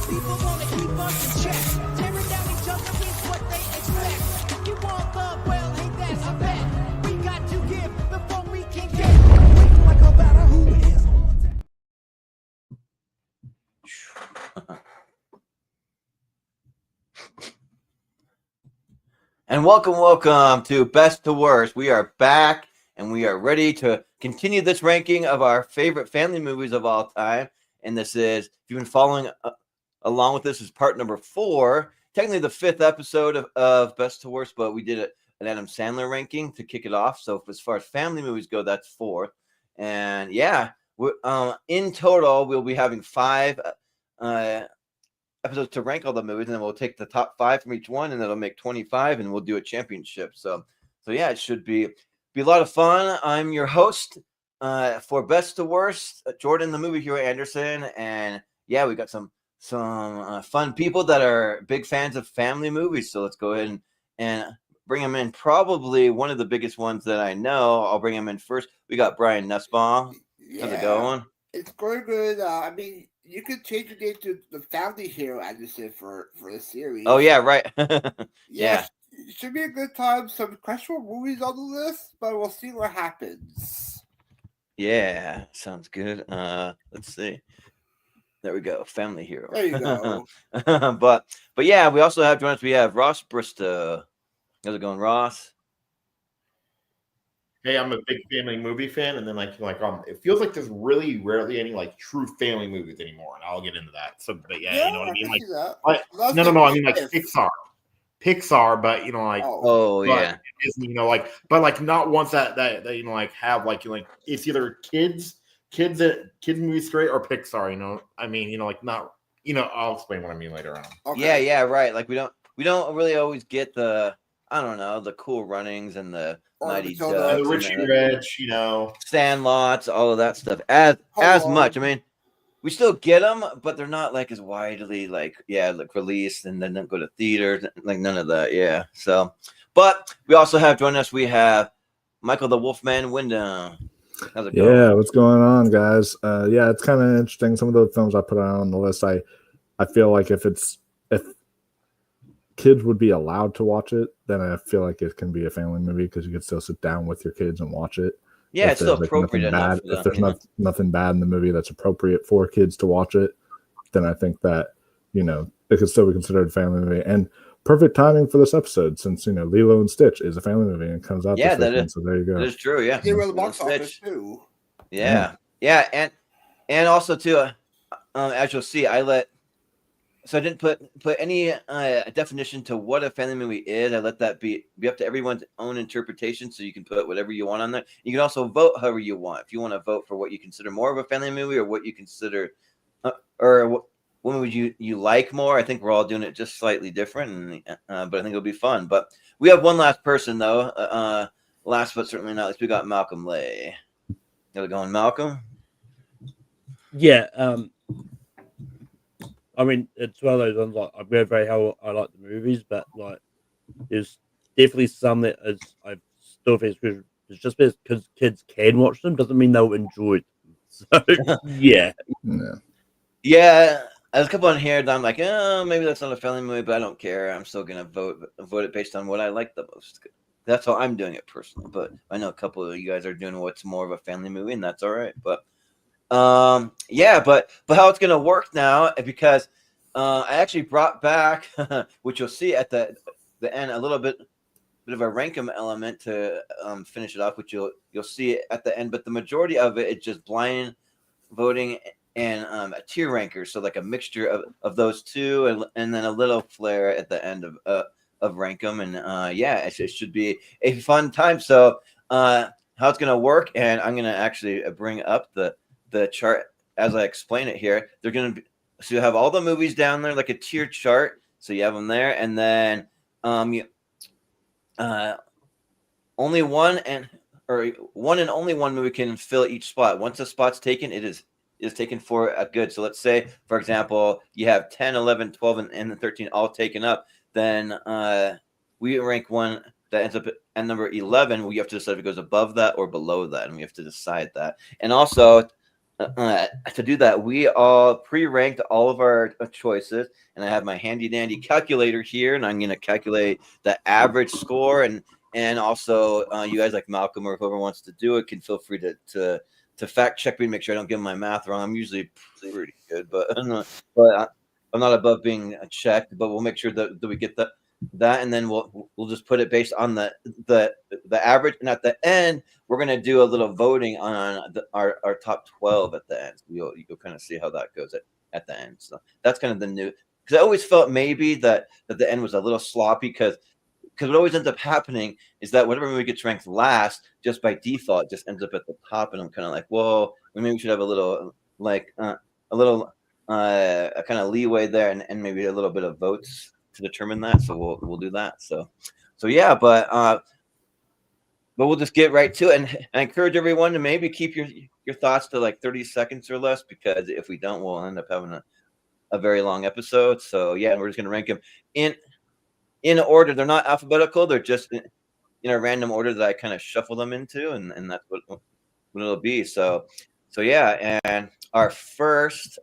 People wanna keep us in check. Tearing down each other is what they expect. You want love, well, hey, that's a bet. We got to give before we can get. Like a batter who is And welcome to Best to Worst. We are back and we are ready to continue this ranking of our favorite family movies of all time. And this is, if you've been following along with this, is part number 4. Technically the 5th episode of Best to Worst, but we did an Adam Sandler ranking to kick it off. So as far as family movies go, that's 4th. And yeah, in total, we'll be having 5 episodes to rank all the movies, and then we'll take the top 5 from each one, and that'll make 25, and we'll do a championship. So yeah, it should be a lot of fun. I'm your host for Best to Worst, Jordan, the movie hero Anderson, and yeah, we got some fun people that are big fans of family movies. So let's go ahead and bring them in. Probably one of the biggest ones that I know. I'll bring him in first. We got Brian Nussbaum. How's it going? It's going good. I mean, you could change your name to the family hero Anderson for the series. Oh yeah, right. Yeah. It should be a good time. Some questionable movies on the list, but we'll see what happens. Yeah, sounds good. Let's see. There we go. Family hero. There you go. but yeah, we also have joined us. We have Ross Bristow. How's it going, Ross? Hey, I'm a big family movie fan, and then it feels like there's really rarely any like true family movies anymore, and I'll get into that. So, but yeah, you know what I mean? No, I mean like Pixar, but you know, like yeah, Disney, you know, but not ones that you know like have like it's either kids movies straight or Pixar. You know, I mean, you know, like not, you know, I'll explain what I mean later on. Okay. Yeah, right. Like we don't really always get the, I don't know, the Cool Runnings and the Mighty Ducks, and the Richie Rich, you know, Sandlots, all of that stuff as much. I mean, we still get them, but they're not like as widely released, and then don't go to theaters, like none of that. Yeah. So, but we also have joining us. We have Michael the Wolfman Wyndham. How's it going? Yeah, what's going on, guys? Yeah, it's kind of interesting. Some of the films I put on the list, I feel like if kids would be allowed to watch it, then I feel like it can be a family movie because you could still sit down with your kids and watch it. Yeah, it's still appropriate enough. If there's nothing bad in the movie that's appropriate for kids to watch it, then I think that, you know, it could still be considered a family movie. And perfect timing for this episode, since, you know, Lilo and Stitch is a family movie and it comes out this weekend, so there you go. That is true, yeah. They were the box office too. Yeah, and also too, as you'll see, so I didn't put any definition to what a family movie is. I let that be up to everyone's own interpretation. So you can put whatever you want on there. You can also vote however you want. If you want to vote for what you consider more of a family movie, or what you consider, or what movie you like more. I think we're all doing it just slightly different, but I think it'll be fun. But we have one last person though. Last but certainly not least, we got Malcolm Lay. How's it going, Malcolm? Yeah. I mean, it's one of those ones, like, I'm very how I like the movies, but like, there's definitely some that I still think it's just because kids can watch them doesn't mean they'll enjoy them. So yeah. There's a couple on here that I'm like, oh, maybe that's not a family movie, but I don't care. I'm still gonna vote it based on what I like the most. That's how I'm doing it personally. But I know a couple of you guys are doing what's more of a family movie, and that's all right. But but how it's gonna work now, because I actually brought back, which you'll see at the end, a little bit of a rankum element to finish it off, which you'll see at the end. But the majority of it is just blind voting and a tier ranker, so like a mixture of those two, and then a little flair at the end of rankum, and it should be a fun time. So how it's gonna work, and I'm gonna actually bring up the chart as I explain it here. They're going to be, so you have all the movies down there, like a tiered chart. So you have them there, and then only one and only one movie can fill each spot. Once a spot's taken, it is taken for a good. So let's say, for example, you have 10, 11, 12, and 13 all taken up. Then we rank one that ends up at number 11. We have to decide if it goes above that or below that, and we have to decide that. And also, to do that, we all pre-ranked all of our choices, and I have my handy dandy calculator here, and I'm going to calculate the average score, and also you guys like Malcolm or whoever wants to do it can feel free to fact check me and make sure I don't get my math wrong. I'm usually pretty good, but I'm not above being checked. But we'll make sure that we get that, and then we'll just put it based on the average, and at the end we're gonna do a little voting on our top 12 at the end. You'll kind of see how that goes at the end. So that's kind of the new, because I always felt maybe that the end was a little sloppy because what always ends up happening is that whatever movie gets ranked last, just by default, just ends up at the top, and I'm kind of like, whoa, maybe we should have a little kind of leeway there, and maybe a little bit of votes to determine that. So we'll do that. So yeah, but we'll just get right to it, and I encourage everyone to maybe keep your thoughts to like 30 seconds or less, because if we don't, we'll end up having a very long episode. So yeah, and we're just gonna rank them in order. They're not alphabetical. They're just in a random order that I kind of shuffle them into, and that's what it'll be. So yeah, and our first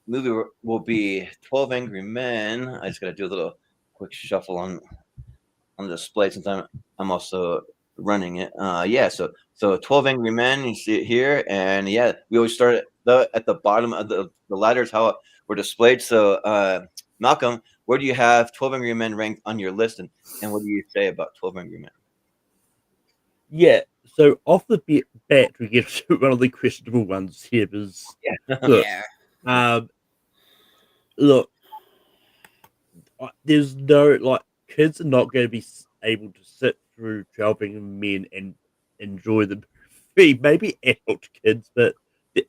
movie will be 12 Angry Men. I just got to do a little quick shuffle on the display since I'm also running it. Yeah, so 12 Angry Men, you see it here, and yeah, we always start at the bottom of the ladders, how we're displayed. So Malcolm, where do you have 12 Angry Men ranked on your list, and what do you say about 12 Angry Men? Yeah, so off the bat, we get to one of the questionable ones here. Because look, there's no kids are not going to be able to sit through 12 Angry Men and enjoy the movie. Maybe adult kids, but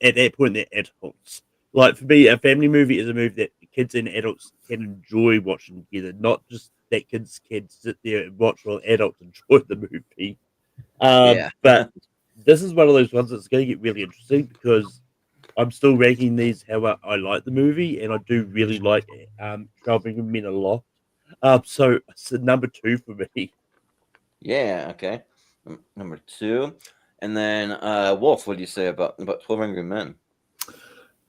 at that point they're adults. Like for me, a family movie is a movie that kids and adults can enjoy watching together, not just that kids can sit there and watch while adults enjoy the movie. But this is one of those ones that's going to get really interesting, because I'm still ranking these how I like the movie, and I do really like 12 Angry Men a lot. So it's number 2 for me. Yeah, okay. Number 2. And then Wolf, what do you say about 12 Angry Men?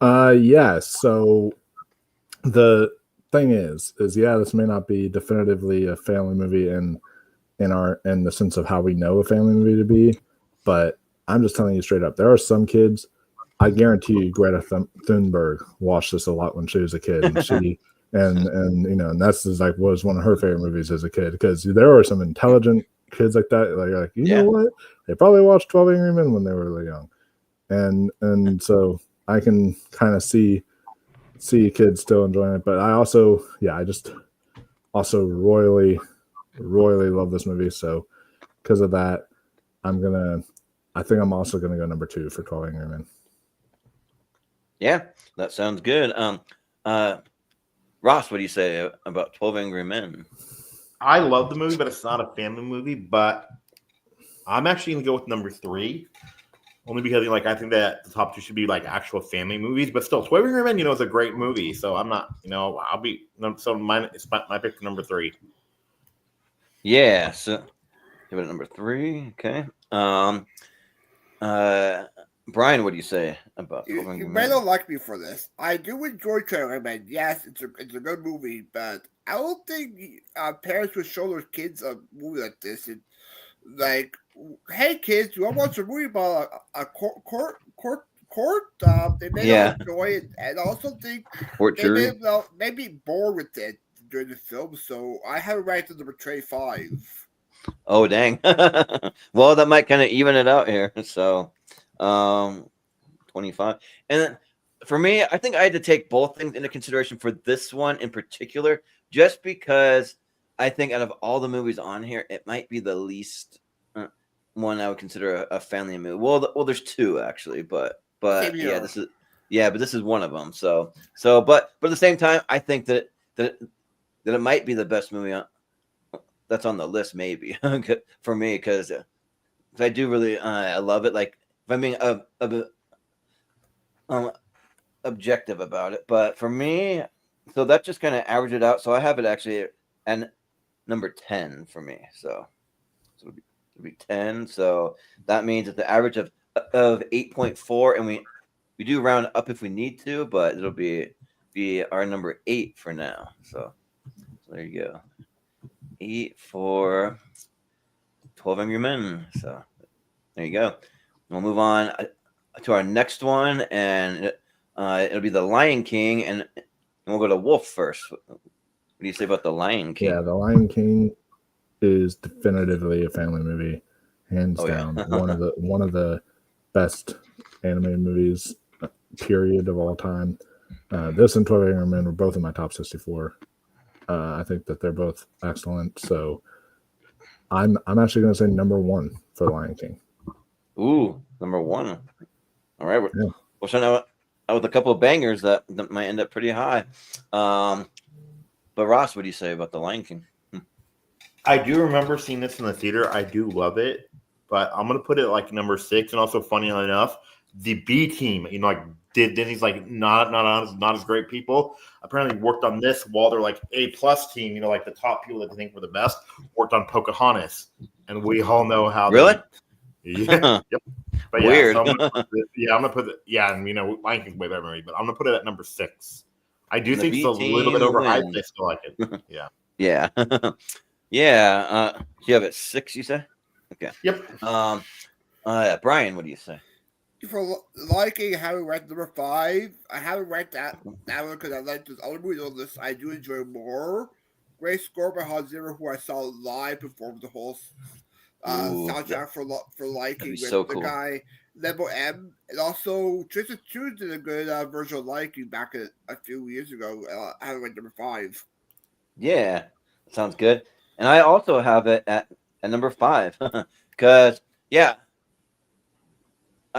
Yeah, so the thing is yeah, this may not be definitively a family movie in the sense of how we know a family movie to be, but I'm just telling you straight up, there are some kids, I guarantee you, Greta Thunberg watched this a lot when she was a kid, and she and you know, and that's just like was one of her favorite movies as a kid, because there are some intelligent kids like that, like you know what, they probably watched 12 Angry Men when they were really young, and so I can kind of see kids still enjoying it. But I just royally love this movie. So because of that, I think I'm also gonna go number 2 for 12 Angry Men. Yeah, that sounds good. Ross, what do you say about 12 Angry Men? I love the movie, but it's not a family movie. But I'm actually gonna go with number 3. Only because I think that the top 2 should be like actual family movies, but still, 12 Angry Men, is a great movie. So I'm not, I'll be it's my pick for number 3. Yeah, so give it number 3. Okay. Brian, what do you say about 12 Angry Men? You may not like me for this. I do enjoy 12 Angry Men. Yes, it's a good movie, but I don't think parents would show their kids a movie like this. And like, hey kids, you want to watch a movie about a court? They may not enjoy it, and I also think they may be bored with it during the film. So I have it ranked at number 25. Oh dang! Well, that might kind of even it out here. So, 25. And then for me, I think I had to take both things into consideration for this one in particular, just because I think out of all the movies on here, it might be the least one I would consider a family movie. Well, there's 2 actually, but yeah, this is one of them. So, but at the same time, I think that it might be the best movie that's on the list, maybe for me, because I do really I love it. Like, if I'm being objective about it, but for me, so that just kind of averaged it out. So I have it actually at number 10 for me. So it'll be 10. So that means that the average of 8.4, and we do round up if we need to, but it'll be our number 8 for now. So there you go. 8 for 12 Angry Men. So there you go. We'll move on to our next one, and it'll be the Lion King, and we'll go to Wolf first. What do you say about the Lion King? Yeah, the Lion King is definitively a family movie, hands down. One of the best animated movies, period, of all time. This and 12 Angry Men were both in my top 64. I think that they're both excellent. So I'm actually going to say number 1 for Lion King. Ooh, number 1. All right, we'll start out with a couple of bangers that might end up pretty high. But Ross, what do you say about the Lion King? I do remember seeing this in the theater. I do love it, but I'm gonna put it like number 6. And also, funny enough, the B team, like Disney's like not as great people. Apparently, worked on this while they're like A+ team. Like the top people that they think were the best worked on Pocahontas, and we all know how. Really? Yeah. Yep. But weird. So I'm gonna put it. Yeah, and Lion King's way better movie, but I'm gonna put it at number 6. I do think it's a little bit overhyped. I still like it. Yeah. Yeah. Yeah. You have it 6, you say? Okay. Yep. Brian, what do you say? For liking, I haven't ranked number 5. I haven't ranked that one because I like this other movie on this. I do enjoy more. Great score by Hans Zimmer, who I saw live perform the whole soundtrack for liking with so the cool. guy Level M, and also Tristan Chu did a good version of liking back a few years ago. I haven't ranked number 5. Yeah, sounds good. And I also have it at number 5 because I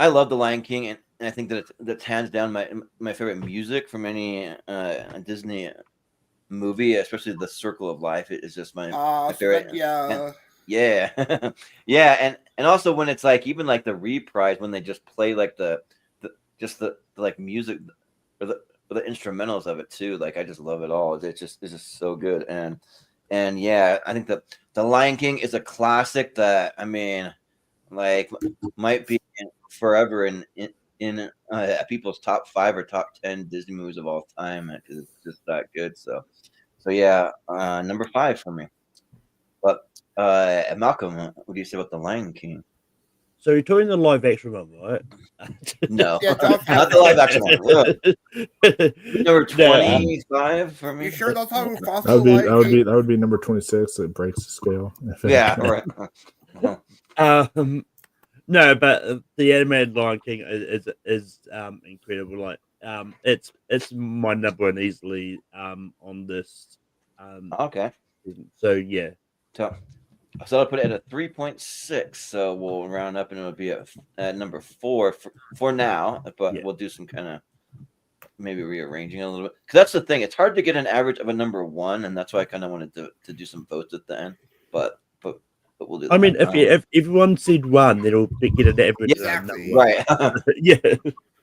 love the Lion King, and I think that that's hands down my favorite music from any Disney movie, especially The Circle of Life. It is just my favorite. Yeah. Yeah, yeah, and also when it's like even like the reprise when they just play like the like music or the instrumentals of it too. Like I just love it all. It's just so good. And yeah, I think that the Lion King is a classic that like might be forever in people's top 5 or top 10 Disney movies of all time because it's just that good. So yeah, number 5 for me. But Malcolm, what do you say about the Lion King? So you're talking the live action one, right? No, Yeah, not the live action one. Number 25 for me. You sure that's how that would be number 26. It breaks the scale. Yeah, right. No, but the animated Lion King is incredible. Like it's my number 1 easily on this. Okay. So yeah. So I'll put it at a 3.6. So we'll round up and it'll be at number 4 for now. But we'll do some kind of maybe rearranging a little bit because that's the thing. It's hard to get an average of a number 1, and that's why I kind of wanted to do some votes at the end. But we'll do that. I mean, if everyone said 1, then it'll get an average. Exactly. Right. Yeah.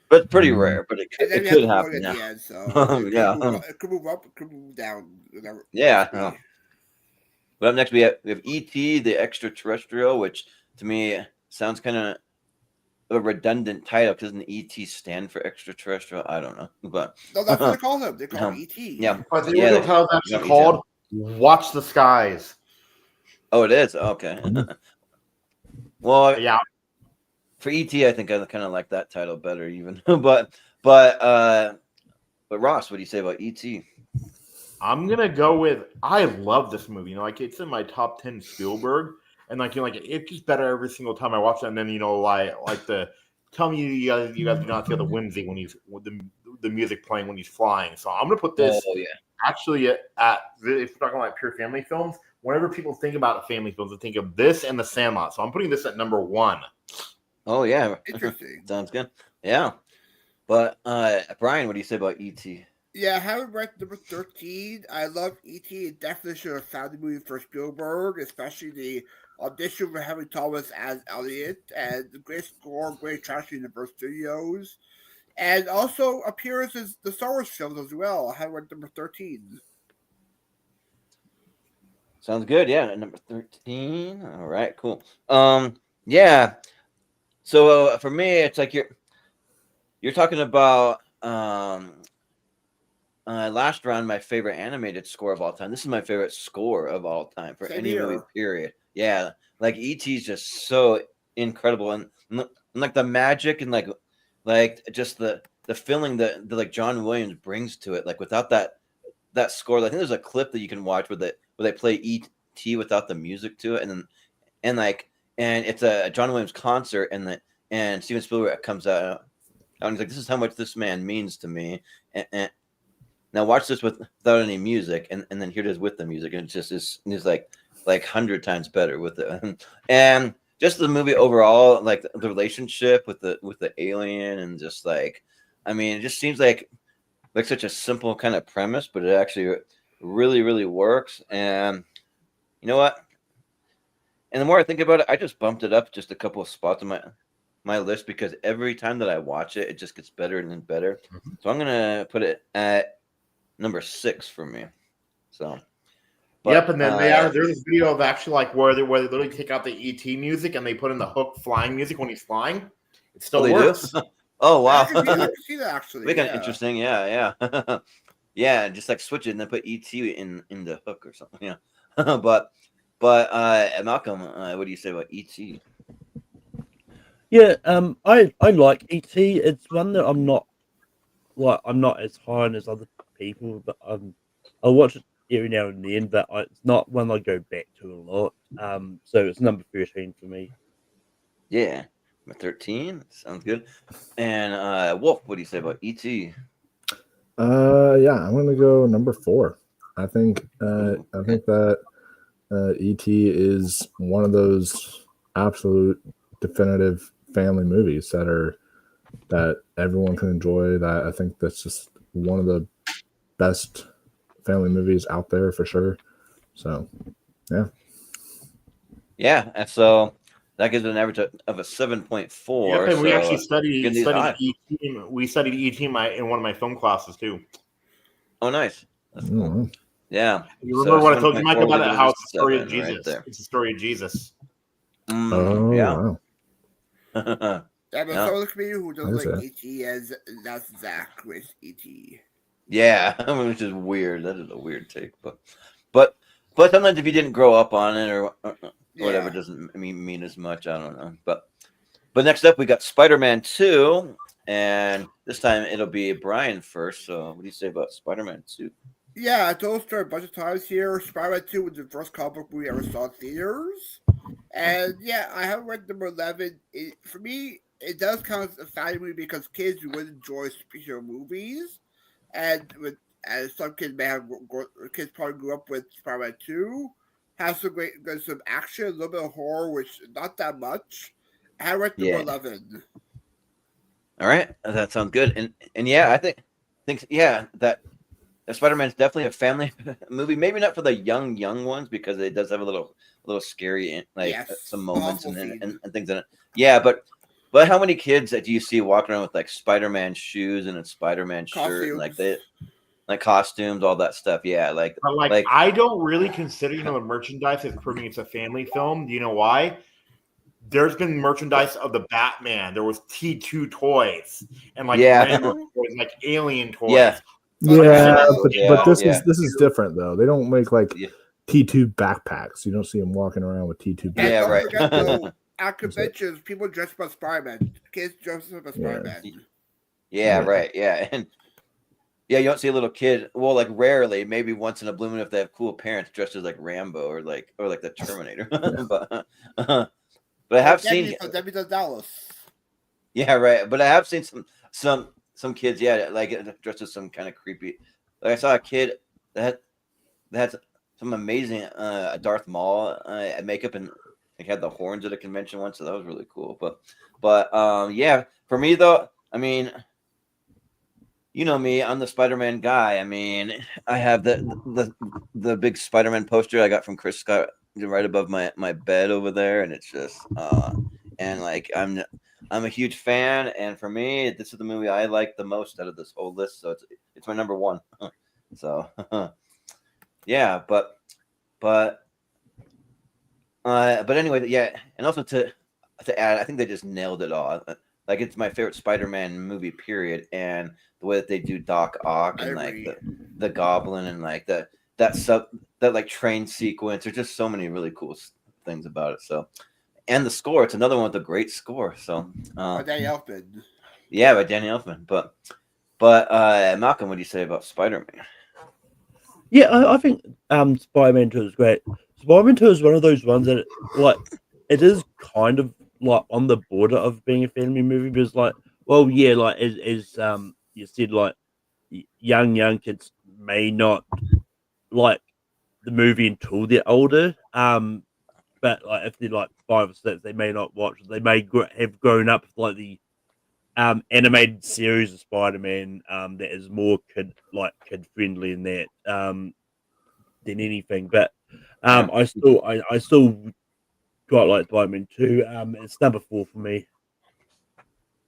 But it's pretty rare. But it could happen. Yeah. Yeah. End, so it could move up. It could move down. Whatever. Yeah. But up next we have E.T. the Extraterrestrial, which to me sounds kind of a redundant title. Doesn't E.T. stand for extraterrestrial? I don't know, but no, that's what they call him. They call him E.T. Yeah, but the original title is actually called "Watch the Skies." Oh, it is. Okay. Well, yeah. For E.T., I think I kind of like that title better, even. but Ross, what do you say about E.T.? I'm gonna go with. I love this movie. Like it's in my top 10 Spielberg, and it's just better every single time I watch it. And then like the tell me you guys do not feel the whimsy when he's with the music playing when he's flying. So I'm gonna put this actually at if we're talking about pure family films. Whenever people think about family films, they think of this and The Sandlot. So I'm putting this at number 1. Oh yeah, interesting. Sounds good. Yeah, but Brian, what do you say about E.T.? Yeah, I have it ranked number 13. I love E.T. It definitely should have found the movie for Spielberg, especially the audition for Henry Thomas as Elliot, and the great score, great trash in Universal Studios, and also appearances the Star Wars films as well. I have it ranked number 13. Sounds good. Yeah, number 13. All right, cool. Yeah. So for me, it's like you're you're talking about last round, my favorite animated score of all time. This is my favorite score of all time for Same any here. movie. Period. Yeah, like E.T. is just so incredible, and like the magic and like just the feeling that like John Williams brings to it. Like without that score, I think there's a clip that you can watch where they play E.T. without the music to it, and like and it's a John Williams concert, and Steven Spielberg comes out and he's like, "This is how much this man means to me." And now watch this without any music, and then here it is with the music, and it's like 100 times better with it. And just the movie overall, like the relationship with the alien, and just like, I mean, it just seems like such a simple kind of premise, but it actually really, really works. And you know what? And the more I think about it, I just bumped it up just a couple of spots on my list because every time that I watch it, it just gets better and better. So I'm gonna put it at number 6 for me. So. But, yep, and then there's this video of actually like where they literally take out the ET music and they put in the Hook flying music when he's flying. It still works. Oh wow, I can see that actually. kind of interesting. Yeah. Yeah, just like switch it and then put ET in the Hook or something. Yeah, but Malcolm, what do you say about ET? Yeah, I like ET. It's one that I'm not as high on as other people, but I'll watch it every now and then. But it's not one I go back to a lot. So it's number 13 for me. Yeah, number 13 sounds good. And Wolf, what do you say about ET? Yeah, I'm gonna go number 4. I think that ET is one of those absolute definitive family movies that everyone can enjoy. That I think that's just one of the best family movies out there for sure. So, yeah, and so that gives it an average of a 7.4. Yep, and so we actually studied high. ET. We studied ET in one of my film classes too. Oh, nice. That's cool. Yeah. You remember what I told you, Mike, about it? How it's the story of 7 Jesus. right It's the story of Jesus. Yeah. Wow. That was someone like me who does like That's ET as that's Zach with ET. Yeah, which is weird. That is a weird take, but sometimes if you didn't grow up on it or whatever, it doesn't mean as much. I don't know. But next up, we got Spider-Man 2, and this time it'll be Brian first. So, what do you say about Spider-Man 2? Yeah, I told the story a bunch of times here. Spider-Man 2 was the first comic book movie I ever saw in theaters. And yeah, I have read number 11. For me, it does count as a family movie because kids would enjoy superhero movies. And some kids may have, kids probably grew up with Spider-Man 2. Has some action, a little bit of horror, which not that much. I have read number 11. All right, that sounds good. And yeah, I think that Spider-Man is definitely a family movie. Maybe not for the young ones because it does have a little scary some moments and things in it. Yeah, but how many kids do you see walking around with like Spider-Man shoes and a Spider-Man shirt and like costumes, all that stuff? Yeah, like I don't really consider the merchandise as proving it's a family film. Do you know why? There's been merchandise of the Batman. There was T2 toys and Rambo toys, like alien toys. Yeah. But this is different though. They don't make like T2 backpacks. You don't see them walking around with T2 backpacks. Yeah, right. Forget, though, at conventions, people dress up as Spider-Man. Kids dress up as Spider-Man. Yeah, right. Yeah, and you don't see a little kid. Well, like rarely, maybe once in a blue moon if they have cool parents dressed as like Rambo or like the Terminator. But I have seen Debbie does Dallas. Yeah, right. But I have seen some kids, like dressed as some kind of creepy. Like I saw a kid that had some amazing Darth Maul makeup and like had the horns at a convention once, so that was really cool. But yeah, for me though, I mean, you know me, I'm the Spider-Man guy. I mean, I have the big Spider-Man poster I got from Chris Scott right above my bed over there, and it's just and like I'm a huge fan, and for me, this is the movie I like the most out of this whole list, so it's my number 1. So yeah, but anyway, yeah, and also to add, I think they just nailed it all. like it's my favorite Spider-Man movie, period. And the way that they do Doc Ock I and like agree. the Goblin and like that like train sequence. There's just so many really cool things about it. So, and the score, it's another one with a great score. So, Danny Elfman. yeah, by Danny Elfman. But Malcolm, what do you say about Spider-Man? Yeah, I think Spider-Man 2 is great. Spider-Man 2 is one of those ones that like it is kind of like on the border of being a family movie because like well yeah like as you said like young kids may not like the movie until they're older but like if they're like 5 or 6 they may not watch it. They may have grown up with like the animated series of Spider-Man that is more kid friendly in that than anything. But Yeah. I still quite like Spider-Man 2. It's number 4 for me.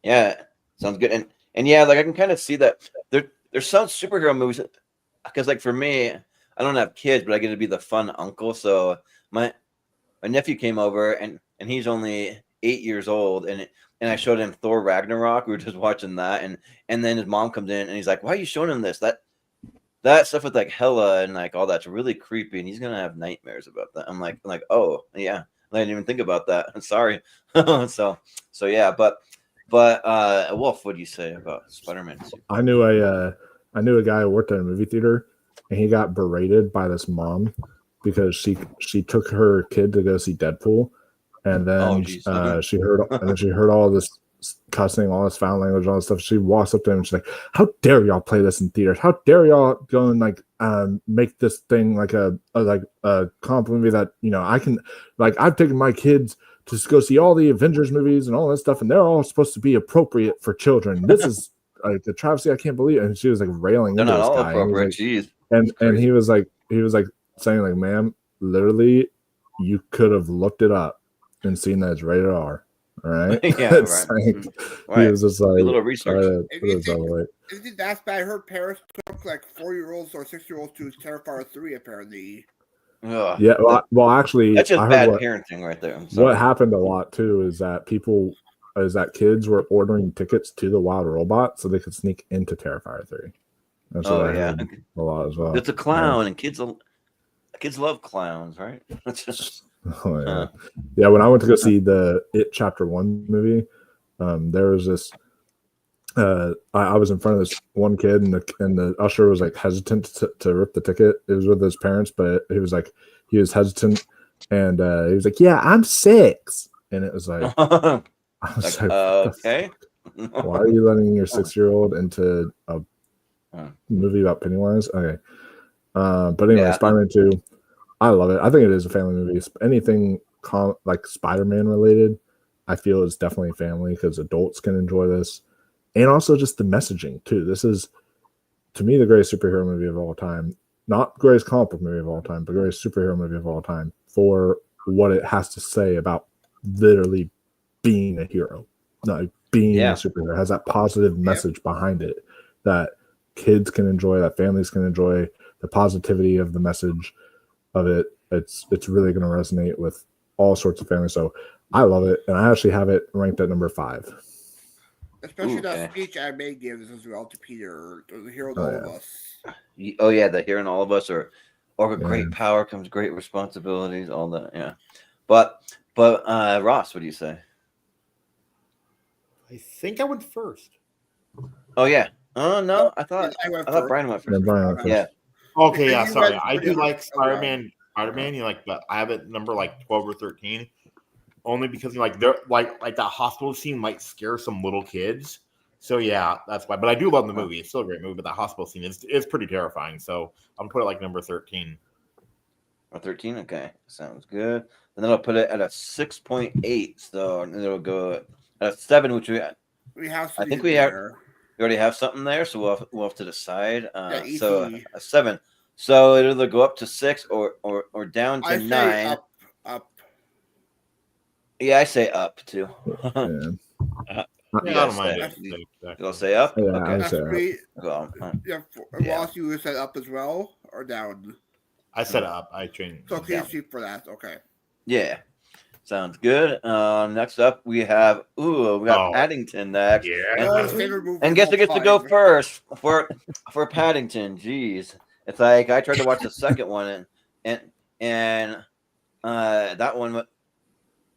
Yeah, sounds good. And yeah, like I can kind of see that there's some superhero movies because like for me, I don't have kids, but I get to be the fun uncle. So my nephew came over and he's only 8 years old and I showed him Thor Ragnarok. We were just watching that and then his mom comes in and he's like, "Why are you showing him this? That stuff with like Hela and like all that's really creepy and he's gonna have nightmares about that." I'm like, oh yeah, I didn't even think about that. I'm sorry. so yeah, but Wolf, what do you say about Spider-Man 2? I knew a guy who worked at a movie theater, and he got berated by this mom because she took her kid to go see Deadpool, and then she heard all this cussing, all this foul language, all this stuff. She walks up to him and she's like, "How dare y'all play this in theaters? How dare y'all go and like make this thing like a compliment movie that I can like I've taken my kids to go see all the Avengers movies and all this stuff, and they're all supposed to be appropriate for children. This is like the travesty. I can't believe it." And she was like railing They're into not this all guy. appropriate. Jeez. And he was like saying like, "Ma'am, literally, you could have looked it up and seen that it's rated R." All right. Yeah, right. He was just like a little research. If you that's bad, her parents took like 4-year-olds or 6-year-olds to Terrifier 3 apparently. Ugh, yeah, well, actually, that's just bad parenting right there. What happened a lot too is that kids were ordering tickets to the Wild Robot so they could sneak into Terrifier 3. That's what I heard a lot as well. It's a clown, and kids love clowns, right? Oh, yeah. Yeah, when I went to go see the It Chapter 1 movie, there was this I was in front of this one kid and the usher was like hesitant to rip the ticket. It was with his parents, but he was hesitant and he was like, "Yeah, I'm 6." And it was like I was like, okay. Why are you letting your 6-year-old into a movie about Pennywise? Okay. But anyway, Spider-Man 2, I love it. I think it is a family movie. Anything like Spider-Man related, I feel is definitely family because adults can enjoy this. And also just the messaging, too. This is, to me, the greatest superhero movie of all time. Not the greatest comic book movie of all time, but the greatest superhero movie of all time for what it has to say about literally being a hero. Like being a superhero. It has that positive message behind it that kids can enjoy, that families can enjoy, the positivity of the message of it. It's really going to resonate with all sorts of families. So I love it. And I actually have it ranked at number 5. Especially that speech I May gives as well to Peter, the hero of all of us. Oh yeah, the hero in all of us, or with great power comes great responsibilities, all that. Yeah, but Ross, what do you say? I think I went first. Oh yeah. Oh no, I thought Brian went first. Yeah. Okay, yeah. Sorry, I do like Spider-Man. You like, but I have it number like 12 or 13. Only because they're like that hospital scene might scare some little kids. So yeah, that's why. But I do love the movie. It's still a great movie, but that hospital scene is pretty terrifying. So I'm gonna put it like number 13. 13, okay, sounds good. And then I'll put it at a 6.8. So it'll go at a 7, which we have. I think we already have something there, so we'll have to decide. So a 7. So it'll either go up to 6 or down to 9. Up. Yeah, I say up too. I don't mind. You'll say up? Yeah, okay. Ross, you would say up as well or down? I said up. I changed. So please shoot for that. Okay. Yeah. Sounds good. Next up, we got Paddington next. Yeah. Favorite movie And of guess all who gets to go time. first for Paddington? Jeez, it's like I tried to watch the second one, and that one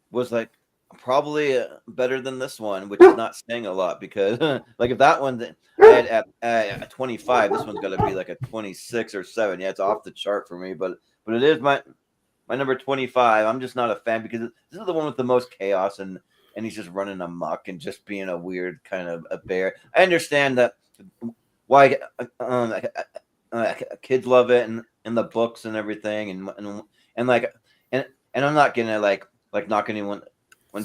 was like probably better than this one, which is not saying a lot because like if that one I had at 25, this one's got to be like a 26 or 7. Yeah, it's off the chart for me, but it is my number 25. I'm just not a fan because this is the one with the most chaos and he's just running amok and just being a weird kind of a bear. I understand that why kids love it and the books and everything and like and I'm not gonna like knock anyone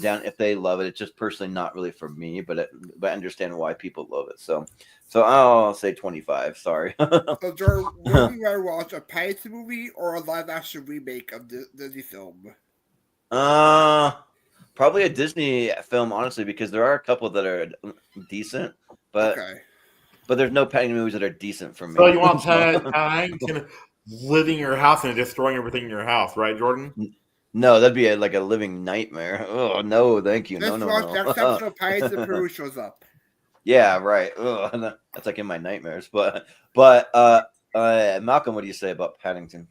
down if they love it. It's just personally not really for me, but I understand why people love it. So I'll say 25. Sorry. So, Jordan, would you rather watch a Paddington movie or a live action remake of the Disney film? Probably a Disney film, honestly, because there are a couple that are decent, but there's no Paddington movies that are decent for me. So you want Paddington living in your house and destroying everything in your house, right, Jordan? No, that'd be like a living nightmare. Oh no, thank you. Let's No. Next episode, Paddington Peru shows up. Yeah, right. Ugh, that's like in my nightmares. But Malcolm, what do you say about Paddington?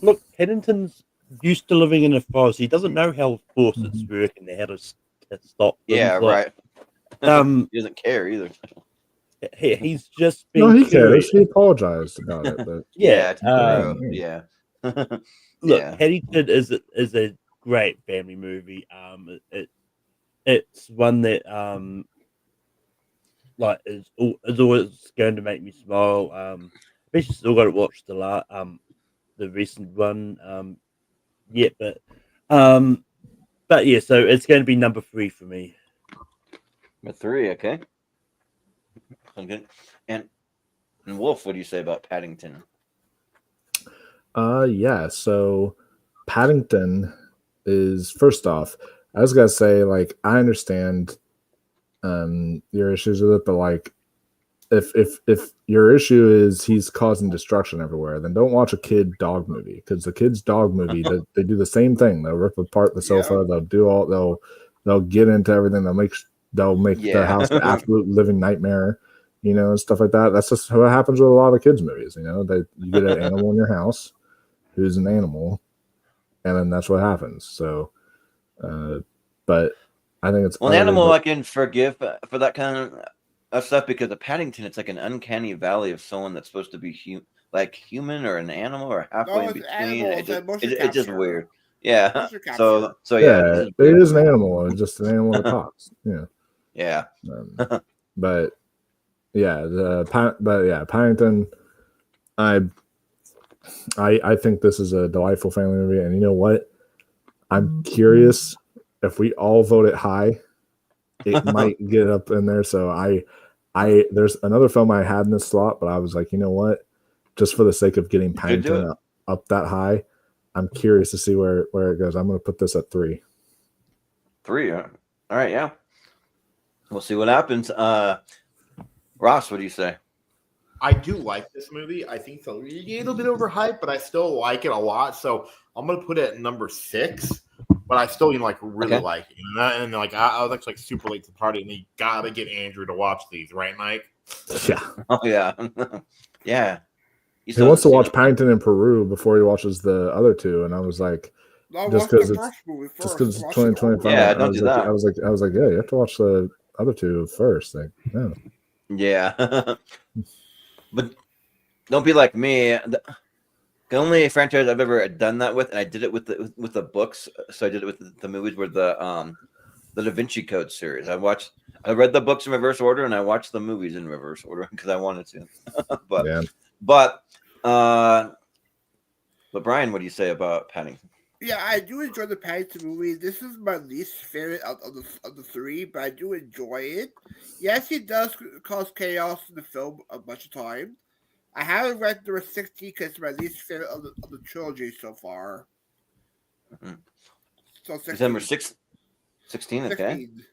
Look, Paddington's used to living in a forest. He doesn't know how forces work and how to stop them. Yeah, right. He doesn't care either. He's just been. No, he cares. He apologized about it. But yeah. Look, Paddington is a great family movie. It's one that like is always going to make me smile. I've still got to watch the recent one yet, but yeah. So it's going to be number 3 for me. Number 3, okay. Okay. And Wolf, what do you say about Paddington? Yeah. So Paddington is, first off, I was gonna say, like, I understand your issues with it, but like if your issue is he's causing destruction everywhere, then don't watch a kid dog movie, because the kid's dog movie they do the same thing. They'll rip apart the sofa, they'll get into everything, they'll make the house an absolute living nightmare, and stuff like that. That's just what happens with a lot of kids movies. You get an animal in your house who's an animal, and then that's what happens. So but I think it's an animal I can forgive for that kind of stuff, because the Paddington, it's like an uncanny valley of someone that's supposed to be human or an animal or halfway in between. It's just weird. Yeah. So yeah, it is an animal. It's just an animal that talks. Yeah. Yeah. But Paddington. I think this is a delightful family movie, and you know what? I'm curious if we all vote it high, it might get up in there. So there's another film I had in this slot, but I was like, you know what? Just for the sake of getting Paddington up that high, I'm curious to see where it goes. I'm going to put this at 3. 3. All right, yeah. We'll see what happens. Ross, what do you say? I do like this movie. I think it's a little bit overhyped, but I still like it a lot. So I'm going to put it at number 6. But I still really like it. And I was actually super late to the party, and you gotta get Andrew to watch these, right, Mike? Yeah. Oh yeah. Yeah. He wants to watch Paddington in Peru before he watches the other 2, and I was like, just because it's 2025. Yeah, don't do that. I was like, yeah, you have to watch the other 2 first. Like, no. Yeah. But don't be like me. The only franchise I've ever done that with, and I did it with the books. So I did it with the movies, were the Da Vinci Code series. I read the books in reverse order, and I watched the movies in reverse order because I wanted to. But Brian, what do you say about Paddington? Yeah, I do enjoy the Paddington movie. This is my least favorite of the 3, but I do enjoy it. Yes, he does cause chaos in the film a bunch of times. I haven't read number 60 because it's my least favorite of the trilogy so far. Mm-hmm. So 16. Is number 16, okay. 16.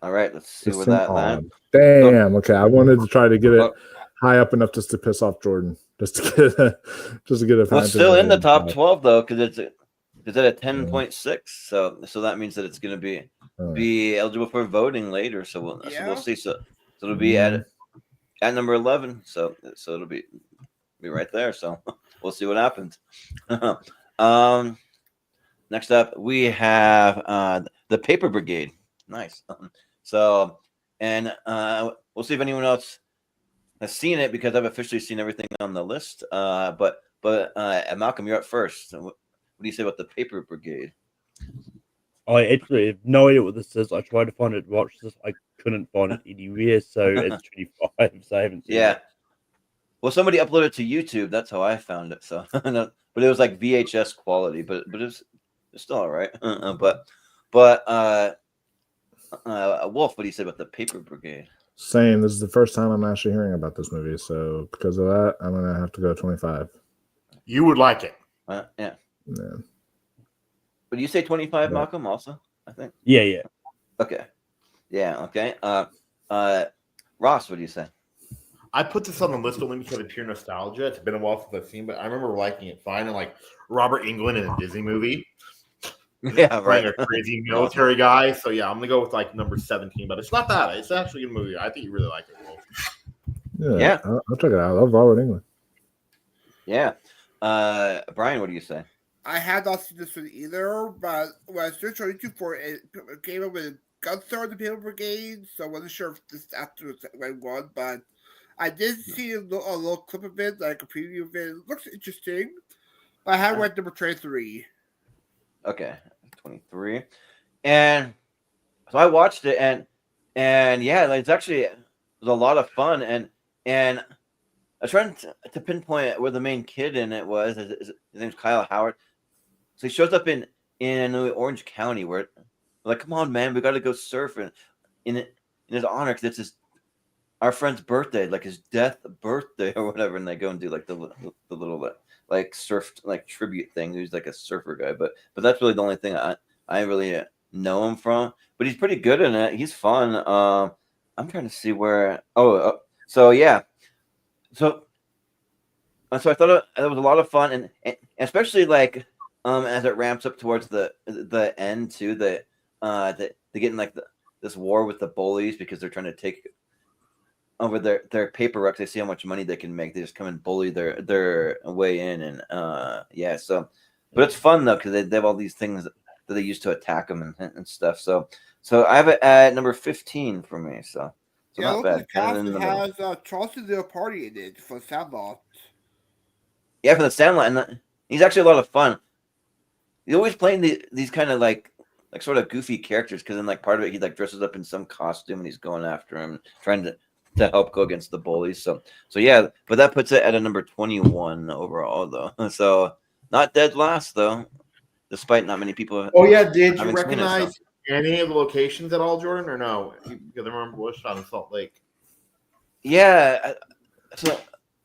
All right, let's see where that. Damn. Okay, I wanted to try to get it high up enough just to piss off Jordan, just to get a. Well, it's still in the top 12 though, because It's at a 10.6, so that means that it's going to be eligible for voting later. So we'll see. So it'll be at number 11. So it'll be right there. So we'll see what happens. Next up, we have the Paper Brigade. Nice. So we'll see if anyone else has seen it because I've officially seen everything on the list. But Malcolm, you're up first. What do you say about the Paper Brigade? I actually have no idea what this is. I tried to find it, watch this. I couldn't find it anywhere, so it's 25. So I haven't seen it. Well, somebody uploaded it to YouTube. That's how I found it. So, but it was like VHS quality. But it's still all right. But Wolf, what do you say about the Paper Brigade? Same. This is the first time I'm actually hearing about this movie, so because of that, I'm gonna have to go 25. You would like it. Yeah. Yeah. But you say 25, Malcolm? Also, I think. Yeah. Okay. Yeah. Okay. Ross, what do you say? I put this on the list only because of pure nostalgia. It's been a while since I've seen, but I remember liking it fine. And like Robert Englund in a Disney movie. Yeah, right. A crazy military guy. So yeah, I'm gonna go with like number 17. But it's not that. It's actually a good movie. I think you really like it, Wolf. Yeah. I'll check it out. I love Robert Englund. Yeah. Brian, what do you say? I had not seen this one either, but when I searched on YouTube for it, it came up with Gunstar the Paper Brigade, so I wasn't sure if this after was the right one, but I did see a little clip of it, like a preview of it. It looks interesting, but I had went number 23. Okay, 23. And so I watched it, and yeah, it's actually it was a lot of fun, and I was trying to pinpoint where the main kid in it was. His name's Kyle Howard. So he shows up in Orange County, where like, come on, man, we got to go surfing in his honor because it's our friend's birthday, like his death birthday or whatever, and they go and do like the little like surf like tribute thing. He's like a surfer guy, but that's really the only thing I really know him from. But he's pretty good in it. He's fun. I'm trying to see where. So yeah, so I thought it was a lot of fun, and especially like as it ramps up towards the end too, they get in like this war with the bullies because they're trying to take over their paper reps. They see how much money they can make. They just come and bully their way in, and yeah. So, but it's fun though because they have all these things that they use to attack them and stuff. So I have it at number 15 for me. So Yeah, not bad. The cast has Charleston Dale Party in it for Sandlot. Yeah, for the Sandlot, and he's actually a lot of fun. He's always playing these kind of like sort of goofy characters because then like part of it he like dresses up in some costume and he's going after him, trying to help go against the bullies. So yeah, but that puts it at a number 21 overall though. So not dead last though, despite not many people. Oh yeah, did you recognize any of the locations at all, Jordan, or no? Because I remember we shot in Salt Lake. Yeah, so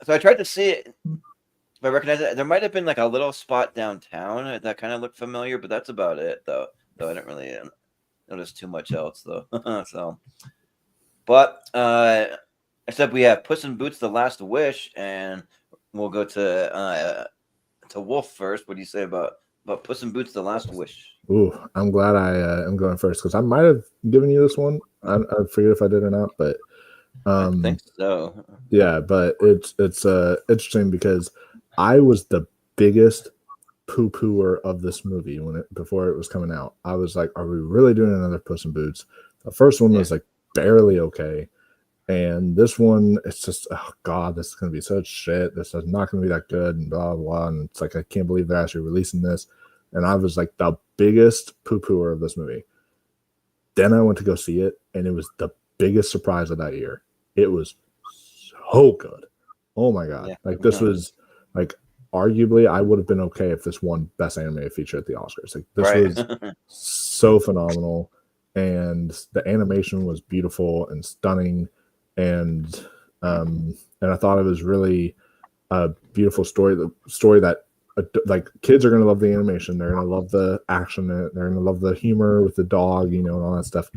I tried to see it. If I recognize it, there might have been like a little spot downtown that kind of looked familiar, but that's about it though. I didn't really notice too much else though. So, but except we have Puss in Boots: The Last Wish, and we'll go to Wolf first. What do you say about Puss in Boots: The Last Wish? Ooh, I'm glad I am going first because I might have given you this one. I forget if I did or not, but I think so. Yeah, but it's interesting because I was the biggest poo-pooer of this movie before it was coming out. I was like, are we really doing another Puss in Boots? The first one was like barely okay. And this one, it's just, oh God, this is going to be such shit. This is not going to be that good and blah, blah. And it's like, I can't believe they're actually releasing this. And I was like the biggest poo-pooer of this movie. Then I went to go see it, and it was the biggest surprise of that year. It was so good. Oh my God. Like this was like, arguably, I would have been okay if this won Best Animated Feature at the Oscars. Like this was so phenomenal, and the animation was beautiful and stunning, and I thought it was really a beautiful story. The story that like kids are gonna love the animation, they're gonna love the action, they're gonna love the humor with the dog, and all that stuff.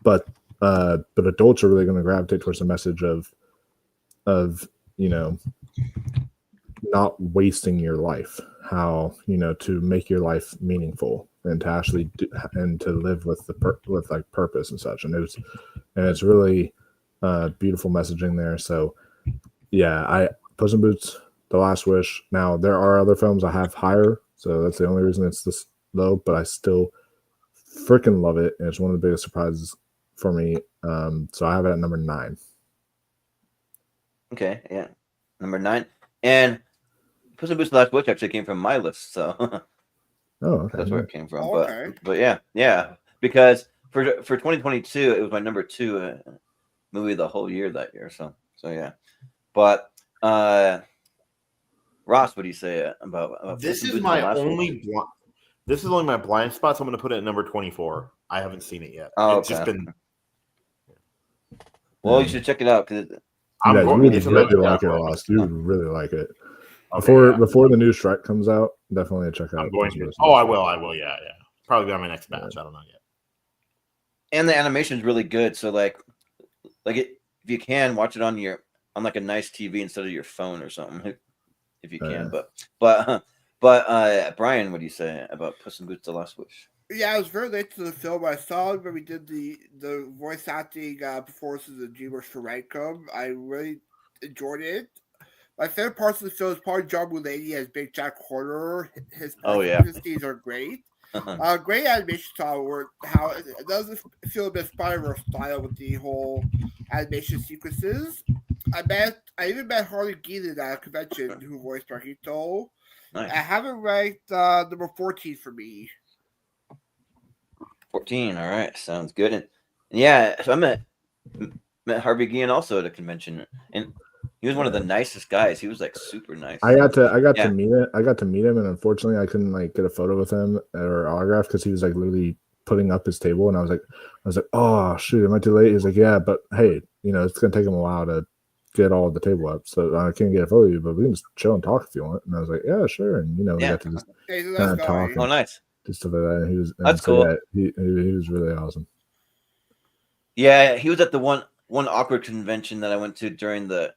But adults are really gonna gravitate towards the message of not wasting your life, how to make your life meaningful and to actually and to live with with like purpose and such. And it's really beautiful messaging there. So yeah, Puss in Boots, The Last Wish. Now there are other films I have higher, so that's the only reason it's this low. But I still freaking love it, and it's one of the biggest surprises for me. So I have it at number 9. Okay, yeah, number 9, and Puss in Boots: The Last Wish actually came from my list, so Okay. That's where it came from. Okay. But yeah, because for 2022, it was my number 2 movie of the whole year that year. So yeah, but Ross, what do you say about this? Puss in Is Boots my the Last only. This is only my blind spot, so I'm going to put it at number 24. I haven't seen it yet. Oh, it's just been. Well, you should check it out because I'm going you would to really like it, Ross. You would really like it. Okay, Before the new Shrek comes out, definitely check out. I'm going to. Oh, I will. Yeah. Probably on my next batch. I don't know yet. And the animation is really good. So like if you can watch it on like a nice TV instead of your phone or something, if you can. But Brian, what do you say about Puss in Boots: The Last Wish? Yeah, I was very late to the film. I saw it when we did the voice acting performances of Dreamers for Rankum. I really enjoyed it. My favorite parts of the film is probably John Mulaney as Big Jack Horner. His performances are great. Great animation style, where how it does feel a bit Spider-Verse style with the whole animation sequences. I even met Harley Geelan at a convention who voiced Marquito. Nice. I have it ranked number 14 for me. 14. All right, sounds good. And yeah, so I met Harvey Guillen also at a convention, and he was one of the nicest guys. He was like super nice. I got to meet it. I got to meet him, and unfortunately, I couldn't like get a photo with him or autograph because he was like literally putting up his table, and I was like, oh shoot, am I too late? He's like, yeah, but hey, it's gonna take him a while to get all of the table up, so I can't get a photo of you, but we can just chill and talk if you want. And I was like, yeah, sure. And we got to just kind of talk. Oh, nice. Just stuff like that. And he was cool. Yeah, he was really awesome. Yeah, he was at the one awkward convention that I went to during the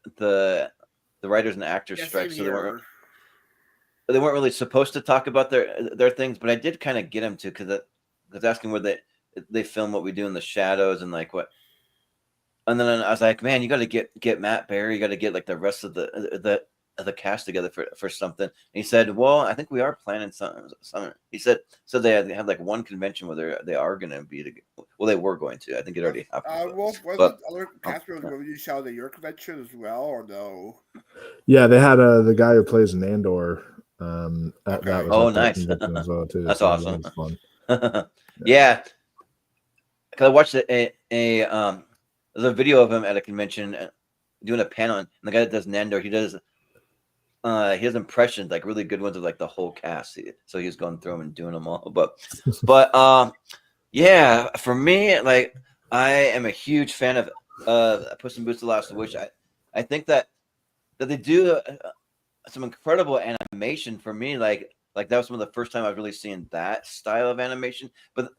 writers and actors strike. So they weren't really supposed to talk about their things, but I did kind of get him to because asking where they film what we do in the shadows and like what. And then I was like, man, you got to get Matt Berry. You got to get like the rest of the cast together for something. And he said, well, I think we are planning something. He said they had like one convention where they are going to be together. Well, they were going to. I think it already happened. But other cast members going to shout at your convention as well, or no? Yeah, they had the guy who plays Nandor. That was nice. As well, too. That's so awesome. That was fun. Yeah, because I watched there's a video of him at a convention doing a panel, and the guy that does Nandor, he does impressions, like really good ones of like the whole cast. So he's going through them and doing them all. But yeah, for me, like I am a huge fan of Puss in Boots: The Last Wish. I think that they do some incredible animation for me. Like that was some of the first time I was really seeing that style of animation. But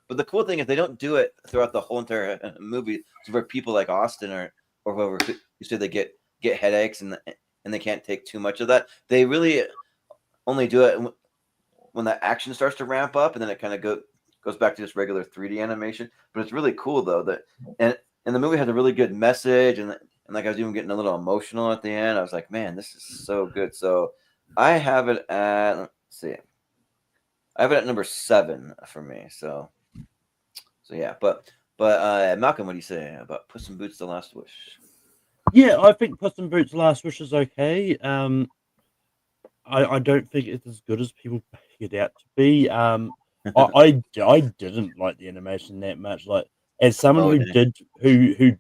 the cool thing is they don't do it throughout the whole entire movie. So for people like Austin or whoever you say they get headaches and they can't take too much of that, they really only do it when the action starts to ramp up, and then it kind of goes back to just regular 3D animation. But it's really cool though and the movie has a really good message, and like I was even getting a little emotional at the end. I was like, man, this is so good. So I have it at, let's see, I have it at number 7 for me. So yeah, but Malcolm, what do you say about Puss in Boots: The Last Wish? Yeah, I think Puss in Boots: The Last Wish is okay. I don't think it's as good as people make it out to be. I didn't like the animation that much. Like, as someone who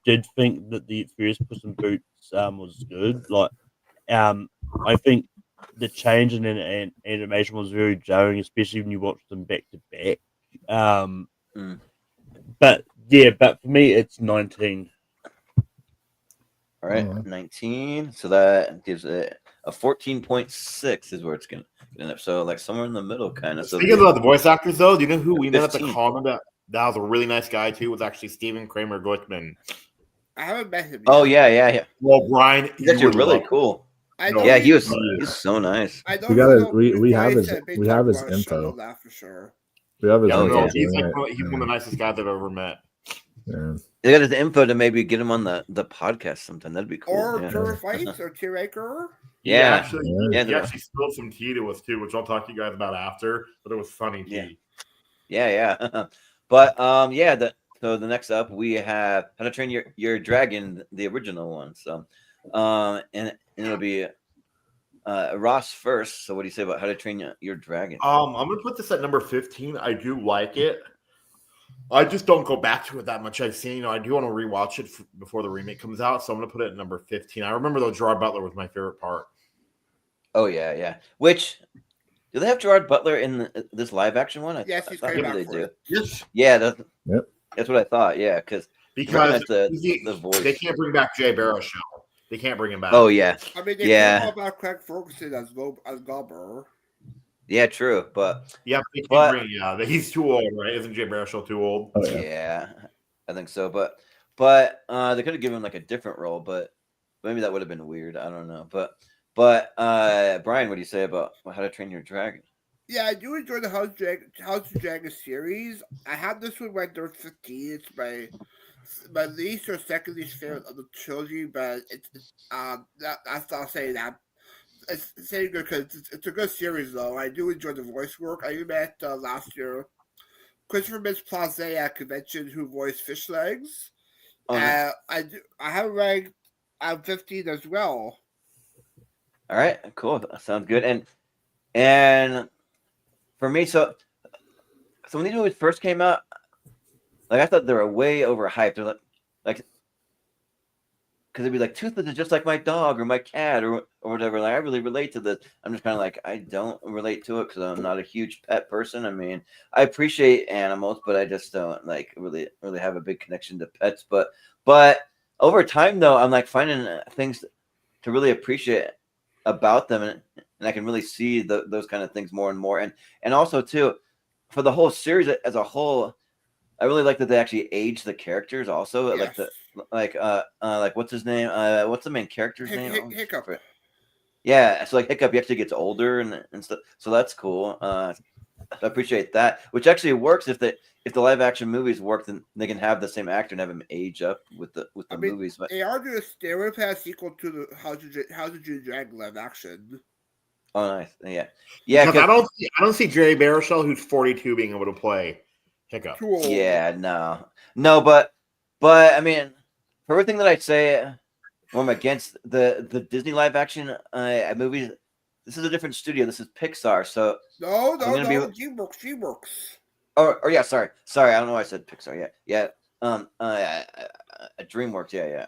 did think that the first Puss in Boots was good, like I think the change in animation was very jarring, especially when you watch them back to back. But for me, it's 19. All right, 19. So that gives it a 14.6 is where it's gonna end up. So like somewhere in the middle, kind of. Speaking about the voice actors, though, do you know who we met at the con that was a really nice guy too? Was actually Stephen Kramer Glickman. I haven't met him yet. Oh yeah. Well, Brian, he's actually really cool. Yeah, he's so nice. I know We he got was his we have voice his at Big we Time have his Rush, I know info. that for sure. We have his Yeah, info. yeah. he's like right? he's one of the nicest guys I've ever met. Yeah. They got his info to maybe get him on the podcast sometime. That'd be cool. Or Yeah. Tour Fights or Tear Acre. He actually Yeah. spilled some tea to us too, which I'll talk to you guys about after. But it was funny tea. Yeah. But so the next up we have How to Train Your Dragon, the original one. So and it'll be Ross first. So what do you say about How to Train Your Dragon? I'm gonna put this at number 15. I do like it. I just don't go back to it that much. I've seen, I do want to rewatch it before the remake comes out, so I'm gonna put it at number 15. I remember though Gerard Butler was my favorite part. Oh yeah. Which do they have Gerard Butler in this live action one? Yes, he's maybe coming they back do. for it. Yes, Yeah, that's what I thought. Yeah, because the voice. they can't bring back Jay Baruchel. They can't bring him back. Oh yeah, I mean, they Yeah. talk about Craig Ferguson as Gobber. yeah, true. But Yeah, they can't bring. Yeah, he's too old, right? Isn't Jay Baruchel too old? Oh, yeah. yeah, I think so. But they could have given him like a different role, but maybe that would have been weird. I don't know. But Brian, what do you say about How to Train Your Dragon? Yeah, I do enjoy the House of Dragon series. I have this one ranked number 15. It's my least or second least favorite of the trilogy, but that's not saying that. It's saying good because it's a good series though. I do enjoy the voice work. I met last year Christopher Mintz-Plasse at convention who voiced Fish Legs. I have ranked 15 as well. All right, cool. That sounds good. And for me, so when these movies first came out, like I thought they were way overhyped. They're like because it'd be like Toothless is just like my dog or my cat or whatever. Like I really relate to this. I'm just kind of like I don't relate to it because I'm not a huge pet person. I mean, I appreciate animals, but I just don't like really have a big connection to pets. But over time though, I'm like finding things to really appreciate about them, and I can really see those kind of things more and more. And also too, for the whole series as a whole, I really like that they actually age the characters. Also, Yes. like what's his name? What's the main character's name? Hiccup. Yeah, so like Hiccup, he actually gets older and stuff. So that's cool. I appreciate that. Which actually works if the live action movies work, then they can have the same actor and have him age up with the movies. But they are doing a stereotype sequel to the How to Train Your Dragon live action. oh, nice. Yeah. Because I don't see Jay Baruchel, who's 42, being able to play Hiccup. Too old. Yeah, no, but I mean, for everything that I say, I'm against the Disney live action movies. This is a different studio. This is Pixar. So No, DreamWorks. Or yeah, sorry. I don't know why I said Pixar. Yeah. DreamWorks. Yeah.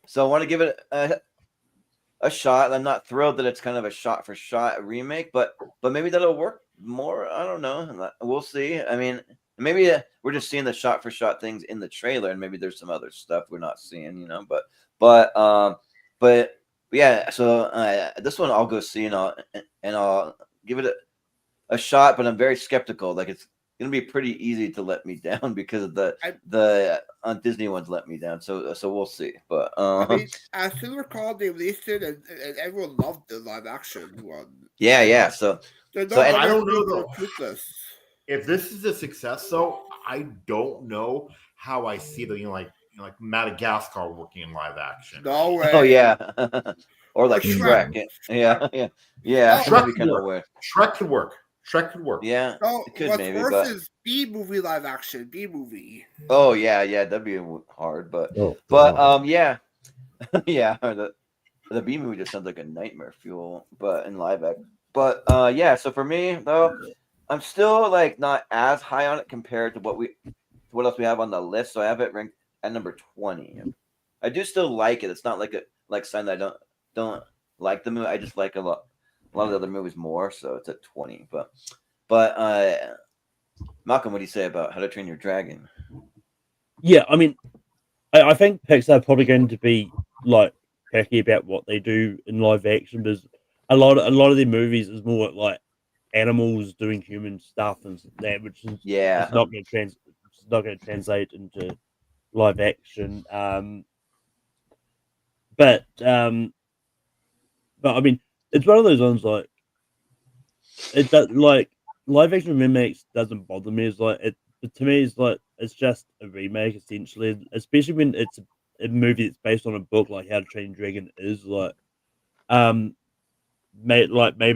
So I want to give it a shot. I'm not thrilled that it's kind of a shot for shot remake, but maybe that'll work more. I don't know. We'll see. I mean, maybe we're just seeing the shot for shot things in the trailer, and maybe there's some other stuff we're not seeing. But yeah. So this one I'll go see, and I'll give it a shot. But I'm very skeptical. Like it's gonna be pretty easy to let me down because of the Disney ones let me down. So we'll see. But I mean, as soon as recall, they released it, and everyone loved the live action one. Yeah. So I don't know though. If this is a success, though, I don't know how I see the like Madagascar working in live action. No way. Oh yeah, or like Shrek. Shrek. Yeah. Shrek Kind of weird. Shrek could work. Yeah, No, it could what's maybe. worse But is B movie live action. B movie. oh yeah, that'd be hard. But yeah. The B movie just sounds like a nightmare fuel. But in live action. But yeah. So for me though, I'm still like not as high on it compared to what else we have on the list. So I have it ranked at number 20. I do still like it. It's not like sign that I don't like the movie. I just like a lot of the other movies more. So it's at 20. But Malcolm, what do you say about How to Train Your Dragon? Yeah, I mean, I think Pixar are probably going to be like picky about what they do in live action because a lot of their movies is more like animals doing human stuff and that, which is it's not going to translate into live action. but I mean, it's one of those ones like it does like live action remakes doesn't bother me. It's like it to me. It's like it's just a remake essentially, especially when it's a movie that's based on a book like How to Train Your Dragon is like maybe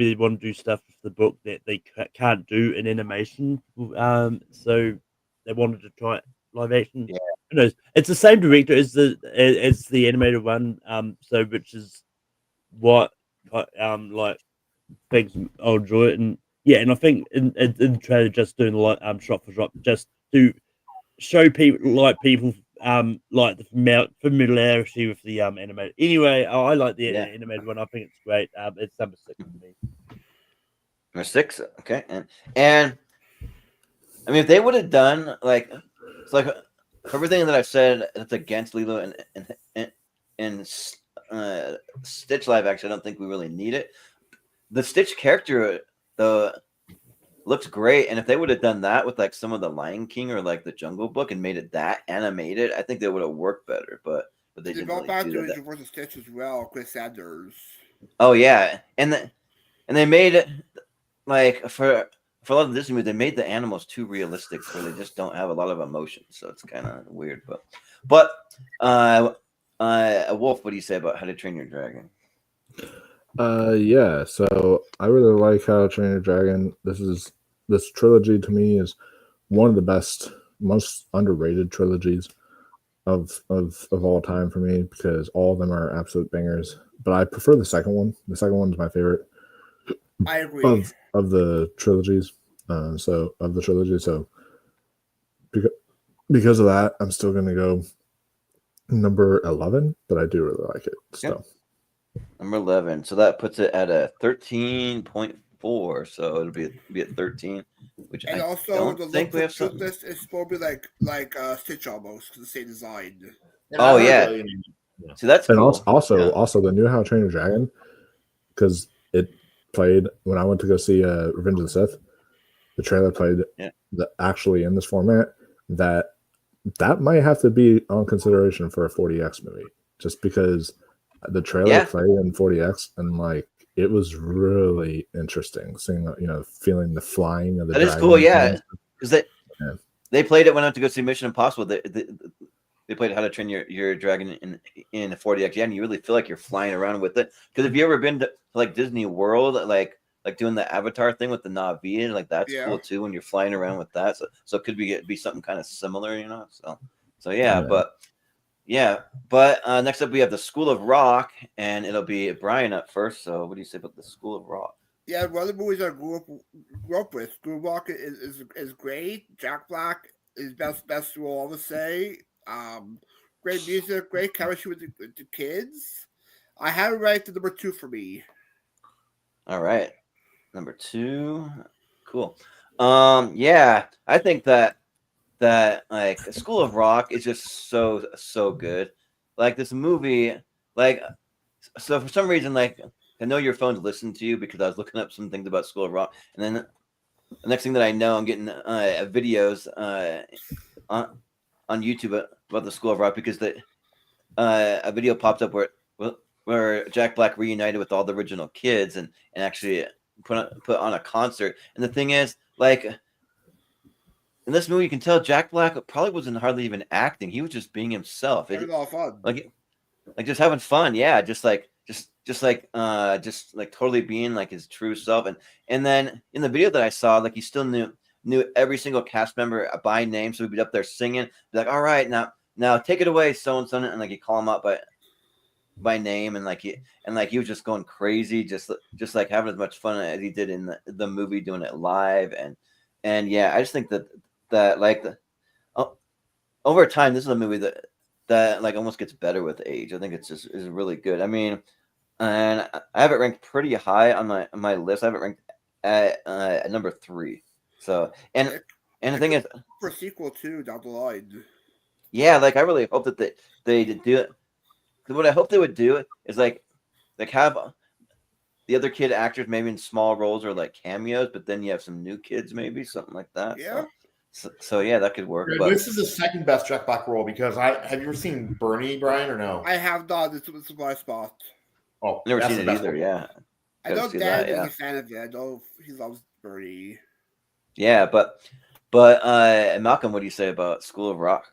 they want to do stuff with the book that they can't do in animation. So they wanted to try it live action. Yeah. Who knows? It's the same director as the animated one. So which is what like things I'll enjoy it, and yeah, and I think in the trailer just doing like shot for shot just to show people like the familiarity with the animated. Anyway, I like the animated one. I think it's great. It's number 6 for me. Number 6, okay, and I mean if they would have done like it's like for everything that I've said that's against Lilo and Stitch live action, I don't think we really need it. The Stitch character though looks great, and if they would have done that with like some of the Lion King or like the Jungle Book and made it that animated, I think they would have worked better. But they didn't really do that. Versus Stitch as well, Chris Sanders. Oh yeah, and they made it like for a lot of Disney movies, they made the animals too realistic, where they just don't have a lot of emotion. So it's kind of weird. But Wolf, what do you say about How to Train Your Dragon? Yeah, so I really like How to Train Your Dragon. This trilogy to me is one of the best, most underrated trilogies of all time for me because all of them are absolute bangers. But I prefer the second one. The second one is my favorite. I agree. Of the trilogies. So because of that, I'm still gonna go number 11, but I do really like it. So number 11. So that puts it at a 13.4. So it'll be at 13. Which and I also don't the think we have look this is supposed to be like Stitch almost the same design. Oh yeah. So that's and cool. Also the new How to Train Your Dragon because it played when I went to go see Revenge of the Sith. The trailer played actually in this format that might have to be on consideration for a 40X movie just because the trailer played in 40X and like it was really interesting seeing feeling the flying of the dragon. That is cool, yeah, because they played it when I went to go see Mission Impossible. They played How to Train Your Dragon in 40X, and you really feel like you're flying around with it. Because if you ever been to like Disney World, like doing the Avatar thing with the Na'vi, like that's cool too when you're flying around with that. So it could be something kind of similar, So yeah, but next up we have the School of Rock, and it'll be Brian up first. So what do you say about the School of Rock? Yeah, one of the movies I grew up with. School of Rock is great. Jack Black is best role, I would say. Great music, great chemistry with the kids. I have it ranked at number 2 for me. All right, number 2, cool. Yeah, I think that like School of Rock is just so good. Like this movie, like so for some reason, like I know your phone's listening to you because I was looking up some things about School of Rock, and then the next thing that I know, I'm getting videos on YouTube about the School of Rock because a video popped up where Jack Black reunited with all the original kids and actually put on a concert. And the thing is, like in this movie, you can tell Jack Black probably wasn't hardly even acting; he was just being himself. Having a lot of fun, like just having fun. Yeah, just totally being like his true self. And then in the video that I saw, like he still knew every single cast member by name, so he'd be up there singing, be like, "All right, now take it away, so and so," and like you call him up by name, and like he was just going crazy, just like having as much fun as he did in the movie, doing it live, and yeah, I just think that like over time, this is a movie that like almost gets better with age. I think is really good. I mean, and I have it ranked pretty high on my list. I have it ranked at number 3. So and the thing is, for a sequel too down the line. Yeah, like I really hope that they do it. What I hope they would do is like have the other kid actors maybe in small roles or like cameos, but then you have some new kids, maybe something like that. Yeah. So yeah, that could work. Yeah, But this is the second best Jack Black role because have you ever seen Bernie, Brian, or no? I have not. This was my spot. Oh, never that's seen the it best either. one. Yeah, I gotta know see Dan that. is Yeah, a fan of it. I know he loves Birdie. yeah. But Malcolm, what do you say about School of Rock?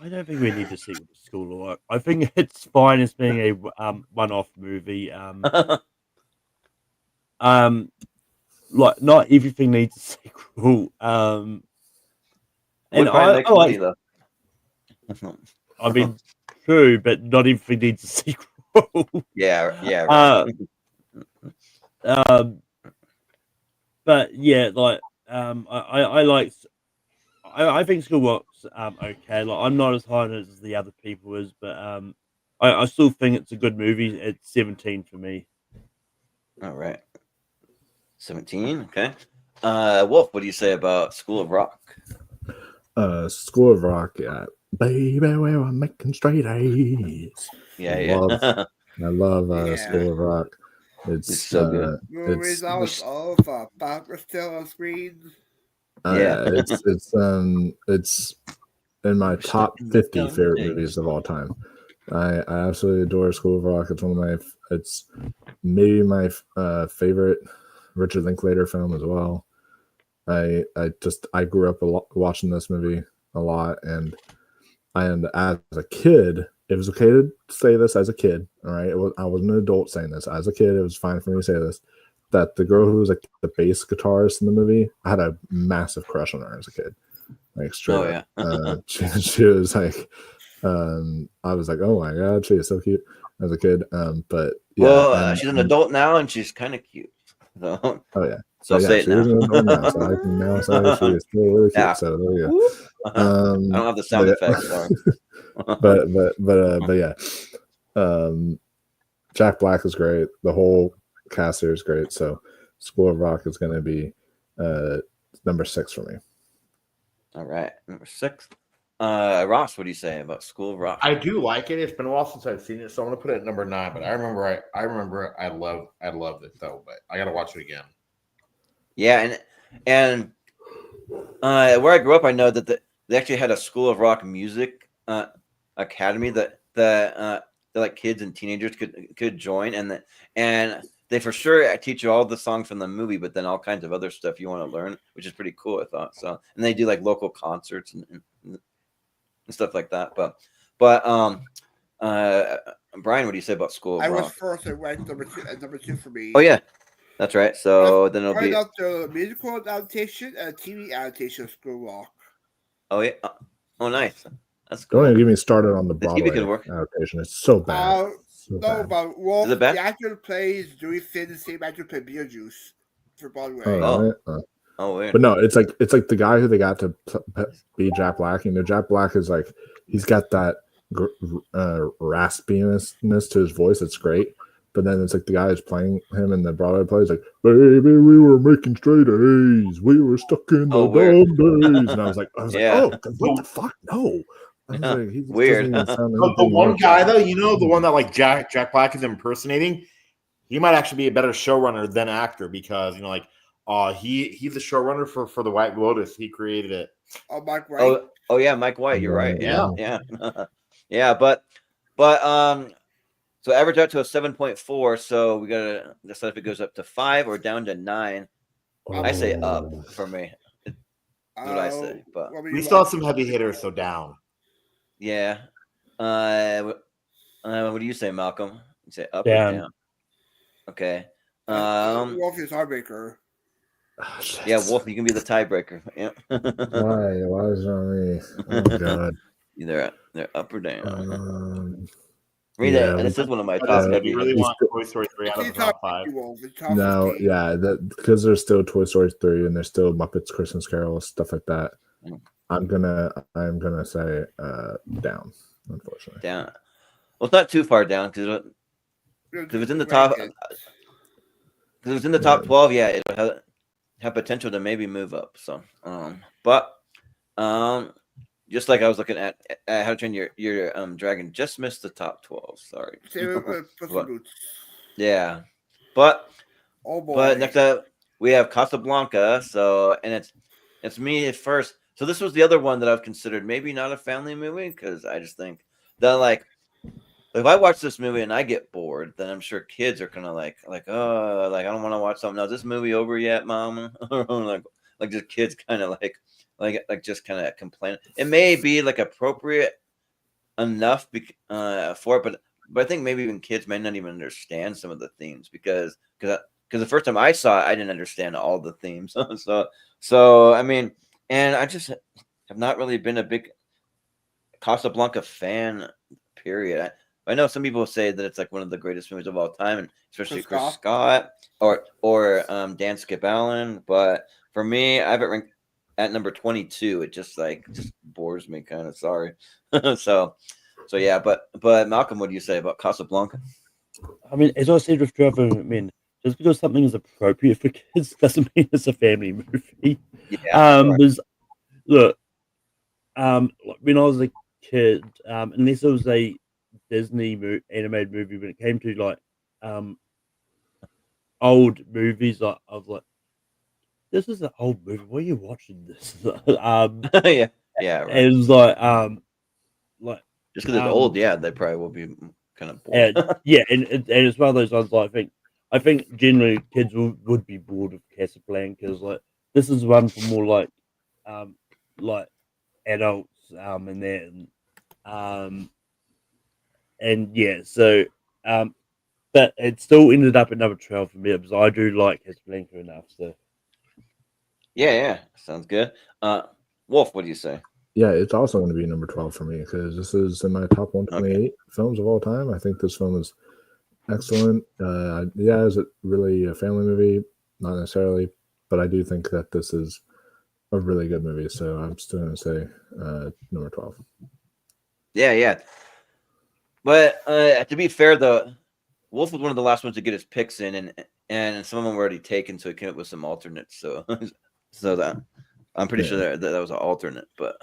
I don't think we need to see the School of Rock. I think it's fine as being a one-off movie. Like not everything needs a sequel. And Would probably make money like, though. I mean, true, but not everything needs a sequel. Yeah, right. But yeah, like I like. I think School Rock's okay. Like I'm not as high on it as the other people is, but I still think it's a good movie. It's 17 for me. All right, 17. Okay. Wolf, what do you say about School of Rock? School of Rock, yeah. Baby, where I'm making straight A's. Yeah. I love Yeah. School of Rock. It's so good. Movies I was over, but we're still on screen. Yeah. It's in my top 50 favorite movies of all time. I absolutely adore School of Rock. It's maybe my favorite Richard Linklater film as well. I grew up watching this movie a lot, and as a kid, it was okay to say this as a kid. All right, I wasn't an adult saying this. As a kid, it was fine for me to say this. That the girl who was like the bass guitarist in the movie, I had a massive crush on her as a kid. Like straight up. Yeah. She was like, I was like, oh my god, she is so cute as a kid. But yeah, well, she's an adult now, and she's kind of cute. So, oh yeah. So I'll say it she now. is an adult now, so I can now say she is still really cute. Yeah. So there you go. I don't have the sound effects. Sorry. but yeah. Jack Black is great. The whole cast here is great. So School of Rock is going to be number 6 for me. All right, number 6. Ross, what do you say about School of Rock? I do like it. It's been a while since I've seen it, so I'm gonna put it at number 9. But I remember I loved it though. But I gotta watch it again. Yeah, and where I grew up, I know that they actually had a School of Rock music academy that like kids and teenagers could join, and they for sure teach you all the songs from the movie, but then all kinds of other stuff you want to learn, which is pretty cool, I thought. So, and they do like local concerts and stuff like that. But Brian, what do you say about School of Rock? I was first. I ranked number 2 for me. Oh yeah, that's right. So then it'll be up the musical adaptation and TV adaptation of School of Rock. Oh yeah. Oh nice. That's Don't cool. even get me started on the TV Broadway could work. adaptation. It's so bad. But Wolf, Is it bad? the actor who plays Dewey Finn, the same actor who played Beetlejuice for Broadway. Oh weird. But no, it's like the guy who they got to be Jack Black. You know, Jack Black is like he's got that raspiness to his voice. It's great. But then it's like the guy who's playing him in the Broadway play is like, baby, we were making straight A's. We were stuck in the dumb days. And I was like, oh, what the fuck? No. Like, weird. The one guy though, the one that like Jack Black is impersonating, he might actually be a better showrunner than actor because he's the showrunner for the White Lotus. He created it. Oh, Mike White. Oh yeah, Mike White. You're right. Yeah. Yeah. But so average out to a 7.4. So we gotta decide if it goes up to 5 or down to 9. I say up for me. That's what I say. But we still have some heavy hitters, so down. Yeah. What do you say, Malcolm? You say up down. or down? Okay. Wolf is heartbreaker. Oh, yeah, Wolf, you can be the tiebreaker. Yeah. Why is it on me? Oh god. Either they're up or down. Read that. And this is one of my top heavy. You really want Toy Story 3 out of the top 5? No, yeah, because there's still Toy Story 3 and there's still Muppets Christmas Carol, stuff like that. I'm gonna say down, unfortunately. Down. Well, it's not too far down because if it's in the top, because it's in the top 12, yeah, it'll have potential to maybe move up. So, but just like I was looking at How to Train Your Dragon, just missed the top 12. Sorry. Yeah, but oh boy. But next up we have Casablanca. So and it's me at first. So this was the other one that I've considered maybe not a family movie because I just think that like if I watch this movie and I get bored, then I'm sure kids are gonna oh like I don't want to watch something. Now is this movie over yet, Mama? like just kids kind of like just kind of complain. It may be like appropriate enough for it, but I think maybe even kids may not even understand some of the themes because the first time I saw it, I didn't understand all the themes. so I mean, and I just have not really been a big Casablanca fan. Period. I know some people say that it's like one of the greatest movies of all time, and especially Chris Scott or Dan Skip Allen. But for me, I have it ranked at number 22. It just bores me, kind of. Sorry. so yeah, but Malcolm, what do you say about Casablanca? I mean, as I said with Trevor, I mean, just because something is appropriate for kids doesn't mean it's a family movie. Yeah. There's look, like when I was a kid, unless it was a Disney animated movie, when it came to like old movies, I was like, this is an old movie. Why are you watching this? Yeah, right. It was like just because it's old, yeah, they probably will be kind of bored. and it's one of those ones. I think generally kids would be bored of Casablanca. Like this is one for more like adults and that and yeah, so but it still ended up at number 12 for me because I do like Casablanca enough. So yeah, sounds good. Wolf, what do you say? Yeah, it's also going to be number 12 for me because this is in my top 128 films of all time. I think this film is excellent. Yeah, is it really a family movie? Not necessarily, but I do think that this is a really good movie. So I'm still going to say number 12. Yeah. But to be fair, though, Wolf was one of the last ones to get his picks in, and some of them were already taken, so he came up with some alternates. So that I'm pretty sure that was an alternate, but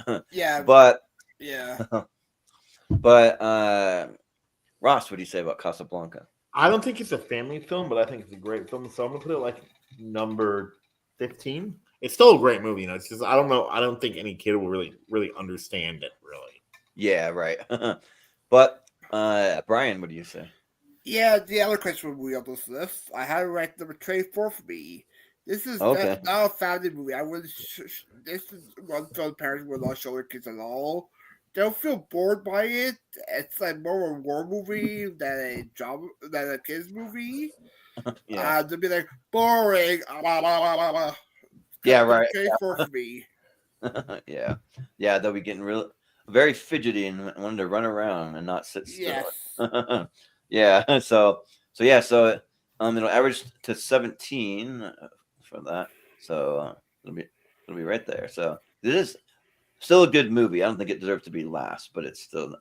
Ross, what do you say about Casablanca? I don't think it's a family film, but I think it's a great film. So I'm gonna put it like number 15. It's still a great movie, you know. It's just I don't know. I don't think any kid will really understand it. Really. Yeah, right. But Brian, what do you say? Yeah, the other question we on this list, I had it ranked number 24 for me. This is not a family movie. I would. This is one film parents will not show their kids at all. They'll feel bored by it. It's like more of a war movie than a kids movie. They'll be like boring. Yeah, right. 24 for me. yeah, they'll be getting very fidgety and wanting to run around and not sit still. Yes. Yeah. So it'll average to 17 for that. So it'll be right there. So it is still a good movie. I don't think it deserves to be last, but it's still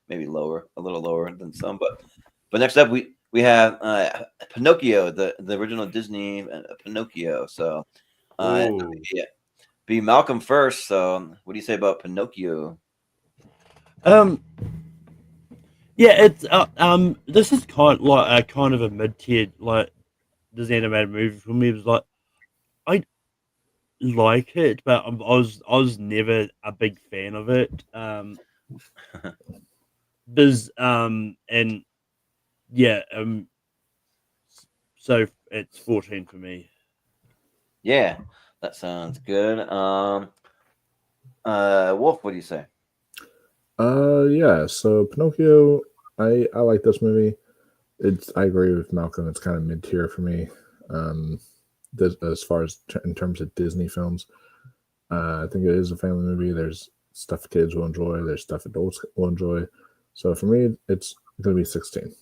maybe lower, a little lower than some. But next up we have Pinocchio, the original Disney Pinocchio. So be Malcolm first. So what do you say about Pinocchio? Yeah, it's this is kind of a mid-tier like Disney animated movie for me. It was like I like it, but I was never a big fan of it. There's and yeah so it's 14 for me. Yeah, that sounds good. Wolf, what do you say? Yeah, so Pinocchio, I like this movie. I agree with Malcolm. It's kind of mid tier for me. As far as in terms of Disney films, I think it is a family movie. There's stuff kids will enjoy. There's stuff adults will enjoy. So for me, it's going to be 16.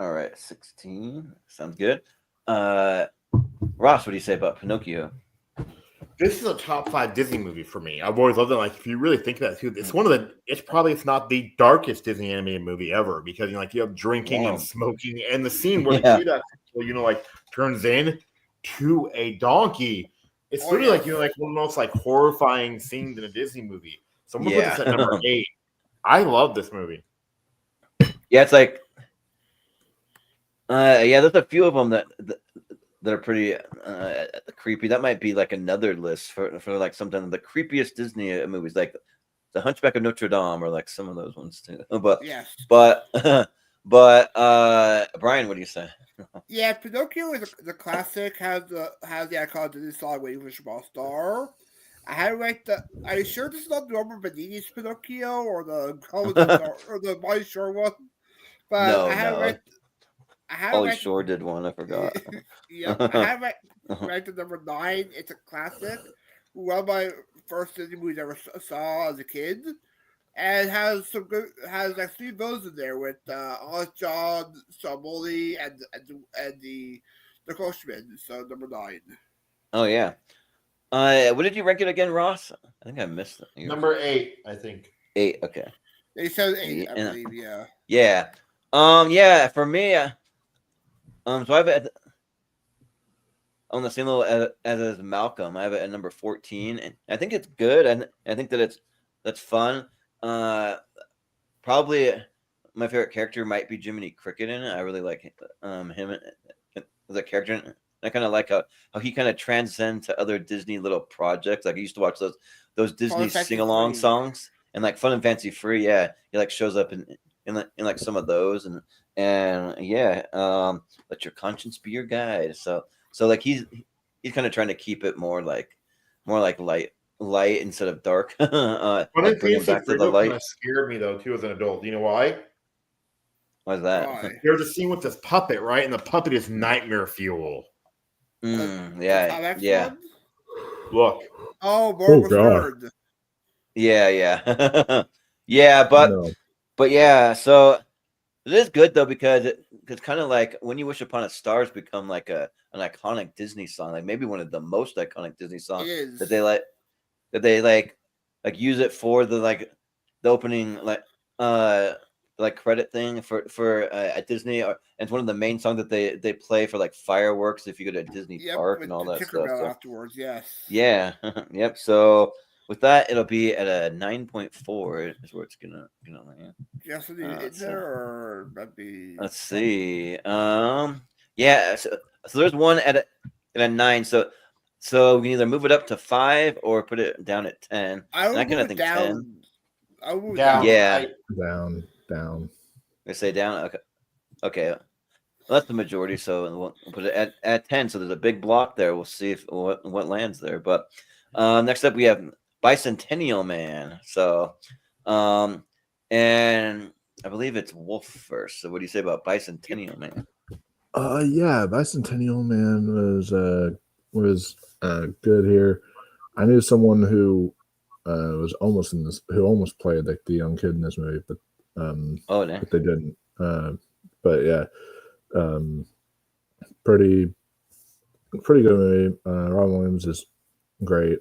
All right, 16 sounds good. Ross, what do you say about Pinocchio? This is a top 5 Disney movie for me. I've always loved it. Like, if you really think about it, it's one of the. It's not the darkest Disney animated movie ever because you have drinking and smoking, and the scene where the kid turns in to a donkey. It's literally like one of the most horrifying scenes in a Disney movie. So I'm gonna put this at number 8. I love this movie. Yeah, it's like, there's a few of them that that are pretty creepy. That might be like another list for like something of the creepiest Disney movies, like The Hunchback of Notre Dame, or like some of those ones too. Yes. But Brian, what do you say? Yeah, Pinocchio is the classic. Has the iconic Disney song "Waiting for a Small Star." I had like the. Are you sure this is not Norman Benini's Pinocchio or the Marty Short one? But No, no. I had Pauly right. Shore did one. I forgot. Yep, I have right to number 9. It's a classic. One of my first Disney movies I ever saw as a kid, and has like 3 villains in there with Honest John, Stromboli, and the Coachman. So number 9. Oh yeah. What did you rank it again, Ross? I think I missed it. Number 8, I think. 8. Okay. They said 8, I Yeah. believe. Yeah. Yeah. Yeah. For me, so I've on the same level as Malcolm. I have it at number 14, and I think it's good, and I think that that's fun. Probably my favorite character might be Jiminy Cricket in it. I really like him as a character. And I kind of like how he kind of transcends to other Disney little projects. Like I used to watch those Disney sing along songs, and like Fun and Fancy Free. Yeah, he like shows up in like some of those, and yeah, let your conscience be your guide. So like he's kind of trying to keep it more like light instead of dark. Fun Like and bringing Fancy back to Free the light. kind of scared me though too as an adult. You know why? Why's that? Why? There's a scene with this puppet, right? And the puppet is nightmare fuel. Yeah. One? Look. Oh, Morgan was God. heard. Yeah. Yeah, No. but yeah, so it is good though because it's kind of like When You Wish Upon a Star has become like an iconic Disney song, like maybe one of the most iconic Disney songs It is. that they like use it for the opening credit thing for at Disney, and it's one of the main songs that they play for like fireworks if you go to Disney Park and all that stuff. So, Afterwards, yes. yeah, yep. So with that, it'll be at a 9.4 is where it's gonna land. Yes, in there or that'd be. Let's see. Yeah. So there's one at a 9. So we can either move it up to 5 or put it down at 10. I would kind of move it think down. 10. I would move it Down. Yeah. Down. They say down. Okay. Well, that's the majority. So we'll put it at 10. So there's a big block there. We'll see what lands there. But next up we have Bicentennial Man. So and I believe it's Wolf first. So what do you say about Bicentennial Man? Yeah, Bicentennial Man was good here. I knew someone who was almost in this, who almost played like the young kid in this movie, but but they didn't. But yeah, pretty good movie. Robin Williams is great.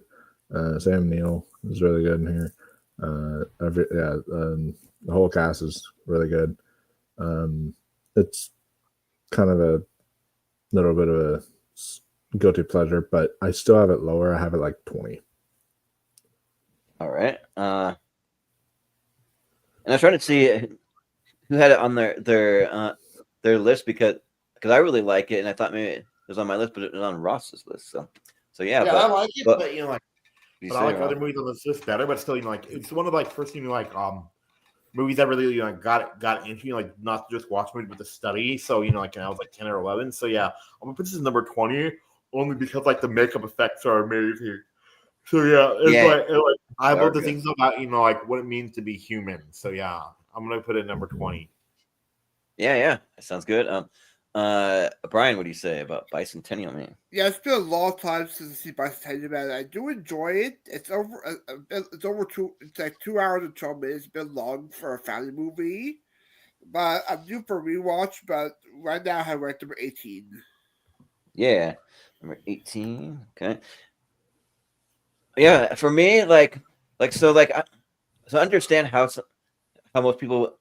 Sam Neill is really good in here. The whole cast is really good. It's kind of a little bit of a guilty pleasure, but I still have it lower. I have it like 20. All right. And I was trying to see who had it on their list because I really like it, and I thought maybe it was on my list, but it was on Ross's list. So yeah. Yeah, I like it, but you know, like, you but I like other movies on this list better. But still, you know, like it's one of like first thing like movies that really got into like not just watch movies but to study. So you know, like I was like 10 or 11. So yeah, I'm gonna put this as number 20 only because like the makeup effects are amazing. So yeah, it's like I love the things about like what it means to be human. So yeah, I'm gonna put it number 20. Yeah, that sounds good. Brian, what do you say about Bicentennial Man? Yeah, it's been a long time since I see Bicentennial Man. I do enjoy it. It's over. It's like 2 hours and 12 minutes. It's been long for a family movie, but I'm due for a rewatch. But right now, I have ranked number 18. Yeah, number 18. Okay. Yeah, for me, I understand how most people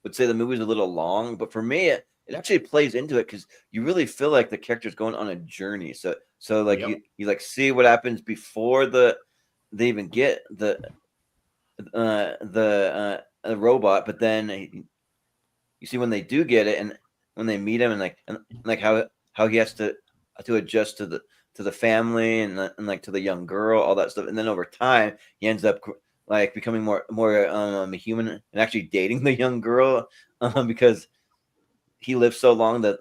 would say the movie's a little long, but for me, it actually plays into it because you really feel like the character's going on a journey. So like you like see what happens before they even get the robot, but then you see when they do get it and when they meet him and how he has to to adjust to the family and like to the young girl, all that stuff. And then over time, he ends up like becoming more human and actually dating the young girl because he lives so long that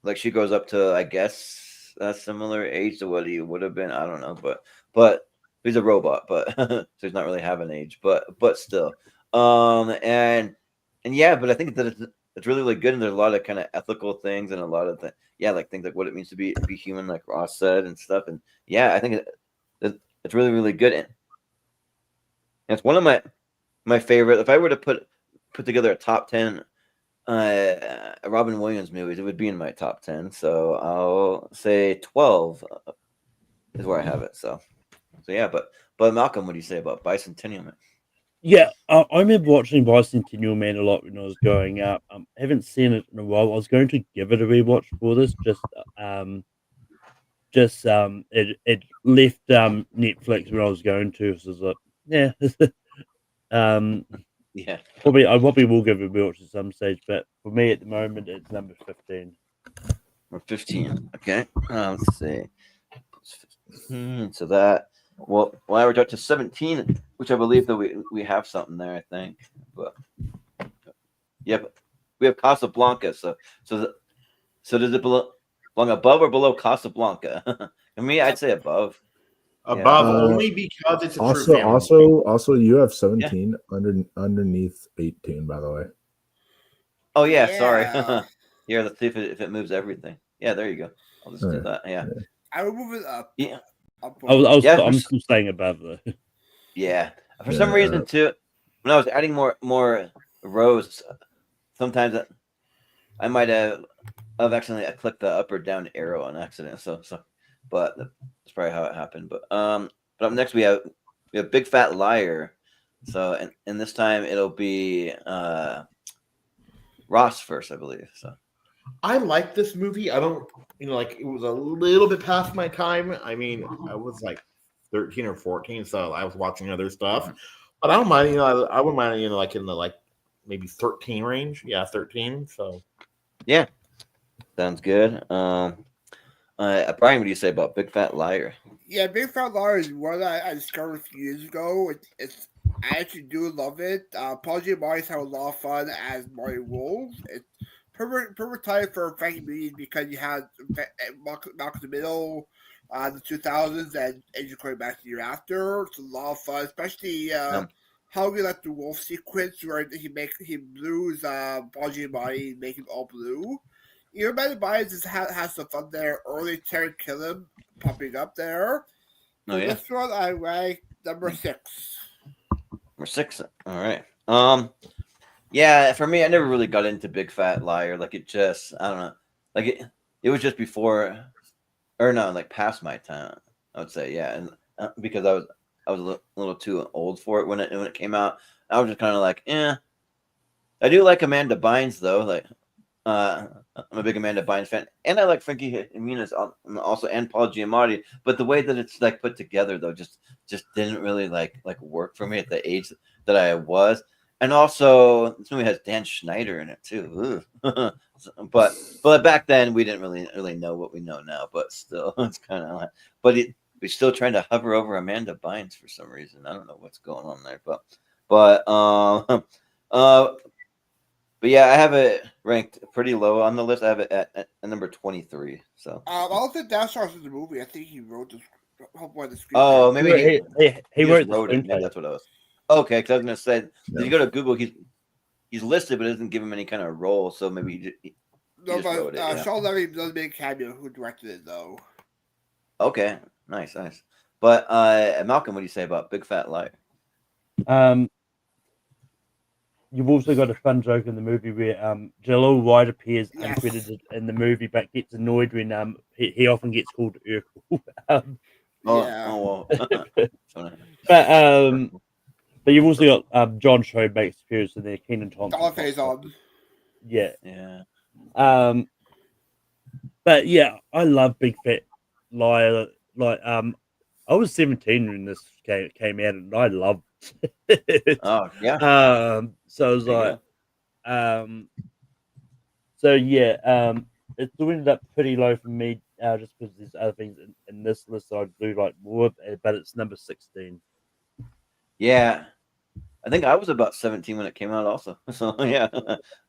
like she grows up to, I guess, a similar age to what he would have been. I don't know, but he's a robot, but so he's not really having age, but still, and yeah, but I think that it's really good, and there's a lot of kind of ethical things and a lot of like things like what it means to be human, like Ross said and stuff, and yeah, I think it's really good, and it's one of my favorite. If I were to put together a top 10 Robin Williams movies, it would be in my top 10. So I'll say 12 is where I have it. So yeah, but Malcolm, what do you say about Bicentennial Man? Yeah, I remember watching Bicentennial Man a lot when I was growing up. I haven't seen it in a while. I was going to give it a rewatch for this. It left Netflix when I was going to. So I was like, yeah, Yeah, I probably will give it a rewatch at some stage. But for me at the moment, it's number 15. or 15. Okay, let's see. 15, so that I we're up to 17, which I believe that we have something there. I think, but yep, we have Casablanca. So does it belong above or below Casablanca? I mean, I'd say above. Above only because it's a true also family. also you have 17 underneath 18, by the way. Oh yeah, sorry. Yeah, let's see if it moves everything. Yeah, there you go. I'll just do that. Yeah, I will move it up. yeah. I'm still staying above though. Yeah, for some reason too, when I was adding more rows, sometimes I might have accidentally clicked the up or down arrow on accident. So, but that's probably how it happened. But up next we have Big Fat Liar. So and this time it'll be Ross first, I believe. So I like this movie. I don't, like it was a little bit past my time. I mean, I was like 13 or 14, so I was watching other stuff. But I don't mind, I wouldn't mind, like in the like maybe 13 range. Yeah, 13. So yeah, sounds good. Brian, what do you say about Big Fat Liar? Yeah, Big Fat Liar is one that I discovered a few years ago. I actually do love it. Paul Giamatti's have a lot of fun as Marty Wolf. It's perfect time for Frankie Muniz because you had Malcolm in the Middle, the 2000s, and Agent Corey back the year after. It's a lot of fun, especially how we like the wolf sequence where he blues Paul Giamatti, make him all blue. You know, Myers has some fun there. Early Terry Killam popping up there. Oh yeah. This one I rank number 6. Number 6. All right. Yeah, for me, I never really got into Big Fat Liar. Like it just, I don't know. Like it was just before, or no, like past my time. I would say, yeah, and because I was a little too old for it when it came out. I was just kind of like, I do like Amanda Bynes though. Like, I'm a big Amanda Bynes fan, and I like Frankie Muniz also, and Paul Giamatti. But the way that it's like put together though, just didn't really like work for me at the age that I was. And also, this movie has Dan Schneider in it too. but back then we didn't really know what we know now. But still, it's kind of like, we're still trying to hover over Amanda Bynes for some reason. I don't know what's going on there, but yeah, I have it ranked pretty low on the list. I have it at number 23. So I don't think that starts with the movie. I think he wrote the screenplay. Oh, maybe he wrote it. Maybe that's what it was. Okay, because I was gonna say, if you go to Google, he's listed, but it doesn't give him any kind of role. So maybe he just wrote it. Yeah. Sean Levy does make a cameo. Who directed it though? Okay, nice. But Malcolm, what do you say about Big Fat Liar? You've also got a fun joke in the movie where Jalil White appears uncredited in the movie, but gets annoyed when he often gets called Urkel. But you've also got John Cho makes appearance in there, Kenan Thompson. Yeah. But yeah, I love Big Fat Liar. Like I was 17 when this came out, and I loved it. Oh yeah. So I was like, so yeah, it ended up pretty low for me just because there's other things in this list I do like more, but it's number 16. Yeah, I think I was about 17 when it came out, also. So yeah,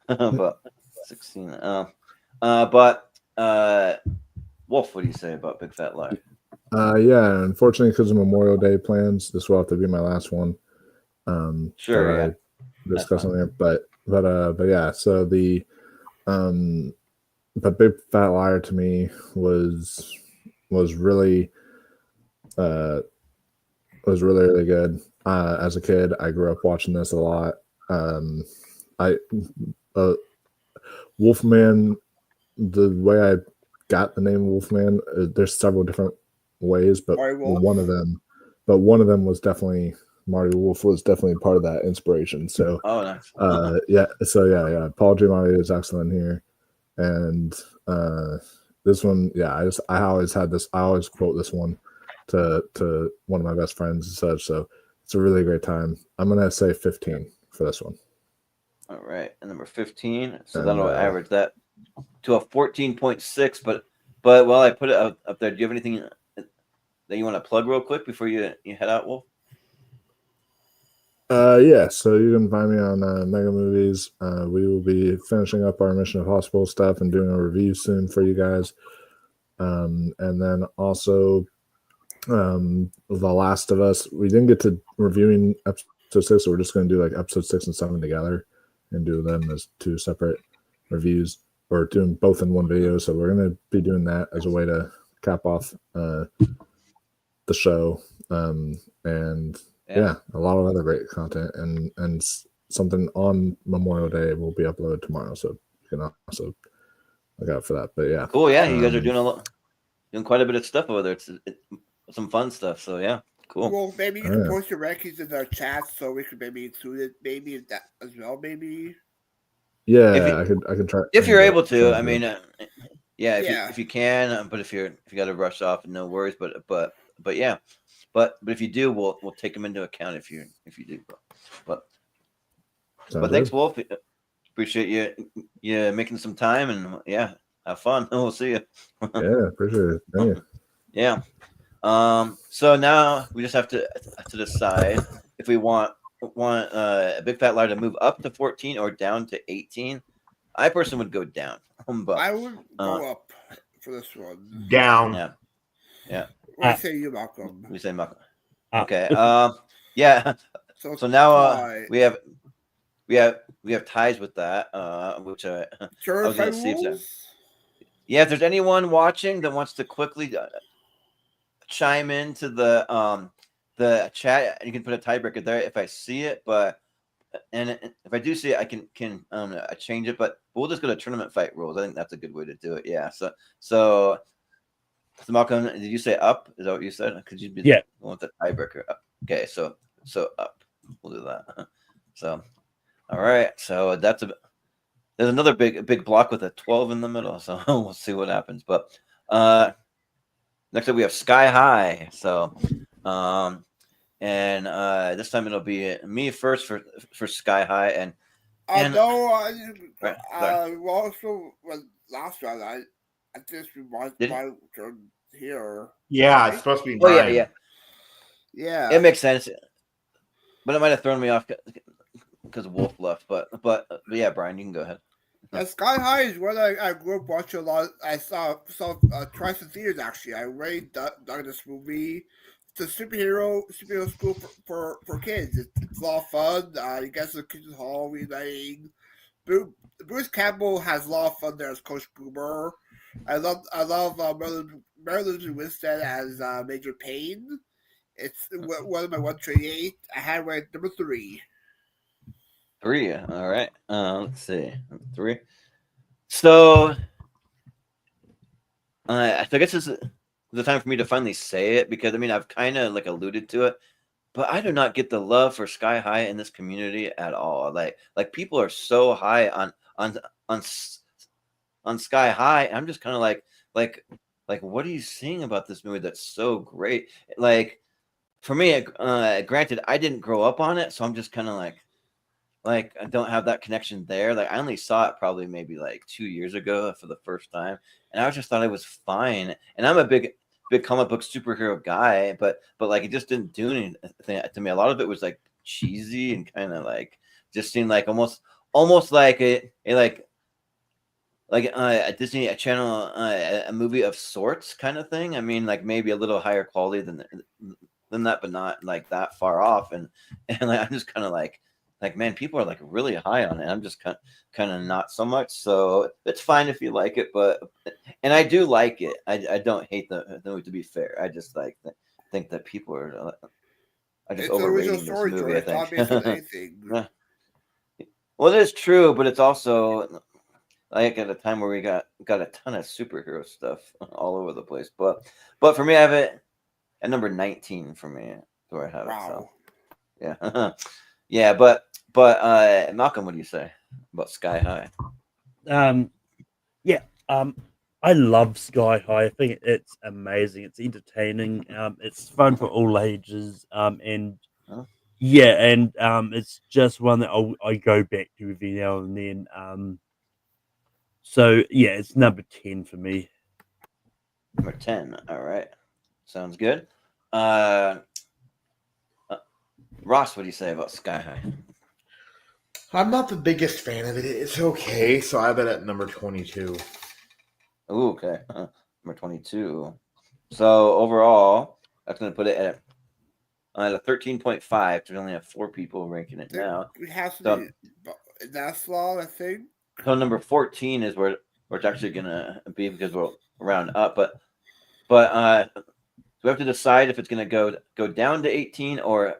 about 16. But Wolf, what do you say about Big Fat Lie? Yeah, unfortunately, because of Memorial Day plans, this will have to be my last one. Sure, that I discuss on there, but yeah. So but Big Fat Liar to me was really really good. As a kid, I grew up watching this a lot. I Wolfman, the way I got the name Wolfman, there's several different ways, but one of them was definitely Marty Wolf was definitely part of that inspiration. So, nice. yeah. Paul Giamatti is excellent here, and this one, yeah. I always had this. I always quote this one to one of my best friends and such. So it's a really great time. I'm gonna say 15 for this one. All right, and number 15. So that'll average that to a 14.6. But while I put it up there, do you have anything that you want to plug real quick before you head out, Wolf? Yeah, so you can find me on Mega Movies. We will be finishing up our Mission Impossible stuff and doing a review soon for you guys. And then also The Last of Us. We didn't get to reviewing episode 6, so we're just going to do like episode 6 and 7 together and do them as 2 separate reviews, or doing both in one video. So we're going to be doing that as a way to cap off the show. And yeah, a lot of other great content, and something on Memorial Day will be uploaded tomorrow, so you can also look out for that. But yeah, cool. Yeah, you guys are doing quite a bit of stuff over there. It's some fun stuff. So yeah, cool. Well, maybe you can post your rankings in our chat so we could maybe include it, maybe that as well. Maybe. Yeah, I can try if you're able to. I mean, if you can, but if you got to rush off, no worries. But yeah. But if you do, we'll take them into account if you do. But thanks, Wolf. Appreciate you making some time, and yeah, have fun. We'll see you. Yeah, appreciate it. Thank you. Yeah. So now we just have to decide if we want a Big Fat Liar to move up to 14 or down to 18. I personally would go down. But I would go up for this one. Down. Yeah. What say you, Malcolm? We say Malcolm. Okay. Yeah. So now we have ties with that. Which I was going to see if if there's anyone watching that wants to quickly chime into the chat, you can put a tiebreaker there if I see it. And if I do see it, I can change it. But we'll just go to tournament fight rules. I think that's a good way to do it. Yeah. So Malcolm, did you say up? Is that what you said? Could you be the one with the tiebreaker? Up. Okay, so up. We'll do that. So, all right. So there's another big block with a 12 in the middle. So we'll see what happens. But next up we have Sky High. So, and this time it'll be me first for Sky High. And also last round I just remarked my turn here. Yeah, it's supposed to be Brian. Yeah. It makes sense, but it might have thrown me off because Wolf left. But yeah, Brian, you can go ahead. Sky High is what I grew up watching a lot. I saw twice in theaters actually. I really dug this movie. It's a superhero school for kids. It's a lot of fun. You guys the kids hall reuniting. Bruce Campbell has a lot of fun there as Coach Boomer. I love Marilyn Winstead as Major Payne. It's one of my 138. I had ranked number 3. 3. All right. Let's see. 3. So I guess this is the time for me to finally say it, because I mean I've kind of like alluded to it, but I do not get the love for Sky High in this community at all. Like people are so high on Sky High. I'm just kind of like what are you seeing about this movie that's so great? Like for me, granted, I didn't grow up on it, so I'm just kind of like like I don't have that connection there. Like I only saw it probably maybe like 2 years ago for the first time, and I just thought it was fine. And I'm a big comic book superhero guy, but like it just didn't do anything to me. A lot of it was like cheesy and kind of like just seemed like almost like a like a Disney Channel a movie of sorts kind of thing. I mean, like maybe a little higher quality than that, but not like that far off. And like, I'm just kind of like man, people are like really high on it. I'm just kind of not so much. So it's fine if you like it, but and I do like it. I don't hate the movie, to be fair. I just like think that people are just It's an original overrating this story, movie. George. I It's not think. based on anything. Yeah. Well, it is true, but it's also like at a time where we got a ton of superhero stuff all over the place. But for me, I have it at number 19 for me. Where I have it. So Wow. yeah, yeah. But Malcolm, what do you say about Sky High? Yeah. I love Sky High. I think it's amazing. It's entertaining. It's fun for all ages. And Huh? yeah, and it's just one that I go back to every now and then. So yeah, it's number 10 for me. Number 10. All right, sounds good. Uh, Ross, what do you say about Sky High? I'm not the biggest fan of it. It's okay, so I have it at number 22. Ooh, okay, number 22. So overall, that's going to put it at a 13.5. We only have 4 people ranking it now. We have to So, that's law, I think. so number 14 is where it's actually gonna be because we'll round up. But we have to decide if it's gonna go down to 18 or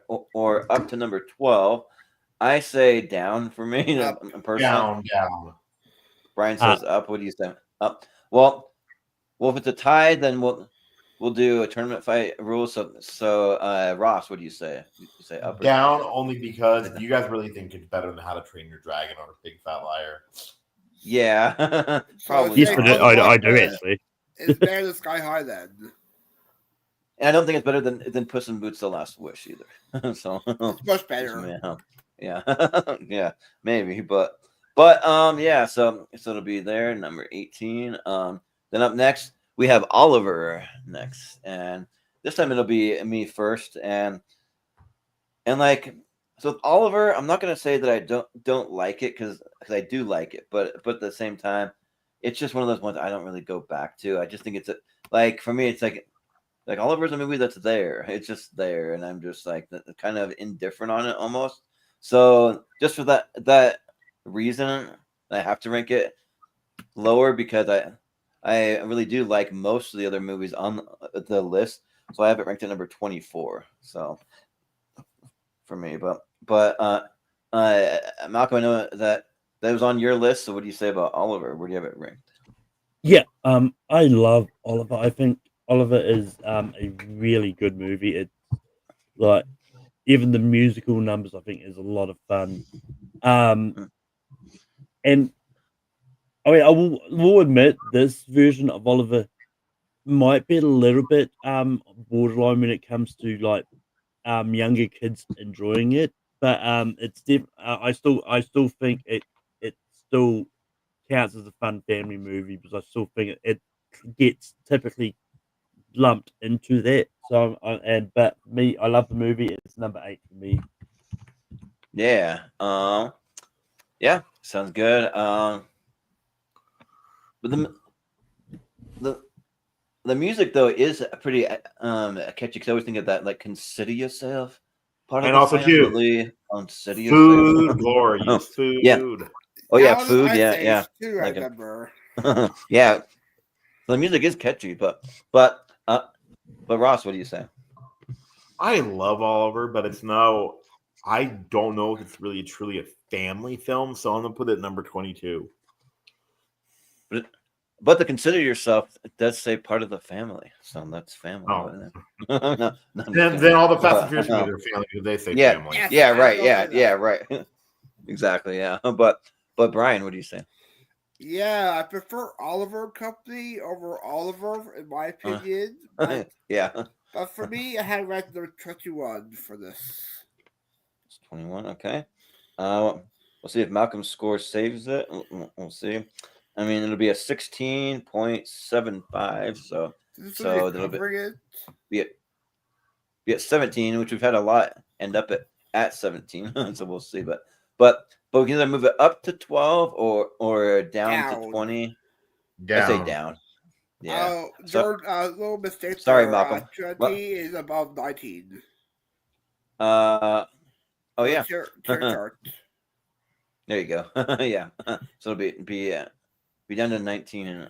up to number 12. I say down for me Up. personally. Down. Brian says up. What do you say? Up. Well, if it's a tie, then we'll do a tournament fight rule. So Ross, what do you say? You say up or Down only because you guys really think it's better than How to Train Your Dragon or Big Fat Liar. Yeah, probably. Yes, I do actually. It's better than Sky High then. And I don't think it's better than Puss in Boots: The Last Wish either. So It's much better. Yeah, yeah, maybe, but yeah. So it'll be there, number 18. Then up next we have Oliver next, and this time it'll be me first, and like so with Oliver, I'm not gonna say that I don't like it because I do like it, but at the same time, it's just one of those ones I don't really go back to. I just think it's like for me, it's like Oliver's a movie that's there. It's just there, and I'm just like kind of indifferent on it almost. So just for that reason, I have to rank it lower because I really do like most of the other movies on the list. So I have it ranked at number 24. So for me, but Malcolm, I know that was on your list. So what do you say about Oliver? Where do you have it ranked? Yeah, I love Oliver. I think Oliver is a really good movie. It's like even the musical numbers I think is a lot of fun. And I mean I will admit this version of Oliver might be a little bit borderline when it comes to like younger kids enjoying it, but it's I still think it still counts as a fun family movie because I still think it gets typically lumped into that. So but me, I love the movie. It's number 8 for me. Yeah. Yeah. Sounds good. But the music though is pretty catchy because I always think of that like consider yourself part of And the also too, family. Consider food, yourself. glorious food. Yeah. Oh yeah, That was food. my Yeah, face yeah. too, I Like remember. yeah. The music is catchy, but Ross, what do you say? I love Oliver, but it's no. I don't know if it's really truly a family film, so I'm gonna put it at number 22. But to consider yourself, it does say part of the family, so that's family. Oh. No, Then all the Fast and Furious movies are family because they say yeah, family. Yes, yeah, I right, know yeah, that. yeah, right. Exactly, yeah. But Brian, what do you say? Yeah, I prefer Oliver Company over Oliver, in my opinion. But, Yeah, but for me, I had ranked number 21 for this. it's 21. Okay. We'll see if Malcolm's score saves it. We'll see. I mean, it'll be a 16.75. So that'll be at 17, which we've had a lot end up at 17. So we'll see. But we can either move it up to 12 or down to 20. Down. I say down. Yeah. George, little mistake. Sorry, Malcolm. 20 is above 19. Oh yeah. Chart. There you go. Yeah. So it'll be down to 19.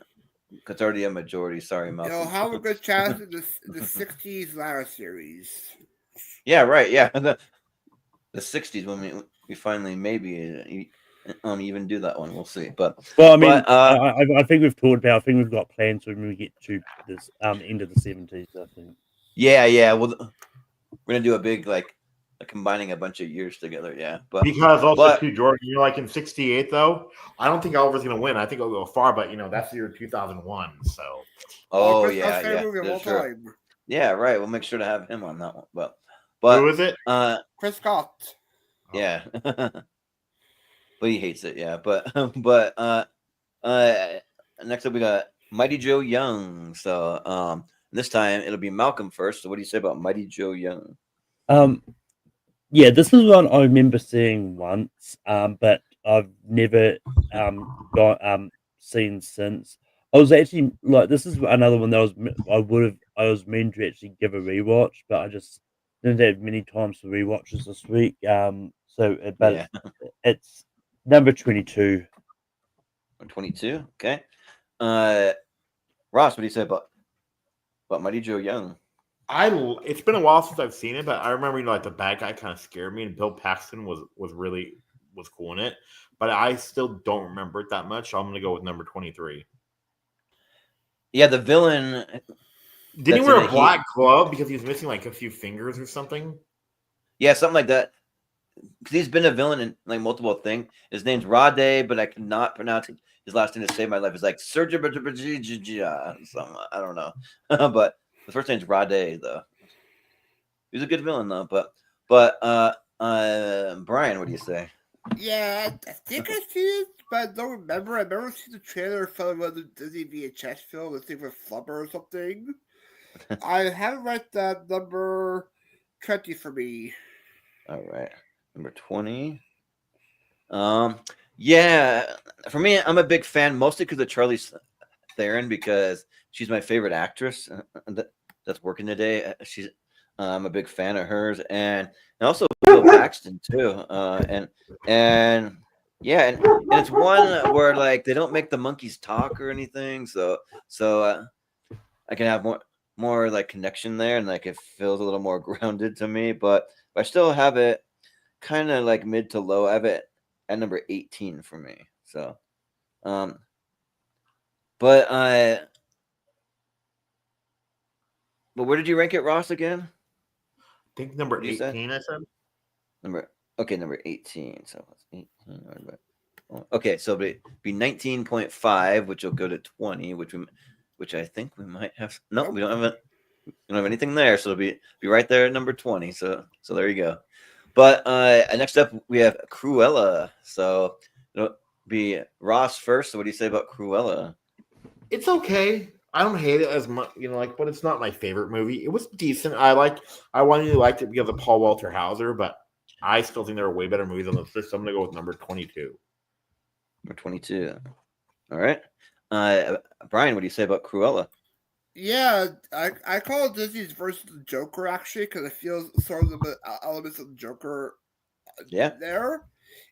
Because it's already a majority. Sorry, Malcolm. You'll have a good chance in the 60s ladder series. Yeah, right. Yeah. The 60s when we finally maybe even do that one. We'll see. But I mean, I think we've talked about. I think we've got plans when we get to this end of the 70s. I think. Yeah. Well, we're gonna do a big combining a bunch of years together. Yeah, because also too, Jordan, you're like in 68 though. I don't think Oliver's gonna win. I think it'll go far, but that's the year 2001. So. Sure. Yeah, right. We'll make sure to have him on that one. But who is it? Chris Scott. Yeah. But he hates it. Yeah. But next up we got Mighty Joe Young. So this time it'll be Malcolm first. So what do you say about Mighty Joe Young? Yeah, this is one I remember seeing once, but I've never seen since. I was actually this is another one that I was meant to actually give a rewatch, but I just didn't have many times for rewatches this week. It's number 22. 22. Okay. Ross, what do you say about Mighty Joe Young? It's been a while since I've seen it, but I remember the bad guy kind of scared me, and Bill Paxton was cool in it, but I still don't remember it that much. So I'm gonna go with number 23. Yeah, the villain. Did he wear a black glove because he was missing a few fingers or something? Yeah, something like that. Because he's been a villain in multiple things. His name's Rade, but I cannot pronounce his last name to save my life. It's like Sergio. I don't know, but the first name's Rade though. He's a good villain though. But Brian, what do you say? Yeah, I think I see it, but I don't remember. I remember seeing the trailer for the Disney VHS film, I think with Flubber or something. I haven't read that number 20 for me. All right, number 20. Yeah, for me, I'm a big fan, mostly because of Charlize Theron, because she's my favorite actress that's working today. I'm a big fan of hers, and also Bill Paxton too. And it's one where they don't make the monkeys talk or anything, so I can have more connection there, and it feels a little more grounded to me. But I still have it kind of mid to low. I have it at number 18 for me. So, but where did you rank it, Ross, again? I think number 18, I said. Number 18. So it's 18. Okay, so it'll be 19.5, which will go to 20, which I think we might have. No, we don't have it. We don't have anything there, so it'll be right there at number 20. So there you go. But next up we have Cruella. So it'll be Ross first. So what do you say about Cruella? It's okay. I don't hate it as much, but it's not my favorite movie. It was decent. I really liked it because of Paul Walter Hauser, but I still think there are way better movies on this list. So I'm gonna go with number 22. Number 22. All right. Brian, what do you say about Cruella? Yeah, I call it Disney's version of the Joker, actually, because it feels sort of the elements of the Joker there.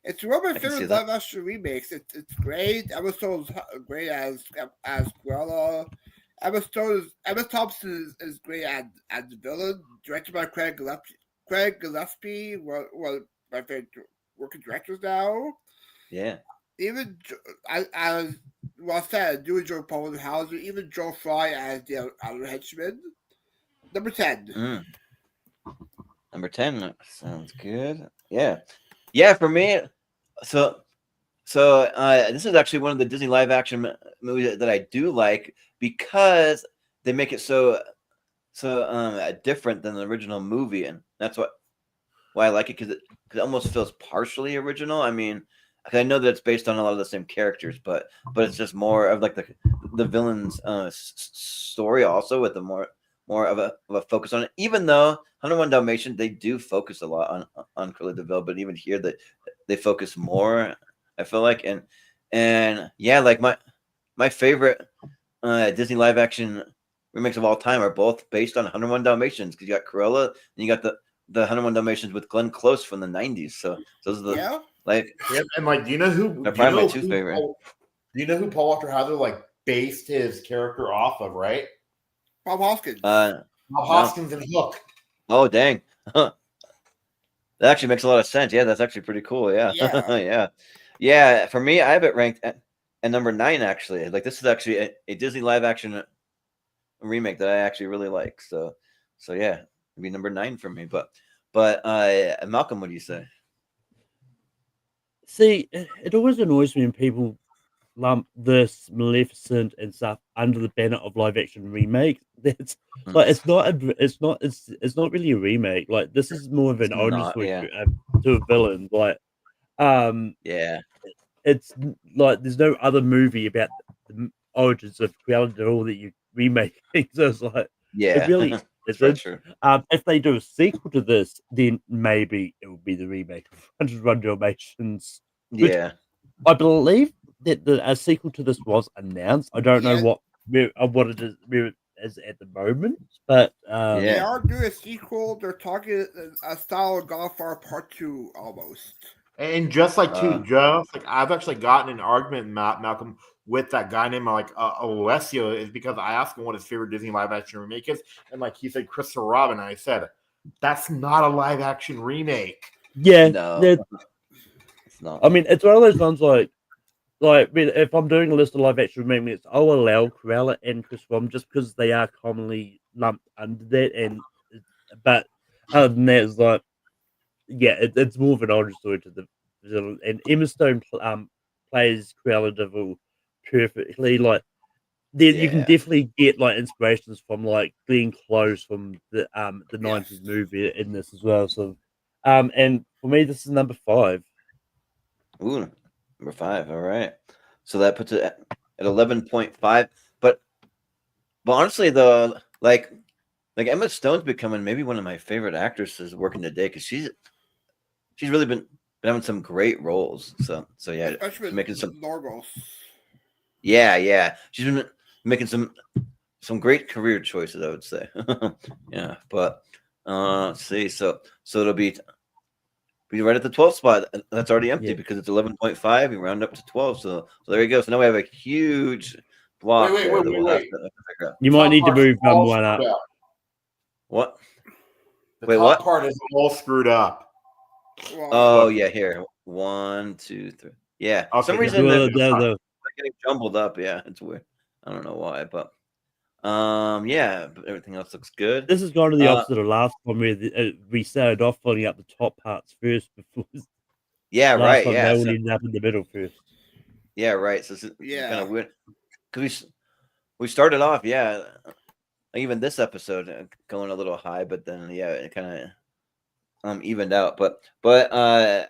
It's one of my favorite live action remakes. It's great. Emma Stone's great as Cruella. Emma Thompson is great as the villain. Directed by Craig Gillespie, one of my favorite working directors now. Yeah. Even as Ross said, doing Joe Paul Hauser, even Joe Fry as the other henchman. Number 10. Number 10 sounds good. Yeah. Yeah, for me, so this is actually one of the Disney live action movies that I do like because they make it so different than the original movie, and that's why I like it, because it almost feels partially original. I mean, I know that it's based on a lot of the same characters, but it's just more of like the villain's story, also with a more of a focus on it. Even though 101 Dalmatians, they do focus a lot on Cruella de Vil, but even here they focus more, I feel like. And yeah, like my favorite Disney live action remakes of all time are both based on 101 Dalmatians, because you got Cruella and you got the 101 Dalmatians with Glenn Close from the 90s. So those are the like, yeah, and like, do you know who? They're probably my two favorite. Do you know who Paul Walter Hauser like based his character off of? Right, Bob Hoskins. Bob Hoskins and Hook. Oh dang, that actually makes a lot of sense. Yeah, that's actually pretty cool. Yeah, Yeah. yeah. For me, I have it ranked at number 9. Actually, like, this is actually a Disney live action remake that I actually really like. So yeah, it'd be number 9 for me. But Malcolm, what do you say? See, it always annoys me when people lump this Maleficent and stuff under the banner of live action remake. That's like, it's not really a remake. Like, this is more of an origin story to a villain. Like, yeah, it's like there's no other movie about the origins of Cruella de Vil that you remake. So it's like, yeah, it really that's isn't. true. If they do a sequel to this, then maybe it will be the remake of 101 Dalmatians. Yeah, I believe that a sequel to this was announced. I don't know what it is, where it is at the moment, but they are doing a sequel. They're talking a style of Godfather Part 2 almost. And just like just like I've actually gotten an argument, Malcolm, with that guy named like Alessio, is because I asked him what his favorite Disney live action remake is, and like he said Christopher Robin, and I said that's not a live action remake. Yeah, no, it's not. I mean, it's one of those ones like if I'm doing a list of live action remakes, I'll allow Cruella and Christopher Robin just because they are commonly lumped under that, but other than that, it's like, yeah, it's more of an origin story to the villain. And Emma Stone plays Cruella de Vil perfectly. Like, you can definitely get like inspirations from like Glenn Close from the 90s movie in this as well. So, and for me, this is number 5. Ooh, number 5. All right, so that puts it at 11.5. But honestly, though, like Emma Stone's becoming maybe one of my favorite actresses working today, because she's really been having some great roles. So yeah, especially making some Norgos. Yeah, she's been making some great career choices, I would say. Yeah, but let's see. So it'll be right at the 12th spot. That's already empty because it's 11.5. We round up to 12. So there you go. So now we have a huge block. Wait. You might need to move one up. What? The top part is all screwed up. Oh yeah, here 1, 2, 3. Yeah, for some reason they're getting jumbled up. Yeah, it's weird. I don't know why, but yeah, but everything else looks good. This has gone to the opposite of last time, where we started off filling up the top parts first before. Yeah, right. Yeah, they all ended up in the middle first. Yeah, right. So it's kind of weird because we started off, even this episode going a little high, but then it kind of evened out. But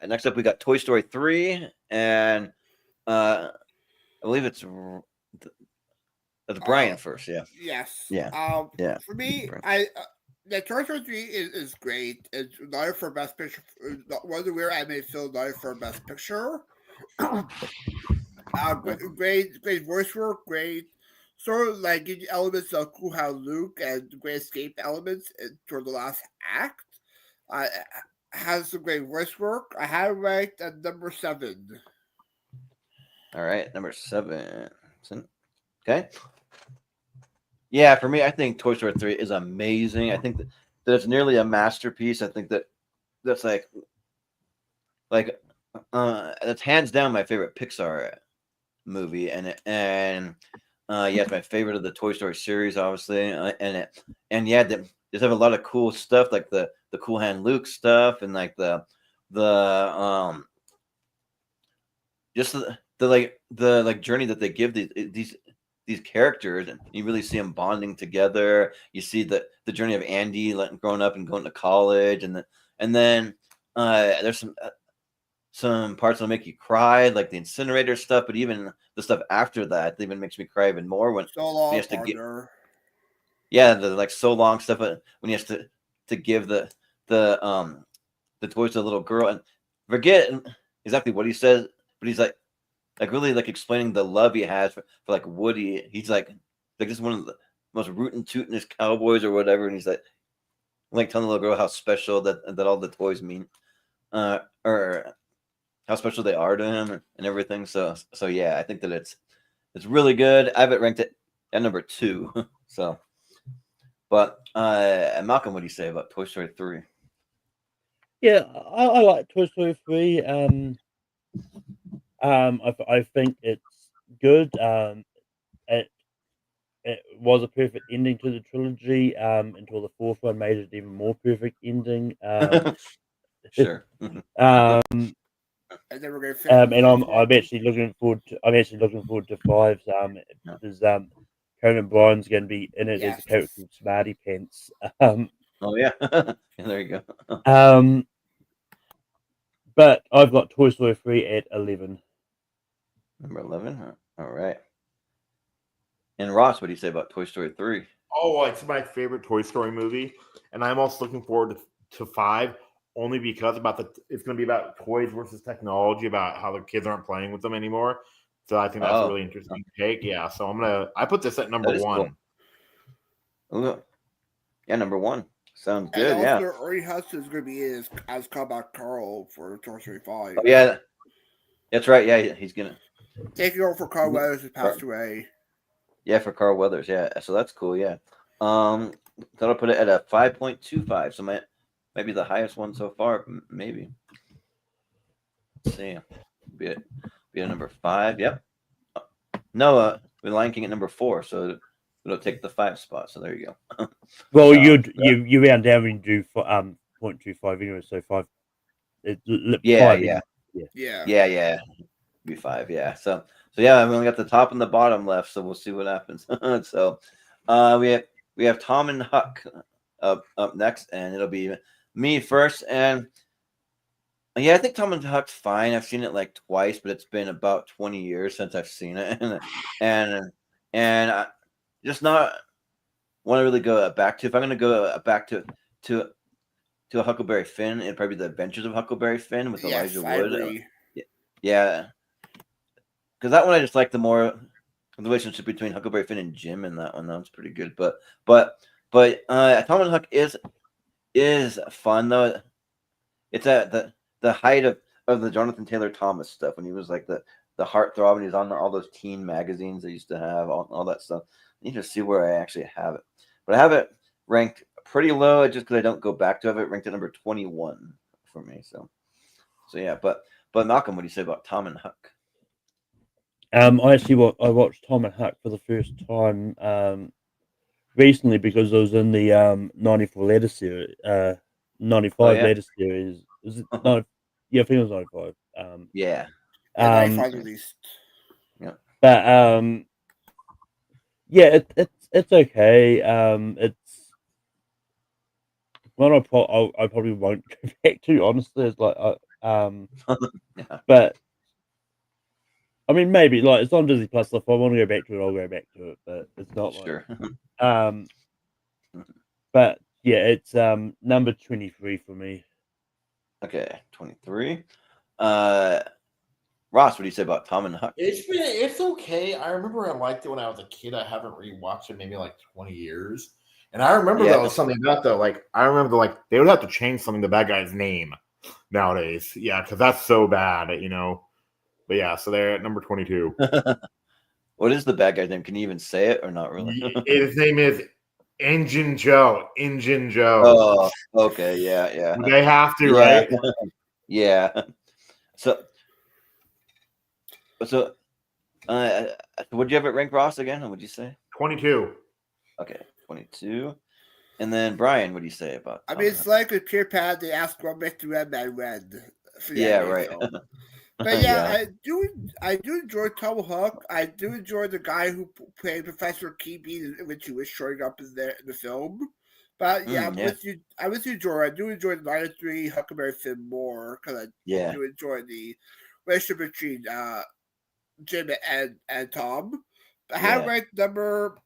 next up we got Toy Story 3, and I believe it's Brian first. Yeah. Yes. Yeah. Yeah. For me, the Toy Story 3 is great. It's nominated for Best Picture. One of the weird animated film nominated for Best Picture. Great voice work. Great. Sort of like elements of Cool Hand Luke and Great Escape elements toward the last act. Has some great voice work. I have it ranked at number 7. All right, number 7. Okay. Yeah, for me, I think Toy Story 3 is amazing. I think that it's nearly a masterpiece. I think that's that's hands down my favorite Pixar movie, and it's my favorite of the Toy Story series, obviously. They just have a lot of cool stuff, like the Cool Hand Luke stuff, and like the journey that they give these characters, and you really see them bonding together. You see the journey of Andy growing up and going to college, and then There's some parts that'll make you cry, like the incinerator stuff, but even the stuff after that even makes me cry even more when So long, he has to partner. the like so long stuff when he has to give the toys to the little girl and forget exactly what he says, but he's like really like explaining the love he has for like Woody. He's like this is one of the most rootin' tootin'est cowboys or whatever, and he's like telling the little girl how special that all the toys mean, or how special they are to him and everything. So yeah, I think that it's really good. I have it ranked at number 2. So, but Malcolm, what do you say about Toy Story 3? Yeah, I like Toy Story 3. I think it's good. It was a perfect ending to the trilogy. Until the fourth one made it even more perfect ending. Sure. Um, And then we're gonna finish. and I'm actually looking forward to 5. Because Conan Bryan's going to be in it as a character called Smarty Pants. Oh yeah, there you go. But I've got Toy Story 3 at 11. Number 11. All right. And Ross, what do you say about Toy Story 3? Oh, it's my favorite Toy Story movie, and I'm also looking forward to 5 only because it's going to be about toys versus technology, about how the kids aren't playing with them anymore. So I think that's a really interesting take. Yeah, so I put this at number 1. Cool. Yeah, number 1. Sounds good. And yeah. also, Ernie Hudson is going to be as Combat Carl for Toy Story 5. Oh, yeah, that's right. Yeah, he's gonna taking over for Carl Weathers, who passed away. Yeah, for Carl Weathers. Yeah, so that's cool. Yeah. That'll put it at a 5.25. So maybe the highest one so far. Maybe. Let's see. Be a number 5. Yep. No, we're LionKing at number 4, so it'll take the 5 spot. So there you go. Well, you round down and do 0.25 anyway. So 5. Yeah. Yeah. Be 5. Yeah. So yeah, we only got the top and the bottom left. So we'll see what happens. So we have Tom and Huck up next, and it'll be me first. And yeah, I think Tom and Huck's fine. I've seen it like twice, but it's been about 20 years since I've seen it, and I just not want to really go back to. If I'm going to go back to a Huckleberry Finn, it'd probably be the Adventures of Huckleberry Finn with Elijah Wood. Yeah, because that one I just like the relationship between Huckleberry Finn and Jim in that one. That was pretty good. But Tom and Huck is fun though. It's at the height of the Jonathan Taylor Thomas stuff when he was like the heartthrob and he's on all those teen magazines they used to have, all that stuff. I need to see where I actually have it, but I have it ranked pretty low just because I don't go back to have it ranked at number 21 for me. So yeah, but Malcolm, what do you say about Tom and Huck? I watched Tom and Huck for the first time recently because I was in the 94 letter series, 95 letter series. Was it yeah, I think it was 95. Yeah. 95 released. Yeah. But yeah, it's okay. It's one I probably won't go back to, honestly. It's like yeah. But I mean, maybe like it's on Disney Plus. If I want to go back to it, I'll go back to it. But it's not sure. But yeah, it's number 23 for me. Okay, 23. Ross, what do you say about Tom and Huck? It's okay. I remember I liked it when I was a kid. I haven't rewatched it maybe like 20 years. And I remember there was something about that. Like I remember they would have to change something the bad guy's name nowadays. Yeah, because that's so bad, But yeah, so they're at number 22. What is the bad guy's name? Can you even say it or not really? His name is Injun Joe. Injun Joe. Oh, okay. Yeah. They have to, right? Yeah. So would you have it ranked, Ross, again? Or would you say 22? Okay, 22. And then Brian, what do you say about? I mean, it's like with Pure Pad. They ask what makes the red man red. Yeah, right. But yeah, I do enjoy Tom Huck. I do enjoy the guy who played Professor Kiwi when he was showing up in the film. But yeah, Yeah. I'm with you, Jordan. I do enjoy the 93 Huckleberry Finn more because I Yeah. do enjoy the relationship between Jim and Tom. But how Yeah. ranked number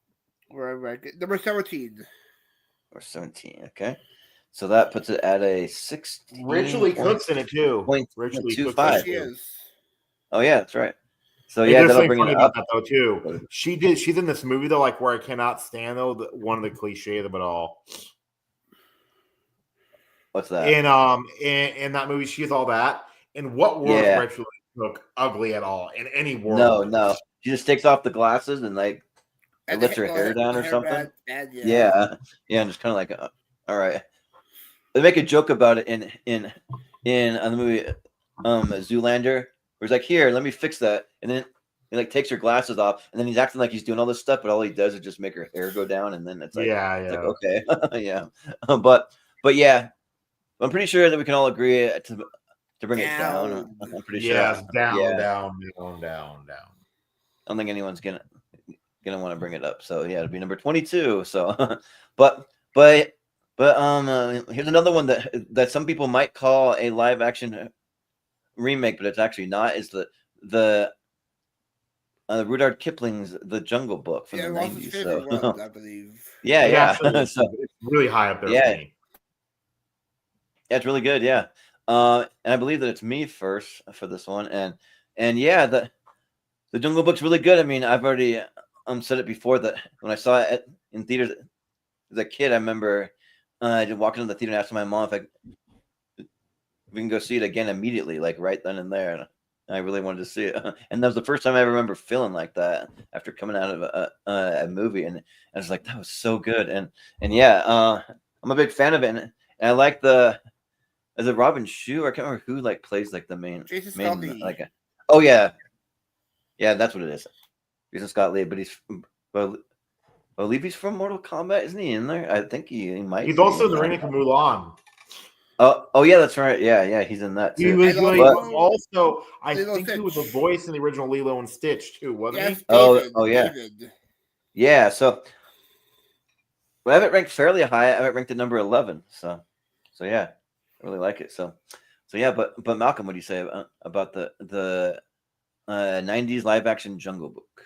17? Or 17. Okay. So that puts it at a 16. Rachel Lee Cook's in it too. Rachel Lee Cook's in Oh, it she too. is. Oh yeah, that's right. So Hey, yeah, there's that'll something bring it funny up. about that though too. She's in this movie though, like where I cannot stand though. One of the cliches of it all. What's that? In that movie, she's all that. In what world is Yeah. Rachel Lee Cook ugly at all? In any world? No. She just takes off the glasses and like it And lets her hair down or something. Yeah. Yeah, and just kind of like, all right. They make a joke about it in the movie Zoolander, where he's like, "Here, let me fix that," and then he like takes her glasses off, and then he's acting like he's doing all this stuff, but all he does is just make her hair go down, and then it's like, it's like okay, yeah, but yeah, I'm pretty sure that we can all agree to bring it down. I'm pretty sure. Yes, down. I don't think anyone's gonna want to bring it up. So yeah, it'll be number 22. So, but here's another one that some people might call a live action remake, but it's actually not. Is the Rudyard Kipling's The Jungle Book from the 90s. So one, I believe. yeah. So it's really high up there. Yeah. For me. Yeah, it's really good. Yeah. And I believe that it's me first for this one, and yeah, the Jungle Book's really good. I mean, I've already said it before that when I saw it in theaters as a kid, I remember I just walking into the theater and asking my mom if we can go see it again immediately, like right then and there. And I really wanted to see it, and that was the first time I ever remember feeling like that after coming out of a movie, and I was like, that was so good, and yeah, I'm a big fan of it, and I like is it Robin Shue? I can't remember who like plays like the main like oh yeah, that's what it is. Jason Scott Lee, but I believe he's from Mortal Kombat, isn't he in there? I think he might. He's also in the remake of Mulan. Oh yeah, that's right. Yeah, he's in that too. He was also, I think he was a voice in the original Lilo and Stitch too, wasn't he? Oh yeah. David. Yeah, so I have it ranked fairly high. I have it ranked at number 11. So yeah, I really like it. So yeah, but Malcolm, what do you say about the 90s live action Jungle Book?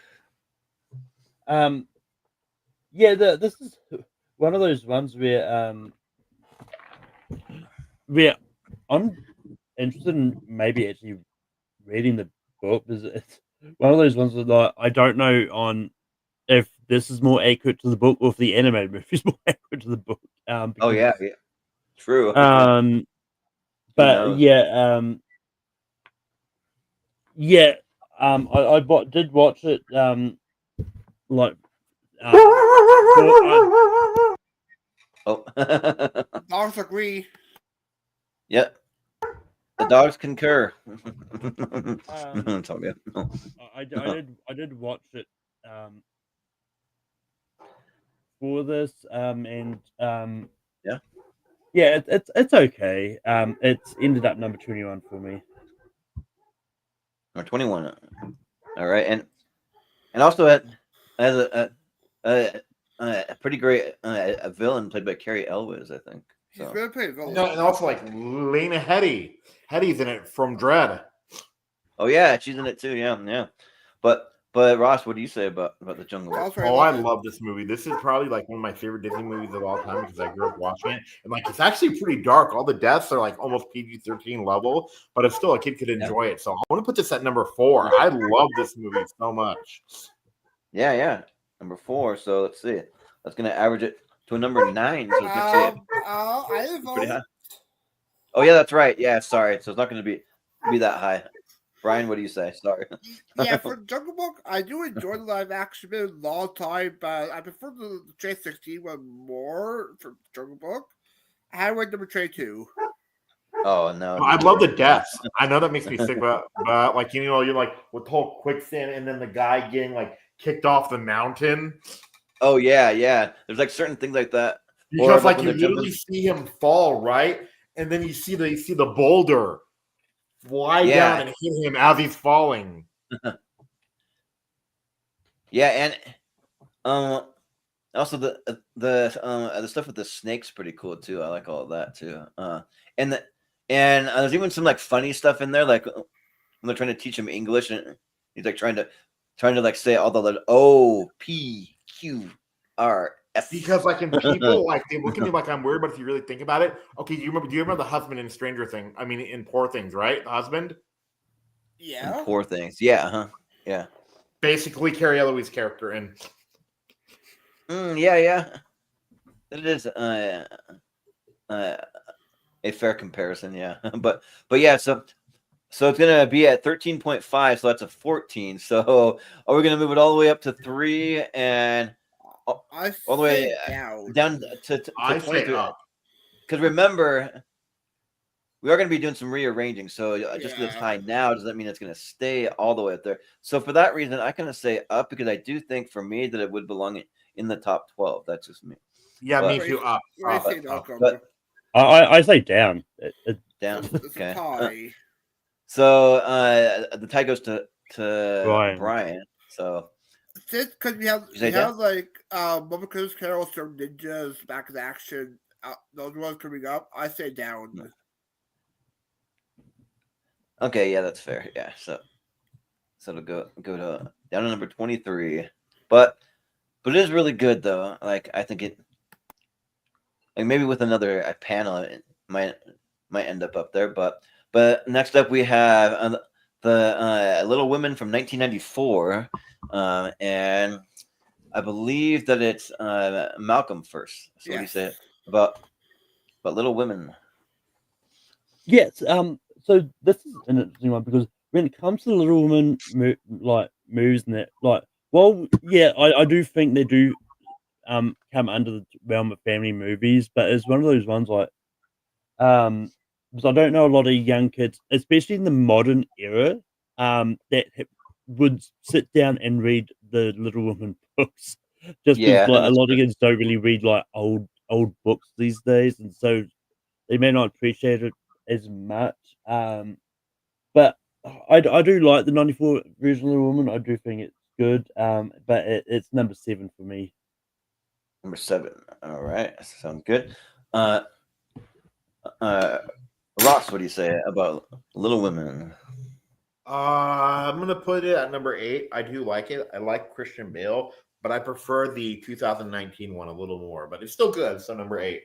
Yeah, this is one of those ones where I'm interested in maybe actually reading the book, because it's one of those ones that like, I don't know on if this is more accurate to the book or if the animated movie is more accurate to the book. Because, yeah, true. But yeah, I did watch it. Like, Dogs agree. Yep. The dogs concur. I did watch it for this and it's okay. It's ended up number 21 for me. Number 21. All right, and also as a pretty great a villain played by Carrie Elwes, I think. She's really pretty villain. No, and also like Lena Headey. Headey's in it from Dread. Oh yeah, she's in it too. Yeah. But Ross, what do you say about the Jungle Book? Oh, I love this movie. This is probably like one of my favorite Disney movies of all time because I grew up watching it. And like it's actually pretty dark. All the deaths are like almost PG-13 level, but it's still a kid could enjoy it. So I want to put this at number 4. I love this movie so much. Yeah. Number 4. So let's see. That's gonna average it to a number 9. So it's pretty high. Oh yeah, that's right. Yeah, sorry. So it's not gonna be that high. Brian, what do you say? Sorry. Yeah, for Jungle Book, I do enjoy the live action. It's been a long time, but I prefer the 2016 one more for Jungle Book. I went number 22. Oh no! I love the deaths. I know that makes me sick, but like you're like with the whole quicksand and then the guy getting like kicked off the mountain. Oh yeah. There's like certain things like that. Because like you literally see him fall, right? And then you see the boulder fly down and hit him as he's falling. Yeah, and Also, the stuff with the snakes pretty cool too. I like all of that too. And the, and there's even some like funny stuff in there, like when they're trying to teach him English, and he's like trying to like say all the letters OPQRS. Because like in people, like they look at me like I'm weird, but if you really think about it, okay, do you remember the husband in Stranger Things? I mean, in Poor Things, right? The husband. Yeah. And Poor Things. Yeah. Huh. Yeah. Basically, Carrie Elway's character in. Yeah. It is a fair comparison. Yeah. but yeah. So it's gonna be at 13.5. So that's a 14. So are we gonna move it all the way up to 3 and all the way down to I 23? say up. Because remember, we are going to be doing some rearranging. So just because it's high now doesn't mean it's going to stay all the way up there. So for that reason, I kind of say up because I do think for me that it would belong in the top 12. That's just me. Yeah, me too. Up. I say down. Down. It's a tie. So the tie goes to Brian. So just because we have like Mother Christmas Carol, some ninjas, Back in Action, those ones coming up, I say down. Okay, yeah, that's fair. Yeah, so it'll go to down to number 23, but it is really good though. Like I think it, like maybe with another panel, it might end up there. But next up we have the Little Women from 1994, and I believe that it's Malcolm first. So what do you say about Little Women? Yes. So this is an interesting one because when it comes to the Little Women moves and that, like, well, yeah, I do think they do come under the realm of family movies, but it's one of those ones like because I don't know a lot of young kids, especially in the modern era, that would sit down and read the Little Women books. Just because like, a lot of kids don't really read like old books these days, and so they may not appreciate it as much. But I do like the 94 version of the Woman. I do think it's good. But it's number 7 for me. Number 7. All right, sounds good. Ross, what do you say about Little Women? I'm gonna put it at number 8. I do like it. I like Christian Bale, but I prefer the 2019 one a little more. But it's still good. So number 8.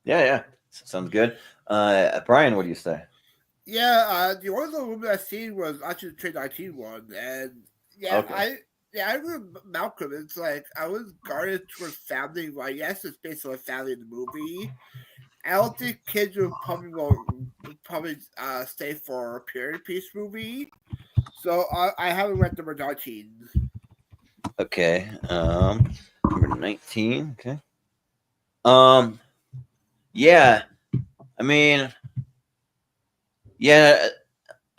Yeah, sounds good. Brian, what do you say? Yeah, the only Little Women I seen was actually the 2019 one, and I agree with Malcolm. It's like I was guarded towards family. Like, yes, it's based on a family in the movie. I don't think kids would probably stay for a period piece movie. So I have it at number 19. Okay. Number 19. Okay. Yeah. I mean, yeah.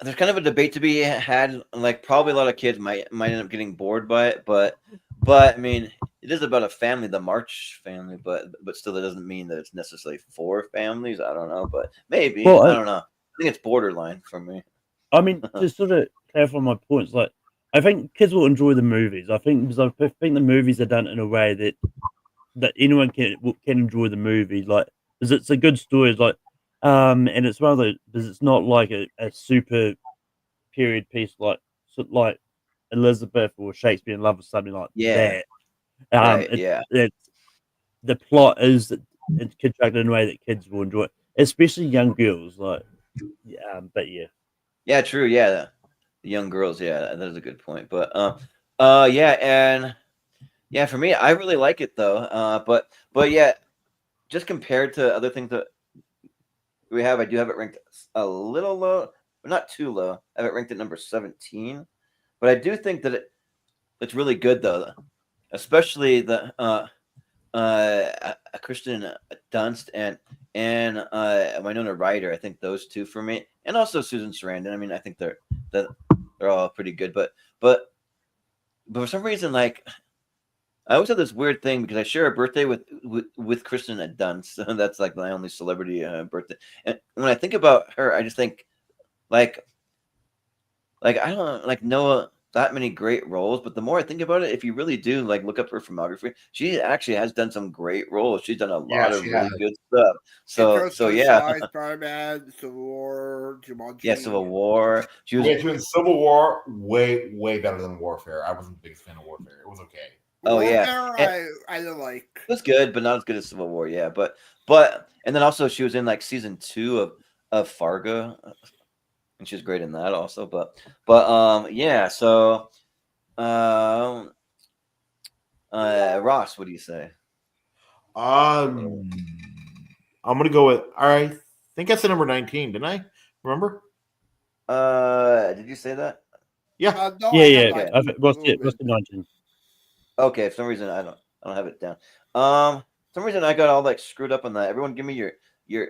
There's kind of a debate to be had. Like, probably a lot of kids might end up getting bored by it, but I mean, it is about a family, the March family, but still, that doesn't mean that it's necessarily for families. I don't know, but maybe. Well, I don't know. I think it's borderline for me. I mean, to sort of clarify my points, like I think kids will enjoy the movies. I think the movies are done in a way that anyone can enjoy the movie. Like, because it's a good story. It's like, and it's one of those because it's not like a super period piece like Elizabeth or Shakespeare in Love or something like that. It's the plot is it's constructed in a way that kids will enjoy, especially young girls. Like, true. Yeah, the young girls. Yeah, that is a good point. But and for me, I really like it though. But yeah, just compared to other things that we have, I do have it ranked a little low, but not too low. I have it ranked at number 17. But I do think that it's really good though, especially the Kristen Dunst and Winona Ryder. I think those two for me, and also Susan Sarandon. I mean, I think they're all pretty good. But for some reason, like, I always have this weird thing because I share a birthday with Kristen Dunst. That's like my only celebrity birthday. And when I think about her, I just think like I don't know, like Noah that many great roles, but the more I think about it, if you really do like look up her filmography, she actually has done some great roles. She's done a lot of really good stuff. So yeah, Spider-Man, Civil War, Jumanji. yeah, Civil War. She was doing Civil War way better than Warfare. I wasn't the biggest fan of Warfare. It was okay. Oh Warfare, yeah, I don't like. it was good, but not as good as Civil War. Yeah, but and then also she was in like season 2 of Fargo, and she was great in that also. But yeah. So Ross, what do you say? I'm gonna go with. I think I said number 19, didn't I? Remember? Did you say that? Yeah. No, Yeah. Okay. What's the 19? Okay, for some reason I don't have it down. For some reason I got all like screwed up on that. Everyone, give me your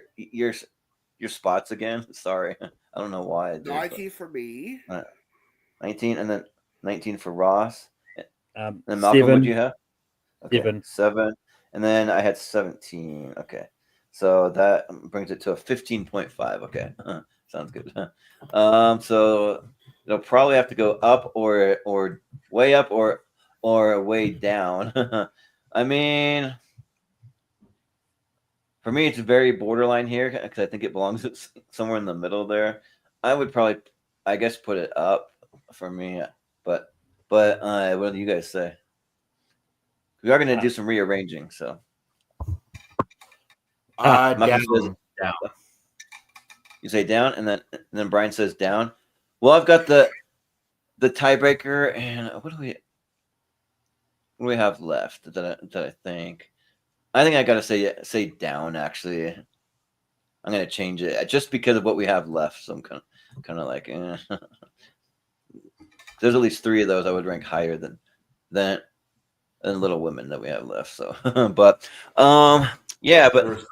spots again. Sorry, I don't know why. I did, 19 for me. 19, and then 19 for Ross. And Malcolm, 7. what'd you have? Okay, 7. 7, and then I had 17. Okay, so that brings it to a 15.5. Okay, sounds good. So it'll probably have to go up or way up or way down. I mean, for me, it's very borderline here because I think it belongs somewhere in the middle there. I would probably, I guess, put it up for me, but what do you guys say? We are going to do some rearranging, so. Malcolm says Down. You say down, and then Brian says down. Well, I've got the tiebreaker, and what do we have left that I think? I think I gotta say down. Actually, I'm gonna change it just because of what we have left. So I'm kind of like, there's at least 3 of those I would rank higher than Little Women that we have left. So, but yeah, but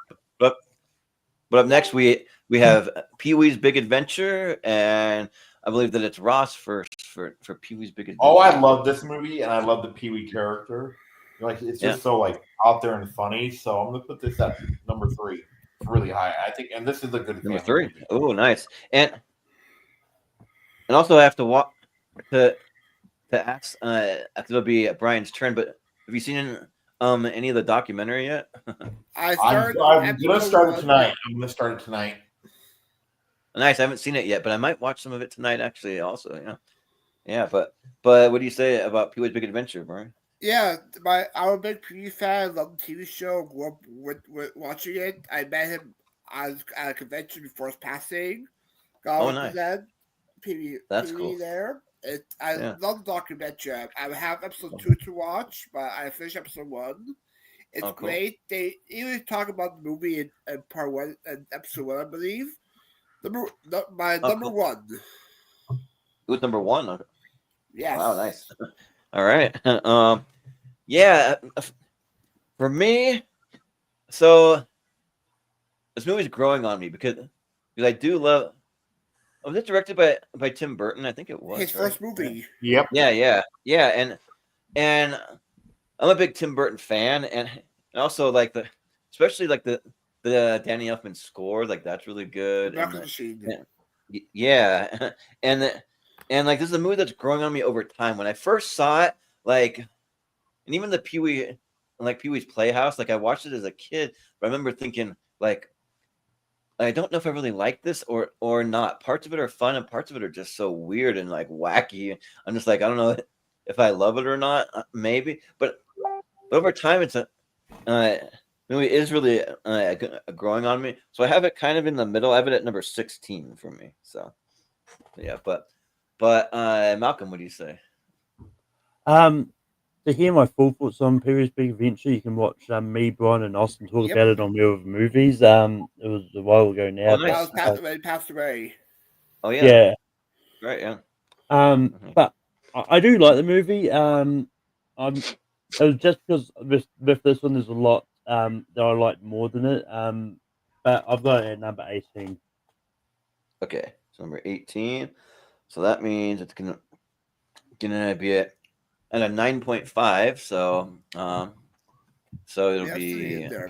up next we have Pee-wee's Big Adventure, and I believe that it's Ross first for Pee-wee's Big Adventure. Oh, I love this movie, and I love the Pee-wee character. Like, it's just so like out there and funny. So I'm gonna put this at number 3. It's really high, I think, and this is a good number family 3. movie. Oh, nice. And also I have to walk to ask. It'll be Brian's turn. But have you seen any of the documentary yet? I'm gonna start it tonight. I'm gonna start it tonight. Nice. I haven't seen it yet, but I might watch some of it tonight. Actually, also, yeah. But what do you say about Pee-wee's Big Adventure, Brian? Yeah, I'm a big Pee-wee fan. Love the TV show. Grew up with watching it. I met him at a convention before his passing. Got Nice. Pee-wee Cool. there. I love the documentary. I have episode 2 to watch, but I finished episode 1. It's great. They even talk about the movie in part 1 and episode 1, I believe. Number 1. It was number 1. Okay. Yes. Wow, nice. All right. Yeah. For me, so this movie's growing on me because I do love. Was it directed by Tim Burton? I think it was his first movie. Yep. Yeah, and I'm a big Tim Burton fan, and also like especially like the Danny Elfman score, like that's really good. Yeah, and like this is a movie that's growing on me over time. When I first saw it, like, and even the Pee-wee's Playhouse, like I watched it as a kid, but I remember thinking like, I don't know if I really like this or not. Parts of it are fun, and parts of it are just so weird and like wacky. I'm just like, I don't know if I love it or not. Maybe, but over time, it's movie is really growing on me. So I have it kind of in the middle. I have it at number 16 for me. So yeah, but Malcolm, what do you say? To hear my full thoughts on Pee-wee's Big Adventure, you can watch me, Brian, and Austin talk about it on Wheel of Movies. It was a while ago now. Nice. Passed away. Oh yeah. Yeah. Right. Yeah. But I do like the movie. It was just because with this one, there's a lot that I like more than it. But I've got it at number 18. Okay, so number 18. So that means it's gonna be at a 9.5. So it'll be at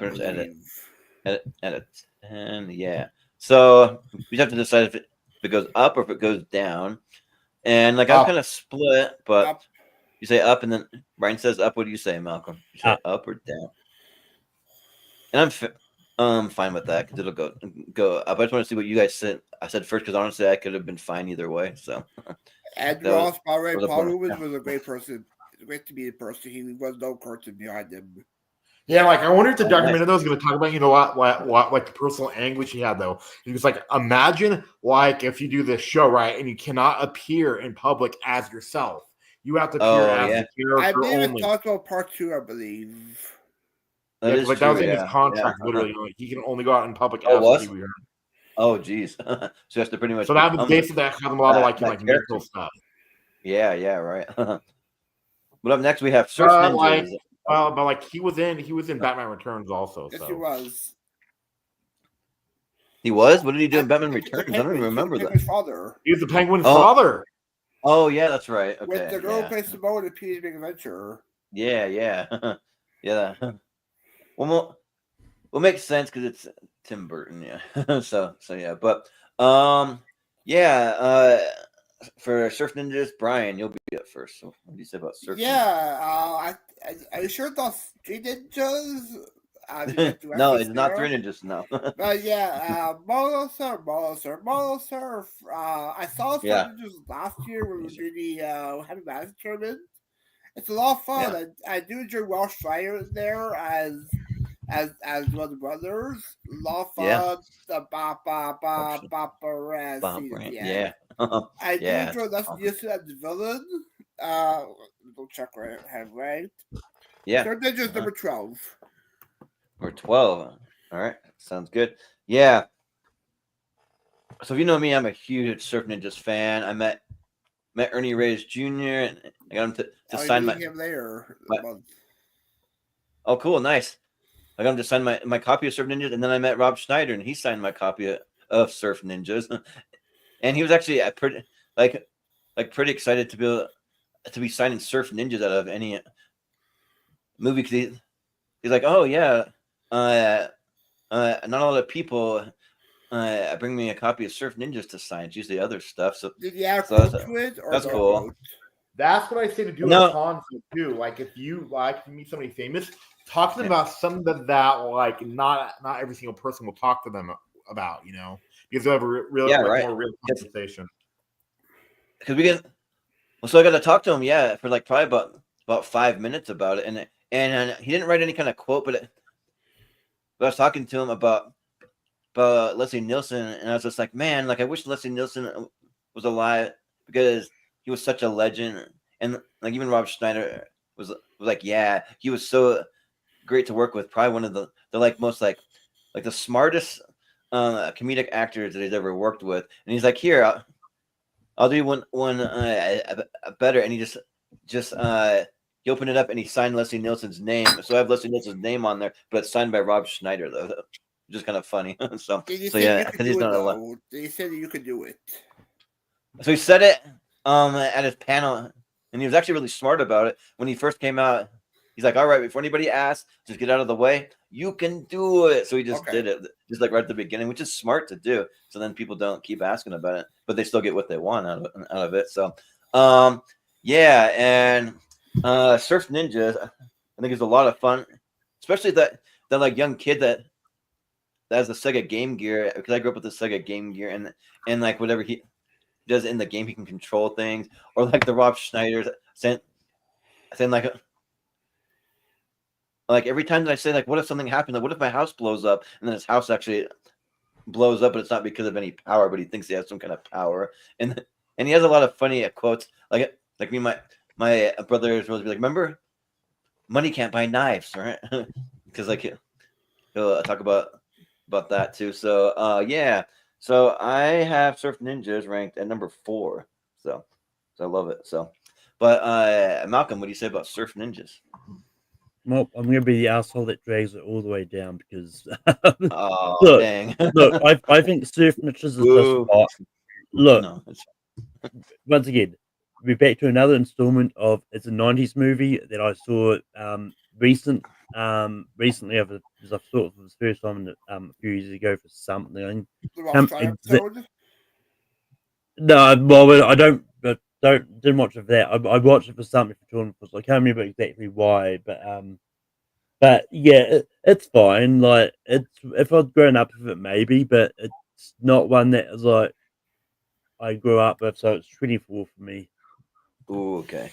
a 10. Yeah. So we have to decide if it goes up or if it goes down. And like I'm Up. kind of split, but Up. you say up, and then Brian says up. What do you say, Malcolm? You say up or down? And I'm fine with that because it'll go up. I just want to see what you guys said. I said first because honestly, I could have been fine either way. So And That was- Ross, by the way, was a Paul bonus, Rubens yeah. was a great person. Great to be a person. He was no person behind him. Yeah, like I wonder if the Oh, documentary though is going to talk about what like the personal anguish he had though. He was like, imagine like if you do this show right and you cannot appear in public as yourself, you have to appear as yeah. the I character believe it only. talks about part 2, I believe. That Yeah, is 'cause, like true. that was in his Yeah. contract, Yeah. literally. Like, he can only go out in public Oh, as was? Kiwi. Oh, geez. So you have to pretty much. So that was become basically that kind of a lot of like that mental character. stuff. Yeah, right. But up next we have Surf Ninjas. Like, but like he was in Batman Returns also. Yes, So he was. He was. What did he do in Batman He was the Returns? I don't even Penguin. He was remember the that. Penguin's father. he was the Penguin's Oh. father. Oh, yeah, that's right. Okay. With the girl who Yeah. plays Simone in Peter's Big Adventure. Yeah. Yeah. Well, makes sense because it's Tim Burton. Yeah. so yeah. But yeah. For Surf Ninjas, Brian, you'll be up first. So what do you say about Surf? Yeah, are you sure those 3 ninjas? No, it's not 3 Ninjas. No. But yeah, Moto Surf. I saw some Yeah. ninjas last year when we did the Heavy Magic tournament. It's a lot of fun. I do enjoy Welsh Fire there as one of the brothers. A lot of fun. Yeah. The paparazzi. Yeah. I do Yeah, enjoy it's Leslie Nielsen as the villain. Don't check right. Yeah. Surf Ninjas number 12. Or 12. All right. Sounds good. Yeah. So if you know me, I'm a huge Surf Ninjas fan. I met Ernie Reyes Jr. and I got him to sign my him there. Oh, cool, nice. I got him to sign my copy of Surf Ninjas, and then I met Rob Schneider, and he signed my copy of Surf Ninjas, and he was actually pretty excited to be signing Surf Ninjas out of any movie. Because he's like, oh yeah, not a lot of people bring me a copy of Surf Ninjas to sign. It's usually other stuff. So did you have so to it or that's no cool. vote? That's what I say to do No. at cons too. Like if you meet somebody famous, talk to them about something that like not every single person will talk to them about, because they'll have a real more real conversation. Because so I got to talk to him, for like probably about 5 minutes about it, and he didn't write any kind of quote, but I was talking to him about Leslie Nielsen, and I was just like, man, like I wish Leslie Nielsen was alive because he was such a legend, and like even Rob Schneider was like, yeah, he was so great to work with, probably one of the like most like the smartest comedic actors that he's ever worked with, and he's like, here, I'll do one better, and he just he opened it up and he signed Leslie Nielsen's name, so I have Leslie Nielsen's name on there, but it's signed by Rob Schneider though. Just kind of funny. so yeah, because he's not allowed. They said that you could do it. So he said it at his panel, and he was actually really smart about it. When he first came out, he's like, all right, before anybody asks, just get out of the way. You can do it. So he just did it, just like right at the beginning, which is smart to do. So then people don't keep asking about it, but they still get what they want out of it. So yeah, and Surf Ninjas, I think is a lot of fun, especially that like young kid that has the Sega Game Gear, because I grew up with the Sega Game Gear, and like whatever he does in the game, he can control things, or like the Rob Schneider's saying like every time that I say like, what if something happened? Like, what if my house blows up, and then his house actually blows up, but it's not because of any power, but he thinks he has some kind of power, and he has a lot of funny quotes, like me, my brother is really like, remember, money can't buy knives, right? Because like he'll talk about that too. So yeah. So I have Surf Ninjas ranked at number 4. So I love it. So, but Malcolm, what do you say about Surf Ninjas? Well, I'm going to be the asshole that drags it all the way down because oh, look, dang. look, I think Surf Ninjas is just fine. Look, no, once again, we're back to another installment of it's a 90s movie that I saw recently. Because I saw it for the first time a few years ago for something. The Rob Schneider episode? No, well, I don't didn't watch it for that. I watched it for something for children. I can't remember exactly why, but yeah, it's fine. Like it's if I'd grown up with it, maybe, but it's not one that is like I grew up with. So it's 24 for me. Ooh, okay.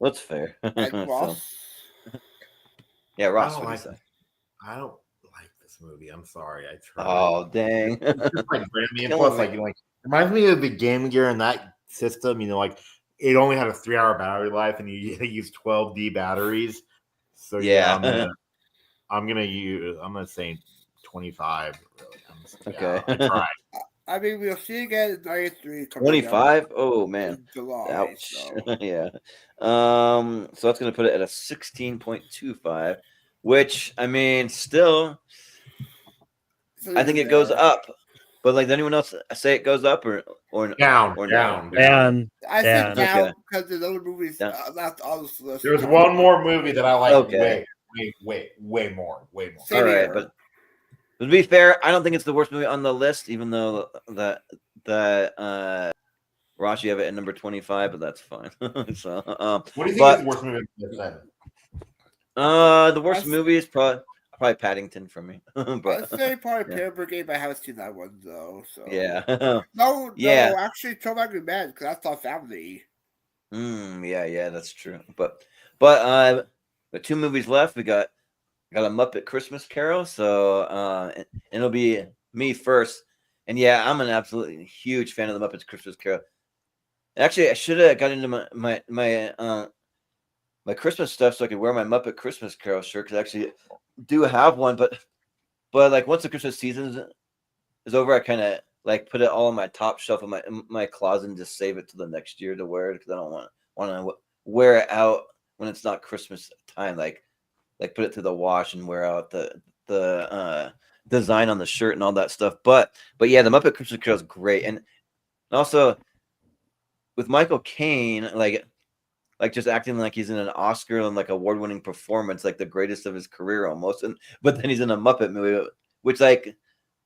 That's fair. And So, Ross. yeah, Ross, I don't what do you like. say? I don't like this movie. I'm sorry. I tried. Oh, dang. It's just like Grammy, and Killing plus, me. like reminds me of the Game Gear and that system. Like it only had a 3-hour battery life, and you use 12D batteries. So Yeah. I'm gonna say 25. Really, Okay. I tried. I mean, we'll see again in 93. 25? Oh, man. In July. Ouch. So. Yeah. So that's going to put it at a 16.25, which, I mean, still, I think it goes up. But, like, does anyone else say it goes up or Down. I said down. down because there's other movies left on this list. There's one more movie that I like Okay. way more. Same All right, here. but to be fair, I don't think it's the worst movie on the list, even though Ross, you have it at number 25, but that's fine. So, what do you think is the worst movie then? The worst movie is probably Paddington for me. But I'd say probably Pear Brigade, but I haven't seen that one though. So yeah, no, yeah. actually, 12 Angry Men because that's not family. Yeah, that's true. But the 2 movies left. We got a Muppet Christmas Carol. So and it'll be me first. And yeah, I'm an absolutely huge fan of the Muppets Christmas Carol. Actually, I should have got into my Christmas stuff so I could wear my Muppet Christmas Carol shirt because I actually do have one. But like once the Christmas season is over, I kind of like put it all on my top shelf of my closet and just save it to the next year to wear it because I don't want to wear it out when it's not Christmas time. Like put it through the wash and wear out the design on the shirt and all that stuff. But yeah, the Muppet Christmas Carol is great, and also with Michael Caine, like just acting like he's in an Oscar and like award-winning performance, like the greatest of his career almost. But then he's in a Muppet movie, which like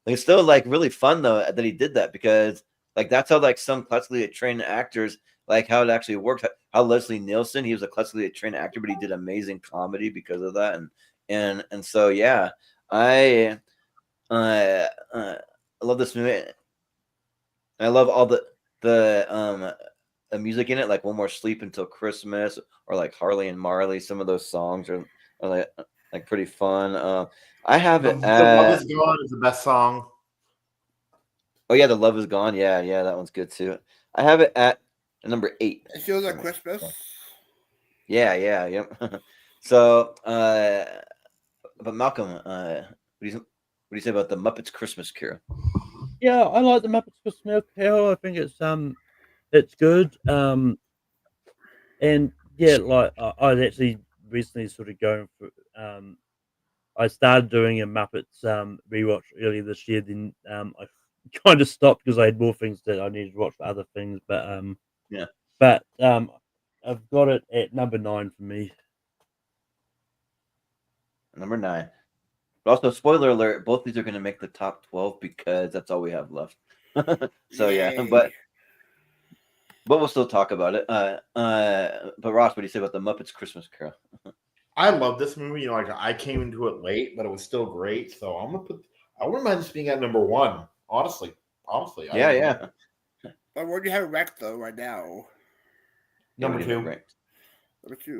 it's still like really fun though that he did that because like that's how like some classically trained actors like how it actually worked. How Leslie Nielsen, he was a classically trained actor, but he did amazing comedy because of that. And so yeah, I love this movie. I love all the music in it, like One More Sleep Until Christmas or like Harley and Marley. Some of those songs are like pretty fun. I have it. The Love Is Gone is the best song. Oh yeah, The Love Is Gone. Yeah, that one's good too. I have it at number 8. It feels like Christmas. Yeah. So, but Malcolm, what do you say about the Muppets Christmas Carol? Yeah, I like the Muppets Christmas Carol. I think it's good. And yeah, like I was actually recently sort of going for I started doing a Muppets rewatch earlier this year. Then I kind of stopped because I had more things that I needed to watch for other things. But yeah. But I've got it at number 9 for me. Number 9. But also, spoiler alert: both these are going to make the top 12 because that's all we have left. So yeah, but we'll still talk about it. But Ross, what do you say about the Muppets Christmas Carol? I love this movie. Like I came into it late, but it was still great. So I wouldn't mind this being at number 1. Honestly. Yeah. But where do you have it ranked though right now? Number 2. Number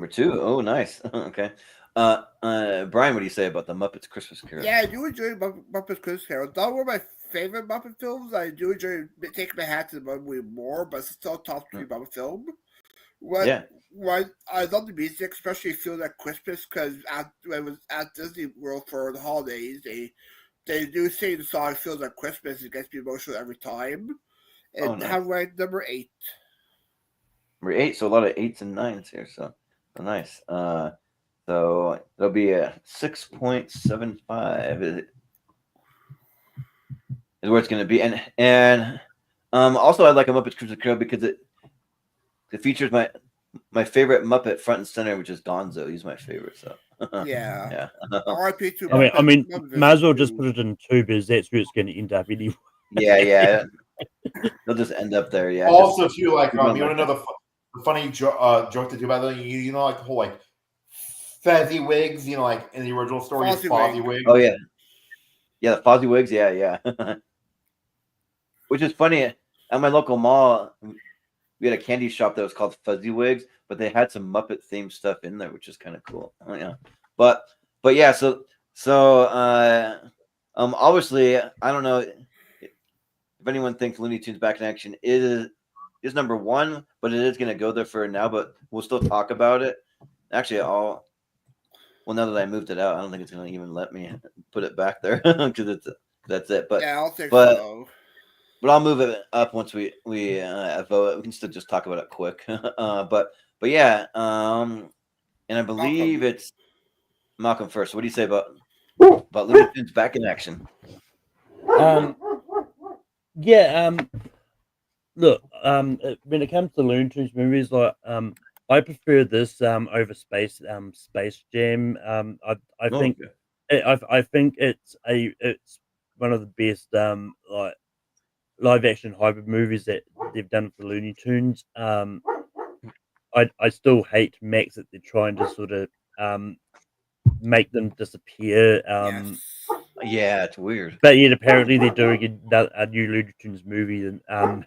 2. Oh, nice. Okay. Brian, what do you say about the Muppets Christmas Carol? Yeah, I do enjoy Muppets Christmas Carol. Not one of my favorite Muppet films. I do enjoy taking my hat to the movie more, but it's still top 3 Muppet film. I love the music, especially Feel Like Christmas, because when I was at Disney World for the holidays, they do sing the song Feels Like Christmas. It gets me emotional every time. And have ranked number 8. Number 8, so a lot of 8s and 9s here, so nice. So it'll be a 6.75 is where it's going to be, and also I like a Muppets Christmas Carol because it features my favorite Muppet front and center, which is Gonzo. He's my favorite. So yeah. R.I.P. to I mean, might as well just put it in 2 because that's where it's going to end up anyway. Yeah. they'll just end up there. Yeah. Also, too, like you want like to know the funny joke to do about that? You know, like the whole like Fezzy wigs. You know, like in the original story, it's Fozzie wigs. Oh yeah, yeah, the Fozzie wigs. Yeah, yeah. Which is funny. At my local mall, we had a candy shop that was called Fuzzy Wigs, but they had some Muppet themed stuff in there, which is kind of cool. Oh, yeah, but yeah, so obviously, I don't know if anyone thinks Looney Tunes Back in Action is number one, but it is going to go there for now. But we'll still talk about it. Actually, now that I moved it out, I don't think it's going to even let me put it back there because that's it. But yeah, I don't think so. But I'll move it up once we vote. We can still just talk about it quick. But yeah, and I believe it's Malcolm first. What do you say about Looney Tunes Back in Action? Look, when it comes to Looney Tunes movies, like I prefer this over Space Jam. I think I think it's one of the best like live action hybrid movies that they've done for Looney Tunes. I still hate Max that they're trying to sort of make them disappear. Yeah, it's weird. But yet apparently they're doing a new Looney Tunes movie, and I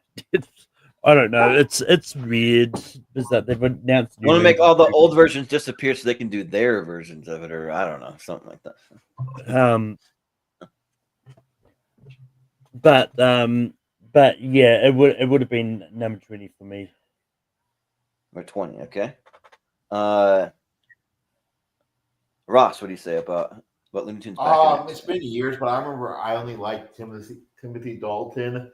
don't know. It's weird. Is that they've announced? Want to make all the old versions disappear so they can do their versions of it, or I don't know, something like that. But yeah, it would have been number 20 for me. Number 20, okay. Ross, what do you say about Looney Tunes Back in Action? It's been years, but I remember I only liked Timothy Dalton,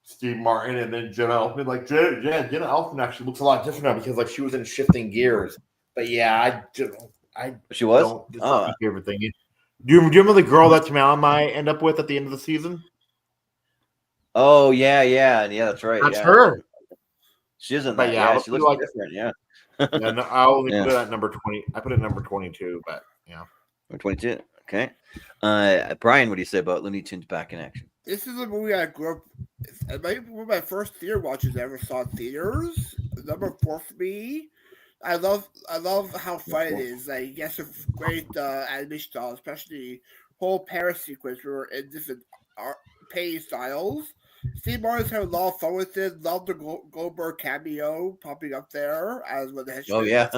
Steve Martin, and then Jenna Elfman. Like Jenna Elfman actually looks a lot different now because like she was in Shifting Gears. But yeah, She was. It's not my favorite thing. Do you remember the girl that Jamal and I end up with at the end of the season? Oh yeah, that's right. That's yeah. her. She isn't but that. Yeah, she looks different. Yeah. And I only put it at number 20. I put it at number 22, but yeah. Number 22. Okay. Brian, what do you say about Looney Tunes Back in Action? This is a movie I grew up. It might be one of my first theater watches I ever saw in theaters. Number 4 for me. I love how fun it is. Like, yes, a great animation style, especially the whole Paris sequence where in different painting styles. Steve Martin's had a lot of fun with it. Love the Goldberg cameo popping up there as one of the history. Oh yeah,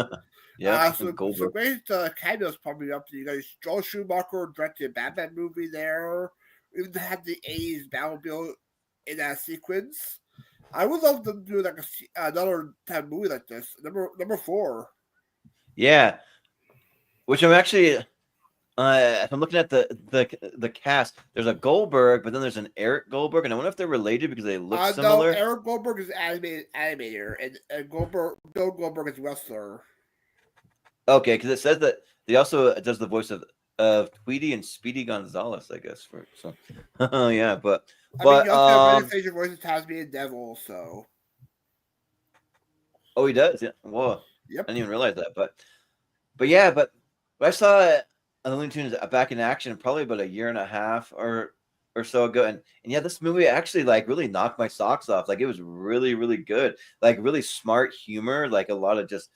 yeah. So great cameos popping up. You got Joel Schumacher directed a Batman movie there. We even had the 80s Batmobile in that sequence. I would love to do like another type of movie like this. Number 4. Yeah, which I'm actually. If I'm looking at the cast, there's a Goldberg, but then there's an Eric Goldberg, and I wonder if they're related because they look similar. No, Eric Goldberg is animator, and Bill Goldberg is wrestler. Okay, because it says that they also does the voice of Tweety and Speedy Gonzalez, I guess. Yeah, but I mean, you also have favorite voice of Tasmanian Devil, so. Oh, he does. Yeah. Whoa. Yep. I didn't even realize that, but yeah, but I saw it. The Looney Tunes Back in Action probably about a year and a half or so ago, and yeah, this movie actually like really knocked my socks off. Like it was really, really good. Like really smart humor, like a lot of just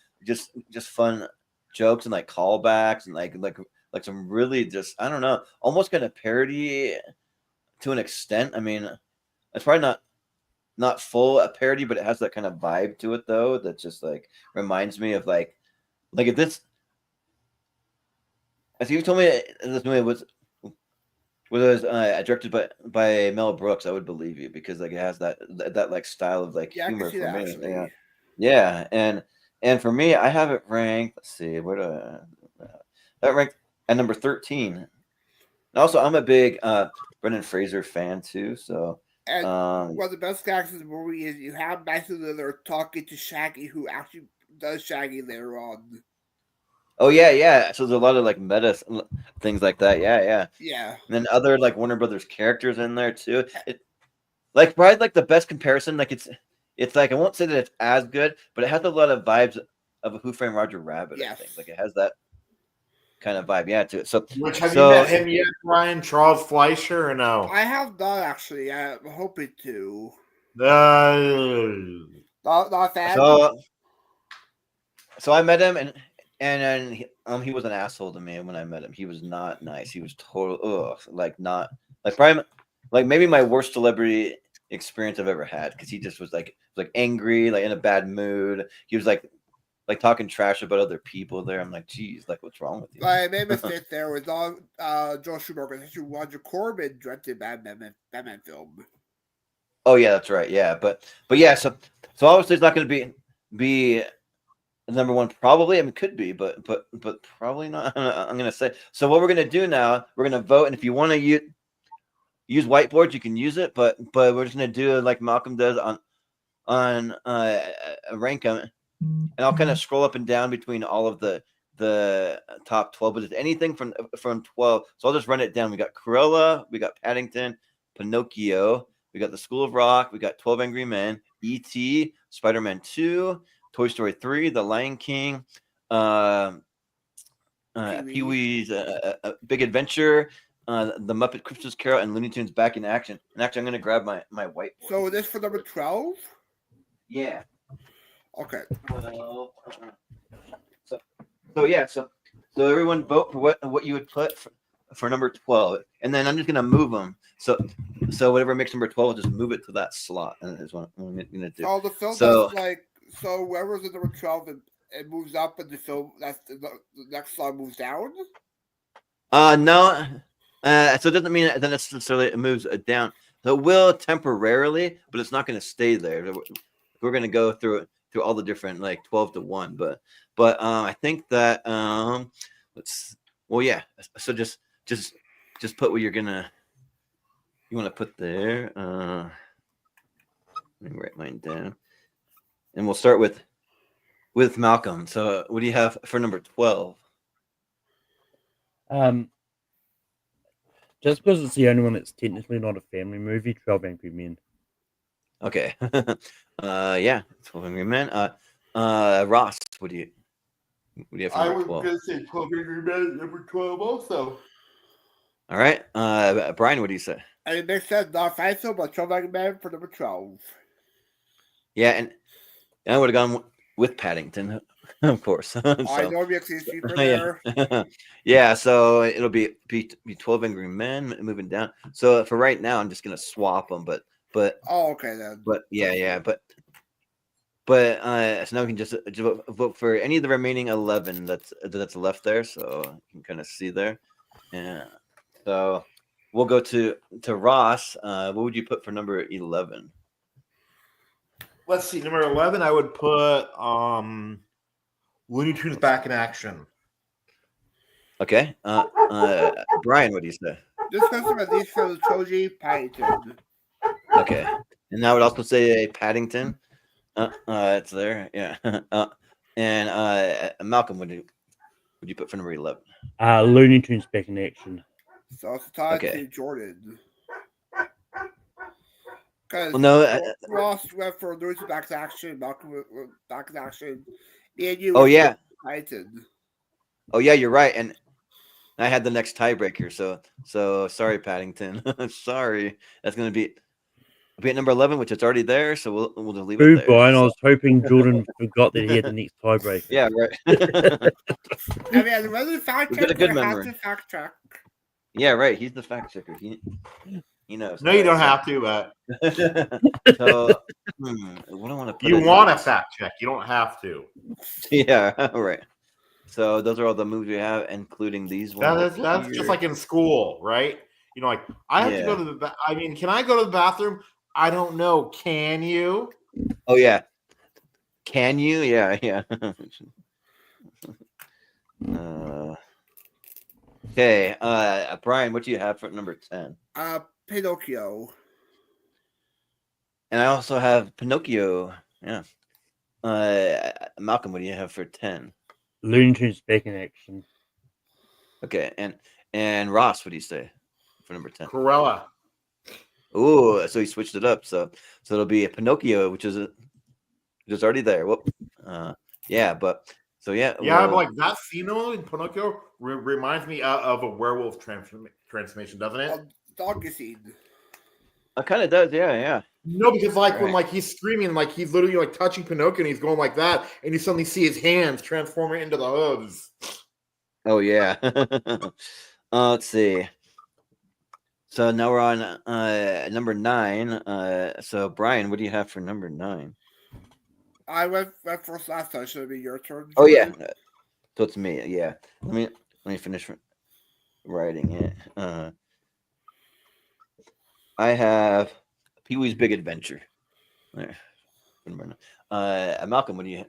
fun jokes and like callbacks and like some really just I don't know, almost kind of parody to an extent. I mean, it's probably not full a parody, but it has that kind of vibe to it though. That just like reminds me of like if this. If you told me this movie was directed by Mel Brooks, I would believe you because like it has that like style of like humor for me. Actually. Yeah, and for me, I have it ranked. Let's see, where do that ranked at number 13. And also, I'm a big Brendan Fraser fan too. So, and one of the best characters in the movie is you have Matthew Lillard talking to Shaggy, who actually does Shaggy later on. Oh yeah. So there's a lot of like meta things like that. Yeah. Yeah. And then other like Warner Brothers characters in there too. It like probably like the best comparison. Like it's like I won't say that it's as good, but it has a lot of vibes of a Who Framed Roger Rabbit. Yes. I think like it has that. kind of vibe, yeah, to it. So, Which have so you met him yet, Brian? Charles Fleischer, or no? I have not actually. I'm hoping to. Uh, Not fan. so I met him, and then he was an asshole to me when I met him. He was not nice. He was total like not like probably like maybe my worst celebrity experience I've ever had, because he just was like angry, like in a bad mood. He was like talking trash about other people there. I'm like, geez, like what's wrong with you? I made a mistake there with Joel Schumacher. Actually, Roger Corman directed Batman film. Oh yeah, that's right. Yeah, but yeah, so obviously it's not going to be number one, probably. I mean, could be, but probably not. I'm going to say. So what we're going to do now, we're going to vote, and if you want to use whiteboards, you can use it, but we're just going to do it like Malcolm does on rank them, and I'll kind of scroll up and down between all of the top 12, but it's anything from 12. So I'll just run it down. We got Cruella, we got Paddington, Pinocchio, we got The School of Rock, we got 12 Angry Men, E.T., Spider-Man 2, Toy Story 3, The Lion King, Kiwi's Big Adventure, The Muppet Christmas Carol, and Looney Tunes Back in Action. And actually, I'm going to grab my whiteboard. So this for number 12? Yeah. Okay. Well, so yeah, so everyone vote for what you would put for number 12, and then I'm just gonna move them. So whatever makes number 12, just move it to that slot, and that's what I'm gonna do. Oh, the film So whoever's in number 12, it moves up, and the film the next slot moves down. No, so it doesn't mean that necessarily it moves down. So it will temporarily, but it's not going to stay there. We're going to go through all the different like 12 to 1, but I think that yeah. So just put what you want to put there. Let me write mine down, and we'll start with Malcolm. So what do you have for number 12? Just because it's the only one that's technically not a family movie, 12 Angry Men. Okay. Yeah, 12 Angry Men. Ross, what do you have for number 12? I was going to say 12 Angry Men number 12 also. All right. Brian, what do you say? And it makes sense, not fan film, but 12 Angry Men for number 12. Yeah, and I would have gone with Paddington, of course. So, I know you're cheaper there. Yeah, so it'll be 12 Angry Men moving down. So for right now, I'm just gonna swap them, but oh, okay then. But yeah, but so now we can just vote for any of the remaining 11 that's left there. So you can kind of see there. Yeah. So we'll go to Ross. What would you put for number 11? Let's see, number 11, I would put Looney Tunes Back in Action. Okay. Brian, what do you say? This customer at least for the trilogy, Paddington. Okay. And I would also say Paddington. It's there. Yeah. And Malcolm, what would you put for number 11? Looney Tunes Back in Action. So it's time Okay. to Jordan. Because Ross went for Looney Tunes Back in Action, Malcolm went Back in Action. And you yeah. Paddington. Oh yeah, you're right. And I had the next tiebreaker. So sorry, Paddington. Sorry. That's gonna be at number 11, which is already there. So we'll just leave it there. Brian, I was hoping Jordan forgot that he had the next tiebreaker. Yeah, right. I mean, as a resident fact checker, a good memory. has to fact check. Yeah, right. He's the fact checker. He knows. No, you don't have to, but so what do I want to put? You want a fact check. You don't have to. Yeah, right. So those are all the movies we have, including these ones. That's just like in school, right? You know, like I have to go to the. I mean, can I go to the bathroom? I don't know. Can you? Oh yeah. Can you? Yeah. Okay. Brian, what do you have for number 10? Pinocchio. And I also have Pinocchio. Yeah. Malcolm, what do you have for 10? Looney Tunes Back in Action. Okay, and Ross, what do you say for number 10? Cruella. Oh, so he switched it up. So it'll be a Pinocchio, which is already there. Whoop. Yeah, but So yeah, Yeah, well, but like that scene though in Pinocchio reminds me of a werewolf transformation, doesn't it? Donkey scene. it kind of does. Yeah. No, because like when Right. like he's screaming, like he's literally like touching Pinocchio and he's going like that, and you suddenly see his hands transforming into the hooves. Oh yeah. Let's see. So now we're on number 9. So Brian, what do you have for number 9? I went first last time. Should it be your turn? Oh yeah. Jordan? So it's me. Yeah. Let me finish writing it. I have Pee-wee's Big Adventure. There. Malcolm, what do you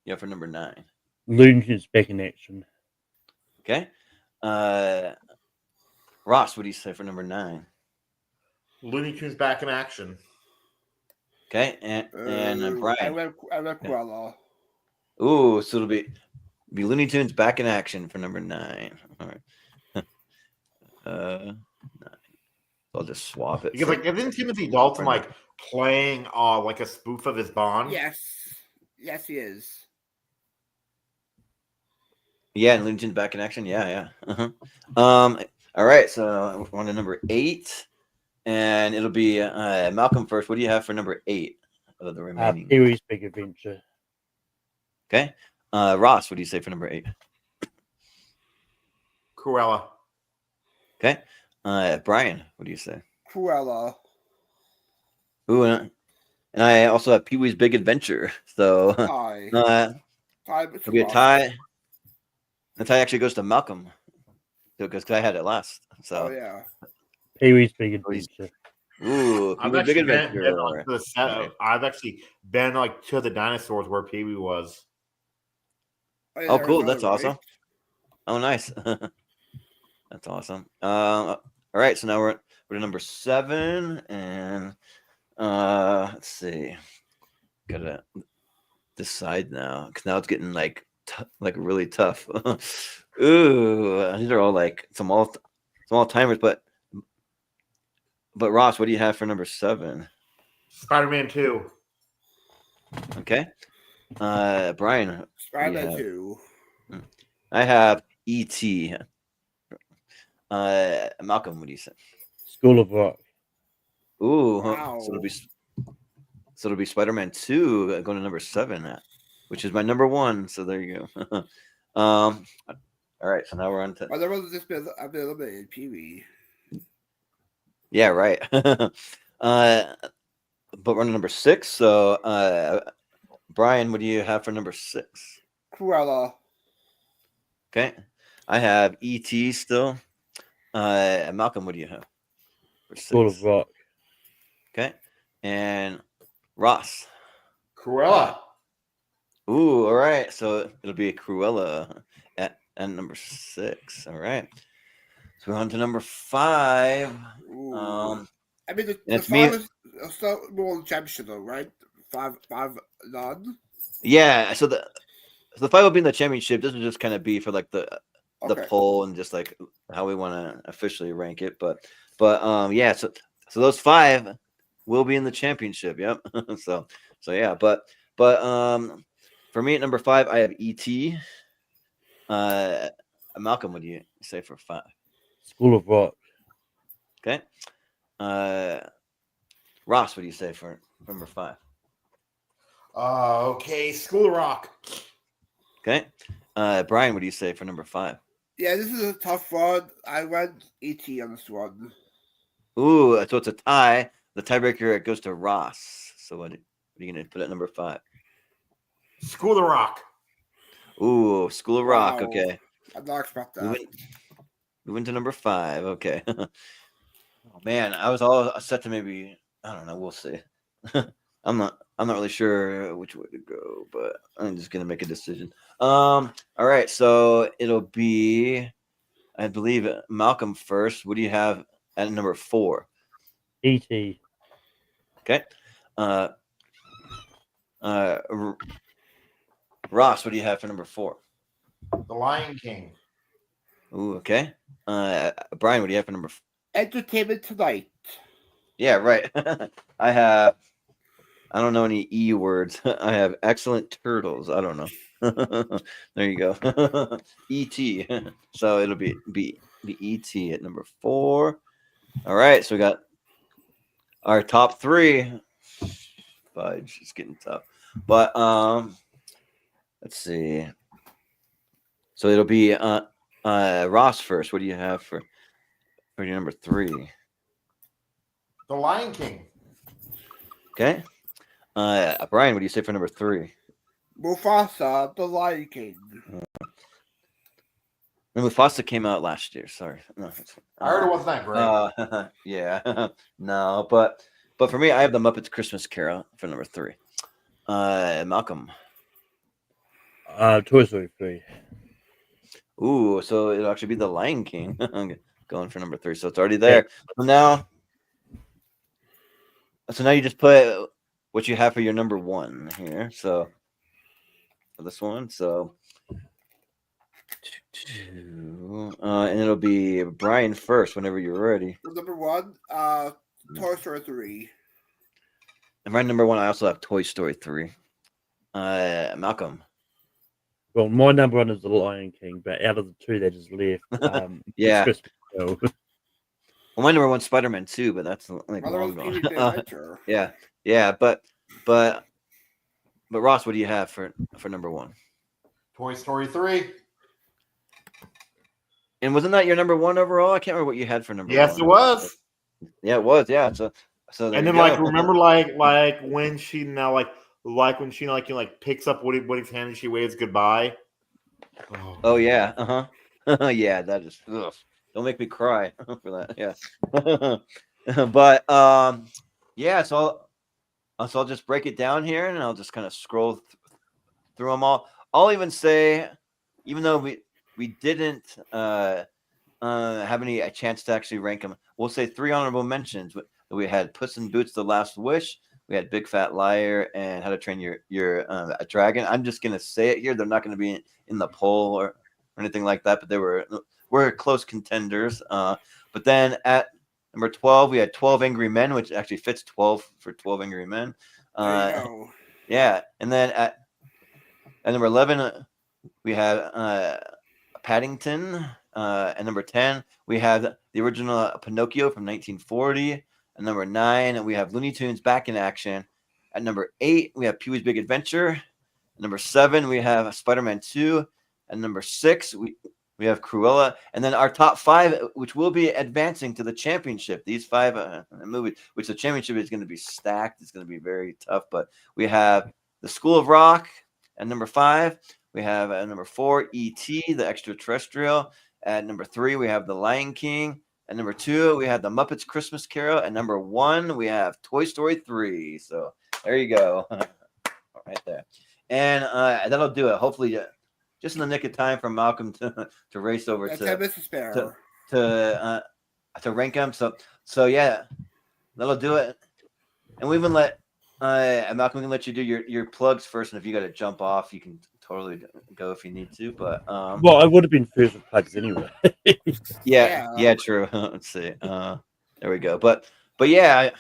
have for number 9? LionKing's back in action. Okay. Ross, what do you say for number 9? Looney Tunes back in action. Okay, and Brian. I went Cruella. Ooh, so it'll be Looney Tunes back in action for number 9. All right. 9. I'll just swap it. Because like isn't Timothy Dalton like playing like a spoof of his Bond? Yes, he is. Yeah, and Looney Tunes back in action. Yeah. Uh-huh. All right, so we're on to number 8, and it'll be Malcolm first. What do you have for number 8 of the remaining? Kiwi's Big Adventure. Okay, Ross, what do you say for number 8? Cruella. Okay, Brian, what do you say? Cruella. Ooh, and I also have Pee-wee's Big Adventure. So it'll be a tie. The tie actually goes to Malcolm because I had it last. So yeah. Pee-wee's Big Adventure. Ooh, Pee-wee's Big Adventure. I've actually been like to the dinosaurs where Pee-wee was. Oh, cool! That's awesome. Oh, nice. That's awesome. All right, so now we're to number 7, and let's see. Gotta decide now because now it's getting like really tough. Ooh, these are all like small timers, but Ross, what do you have for number 7? Spider-Man 2. Okay. Brian. Spider-Man 2. I have E.T. Malcolm, what do you say? School of Rock. Ooh, wow. So it'll be Spider-Man 2 going to number 7, which is my number 1. So there you go. All right, so now we're on to. Well, there was just been eliminated Pee-wee. Yeah, right. But we're on to number 6. So, Brian, what do you have for number 6? Cruella. Okay, I have E.T. still. Malcolm, what do you have? School of Rock. Okay, and Ross. Cruella. Ooh, all right. So it'll be a Cruella at number 6. All right. So we're on to number 5. I mean, the it's 5 is still more championship, though, right? 5 none. Yeah. So the 5 will be in the championship. This will just kind of be for like the poll and just like how we want to officially rank it. But yeah. So those 5 will be in the championship. Yep. so yeah. But for me at number 5, I have E.T. Malcolm, what do you say for 5? School of Rock. Okay. Ross, what do you say for number 5? Okay, School of Rock. Okay. Brian, what do you say for number 5? Yeah, this is a tough one. I went E.T. on this one. Ooh, so it's a tie. The tiebreaker goes to Ross. So what are you going to put at number 5? School of Rock. Ooh, School of Rock. Wow. Okay. I'm not expecting that. Moving to number 5. Okay. Oh, man, I was all set to maybe, I don't know. We'll see. I'm not really sure which way to go, but I'm just gonna make a decision. All right, so it'll be, I believe, Malcolm first. What do you have at number 4? E.T. Okay. Ross, what do you have for number 4? The Lion King. Ooh, okay. Brian, what do you have for number 4? Entertainment Tonight. Yeah, right. I don't know any E words. I have excellent turtles. I don't know. There you go. E.T. So it'll be E.T. at number 4. All right, so we got our top 3. Fudge, it's getting tough. But let's see. So it'll be Ross first. What do you have for your number 3? The Lion King. Okay. Brian, what do you say for number 3? Mufasa, the Lion King. Mufasa came out last year. Sorry. No, I heard it wasn't that great. Yeah. No, but for me, I have the Muppets Christmas Carol for number 3. Malcolm. Toy Story 3. Ooh, so it'll actually be the Lion King. Going for number 3, so it's already there. Yeah. So now you just put what you have for your number 1 here. So for this one, so and it'll be Brian first whenever you're ready. Number 1, Toy Story 3. And my number 1, I also have Toy Story 3. Malcolm. Well, my number 1 is the Lion King, but out of the 2 that just left, Yeah. it's Christmas Carol. Well, my number 1 Spider-Man 2, but that's like long gone. Yeah, but Ross, what do you have for number 1? Toy Story 3. And wasn't that your number 1 overall? I can't remember what you had for number 1. Yes, it was. Yeah, it was. Yeah, so and then like remember like when she now like when she picks up Woody's hand and she waves goodbye. Oh yeah, yeah, that is. Ugh. Don't make me cry for that. Yeah, but yeah. So I'll just break it down here, and I'll just kind of scroll through them all. I'll even say, even though we didn't have a chance to actually rank them, we'll say 3 honorable mentions. We had Puss in Boots: The Last Wish. We had Big Fat Liar and How to Train Your a Dragon. I'm just gonna say it here. They're not gonna be in the poll or anything like that, but they were close contenders. But then at number 12, we had 12 Angry Men, which actually fits 12 for 12 Angry Men. Yeah, and then at number 11, we have Paddington. At number 10, we have the original Pinocchio from 1940. At number 9, we have Looney Tunes Back in Action. At number 8, we have Pee-wee's Big Adventure. At number 7, we have Spider-Man 2. At number 6, we have Cruella. And then our top 5, which will be advancing to the championship. These 5 movies, which the championship is going to be stacked. It's going to be very tough. But we have The School of Rock at number 5. We have at number 4, E.T., the extraterrestrial. At number 3, we have The Lion King. At number 2, we have The Muppets Christmas Carol. At number 1, we have Toy Story 3. So there you go. Right there. And that'll do it. Hopefully, just in the nick of time for Malcolm to race over to rank them. So yeah, that'll do it. And we even let Malcolm, we can let you do your plugs first. And if you got to jump off, you can totally go if you need to. But well, I would have been first with plugs anyway. yeah, true. Let's see. There we go. But yeah,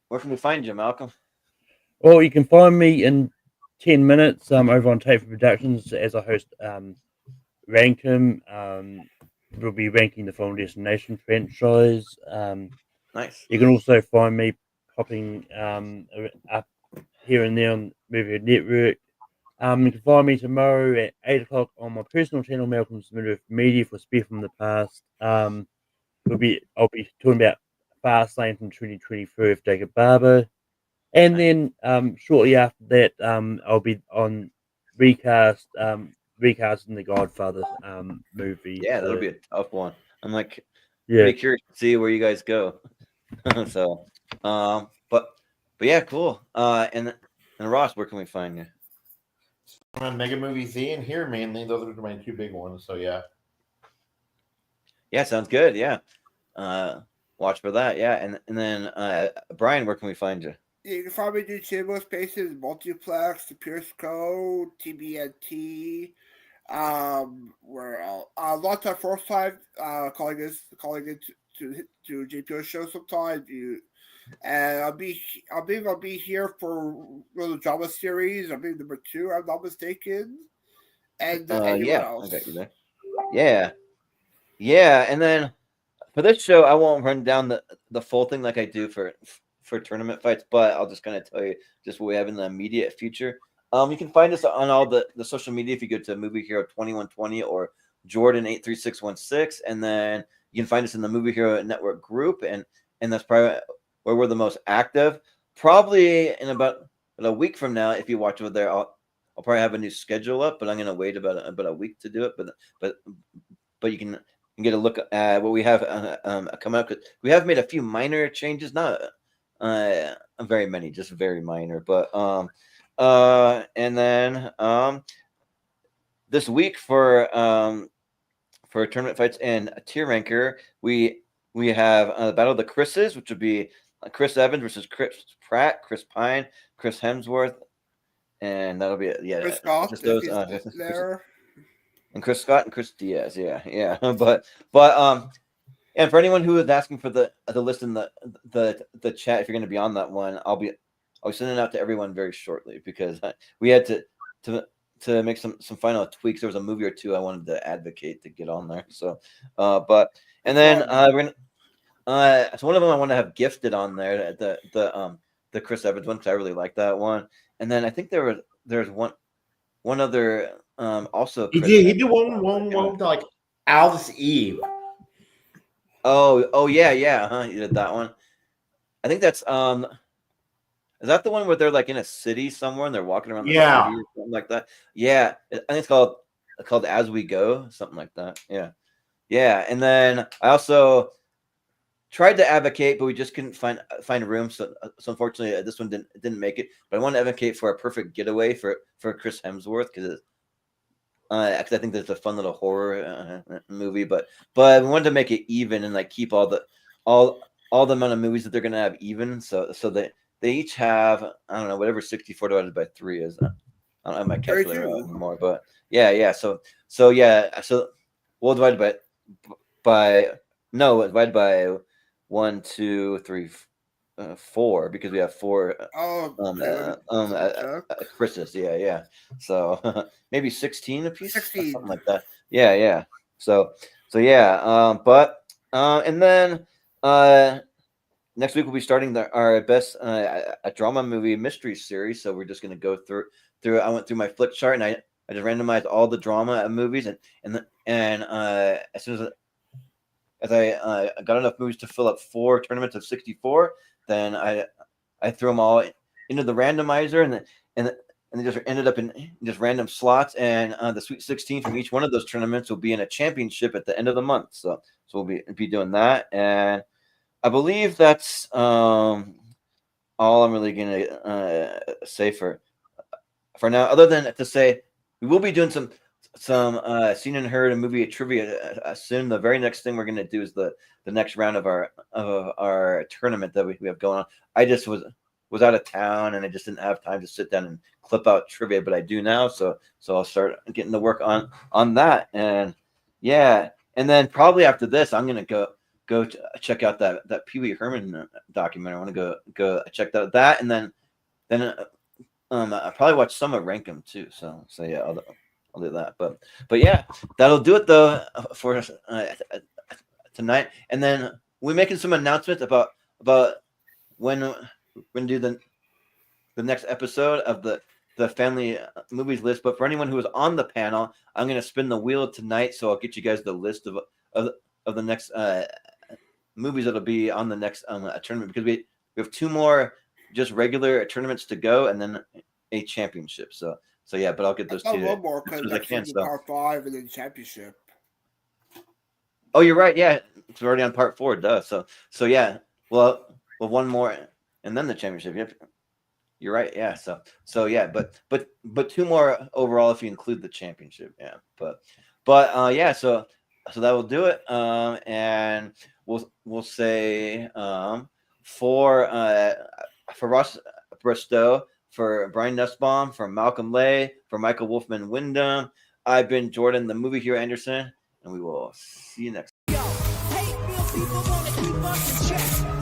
where can we find you, Malcolm? Well, you can find me in 10 minutes over on Tape Productions as I host Rank 'em. We'll be ranking the Final Destination franchise. Nice. You can also find me popping up here and there on Movie Network. You can find me tomorrow at 8 o'clock on my personal channel, Malcolm Smith Media, for Spear from the Past. I'll be talking about Fastlane from 2023 with Jacob Barber. And then shortly after that, I'll be on recasting the Godfather movie. Yeah, that'll be a tough one. I'm pretty curious to see where you guys go. So, but yeah, cool. And Ross, where can we find you? I'm on Mega Movie Z and here mainly. Those are my 2 big ones. So yeah. Yeah, sounds good. Yeah. Watch for that. Yeah, and then Brian, where can we find you? You can find me do Chimbo Spaces, Multiplex, The Pierce Code, TBNT. Where lots of first time calling it to JPO show sometimes. And I'll be here for the drama series. I'll be number 2. I'm not mistaken. And anyone Yeah, else? I got you there. Yeah, and then for this show, I won't run down the full thing like I do for tournament fights, but I'll just kind of tell you just what we have in the immediate future. You can find us on all the social media if you go to Movie Hero 2120 or Jordan 83616, and then you can find us in the Movie Hero Network group, and that's probably where we're the most active. Probably in about a week from now, if you watch over there, I'll probably have a new schedule up, but I'm gonna wait about a week to do it. But you can get a look at what we have coming up. We have made a few minor changes, not very many, just very minor. But and then this week for tournament fights and a tier ranker, we have the Battle of the Chris's, which would be Chris Evans versus Chris Pratt, Chris Pine, Chris Hemsworth, and that'll be Chris Scott, just those there. And Chris Scott and Chris Diaz, yeah. but and for anyone who is asking for the list in the chat, if you're going to be on that one, I'll be sending it out to everyone very shortly, because we had to make some final tweaks. There was a movie or two I wanted to advocate to get on there. So, and then we're gonna. So one of them I want to have gifted on there, the Chris Evans one, because I really like that one. And then I think there's one other also. He did one with like Alice Eve. Oh yeah, you did that one. I think that's is that the one where they're like in a city somewhere and they're walking around the city or something like that? Yeah, I think it's called As We Go, something like that. Yeah. And then I also tried to advocate, but we just couldn't find room. So unfortunately, this one didn't make it. But I want to advocate for a perfect getaway for Chris Hemsworth, because I think there's a fun little horror movie. But we wanted to make it even and like keep all the amount of movies that they're gonna have even. So they each have, I don't know, whatever 64 divided by 3 is. I don't have my calculator anymore, but yeah. So we'll divide divide by 1, 2, 3, 4, because we have 4 Chris's. Yeah. So maybe 16 a piece, 16. something like that. Yeah. So yeah. And then next week we'll be starting our best a drama movie mystery series. So we're just going to go through. I went through my flip chart and I just randomized all the drama movies, and as soon as I got enough movies to fill up 4 tournaments of 64, then I threw them all into the randomizer, and they just ended up in just random slots. And the Sweet 16 from each one of those tournaments will be in a championship at the end of the month. So we'll be doing that, and I believe that's all I'm really gonna say for now, other than to say we will be doing some seen and heard and movie trivia soon. The very next thing we're gonna do is the next round of our tournament that we have going on. I just was out of town and I just didn't have time to sit down and clip out trivia, but I do now. So I'll start getting to work on that. And yeah, and then probably after this, I'm gonna go check out that Pee Wee Herman documentary. I want to go check that, and then I probably watch some of Rankum too. So yeah, I'll do that. But yeah, that'll do it though for tonight. And then we're making some announcements about when we're gonna do the next episode of the family movies list. But for anyone who is on the panel, I'm gonna spin the wheel tonight, so I'll get you guys the list of the next movies that'll be on the next tournament, because we have 2 more just regular tournaments to go, and then a championship. So yeah, but I'll get those 2 one more as I can. So part 5 and then championship. Oh, you're right. Yeah, it's already on part 4. Duh. So yeah. Well, one more, and then the championship. Yep. You're right. Yeah. So yeah, but 2 more overall if you include the championship. Yeah. But yeah. So that will do it. And we'll say for Ross Bristow, for Brian Nussbaum, for Malcolm Lay, for Michael Wolfman Wyndham, I've been Jordan, the Movie Hero Anderson, and we will see you next. Yo, hate real people wanna keep us in check.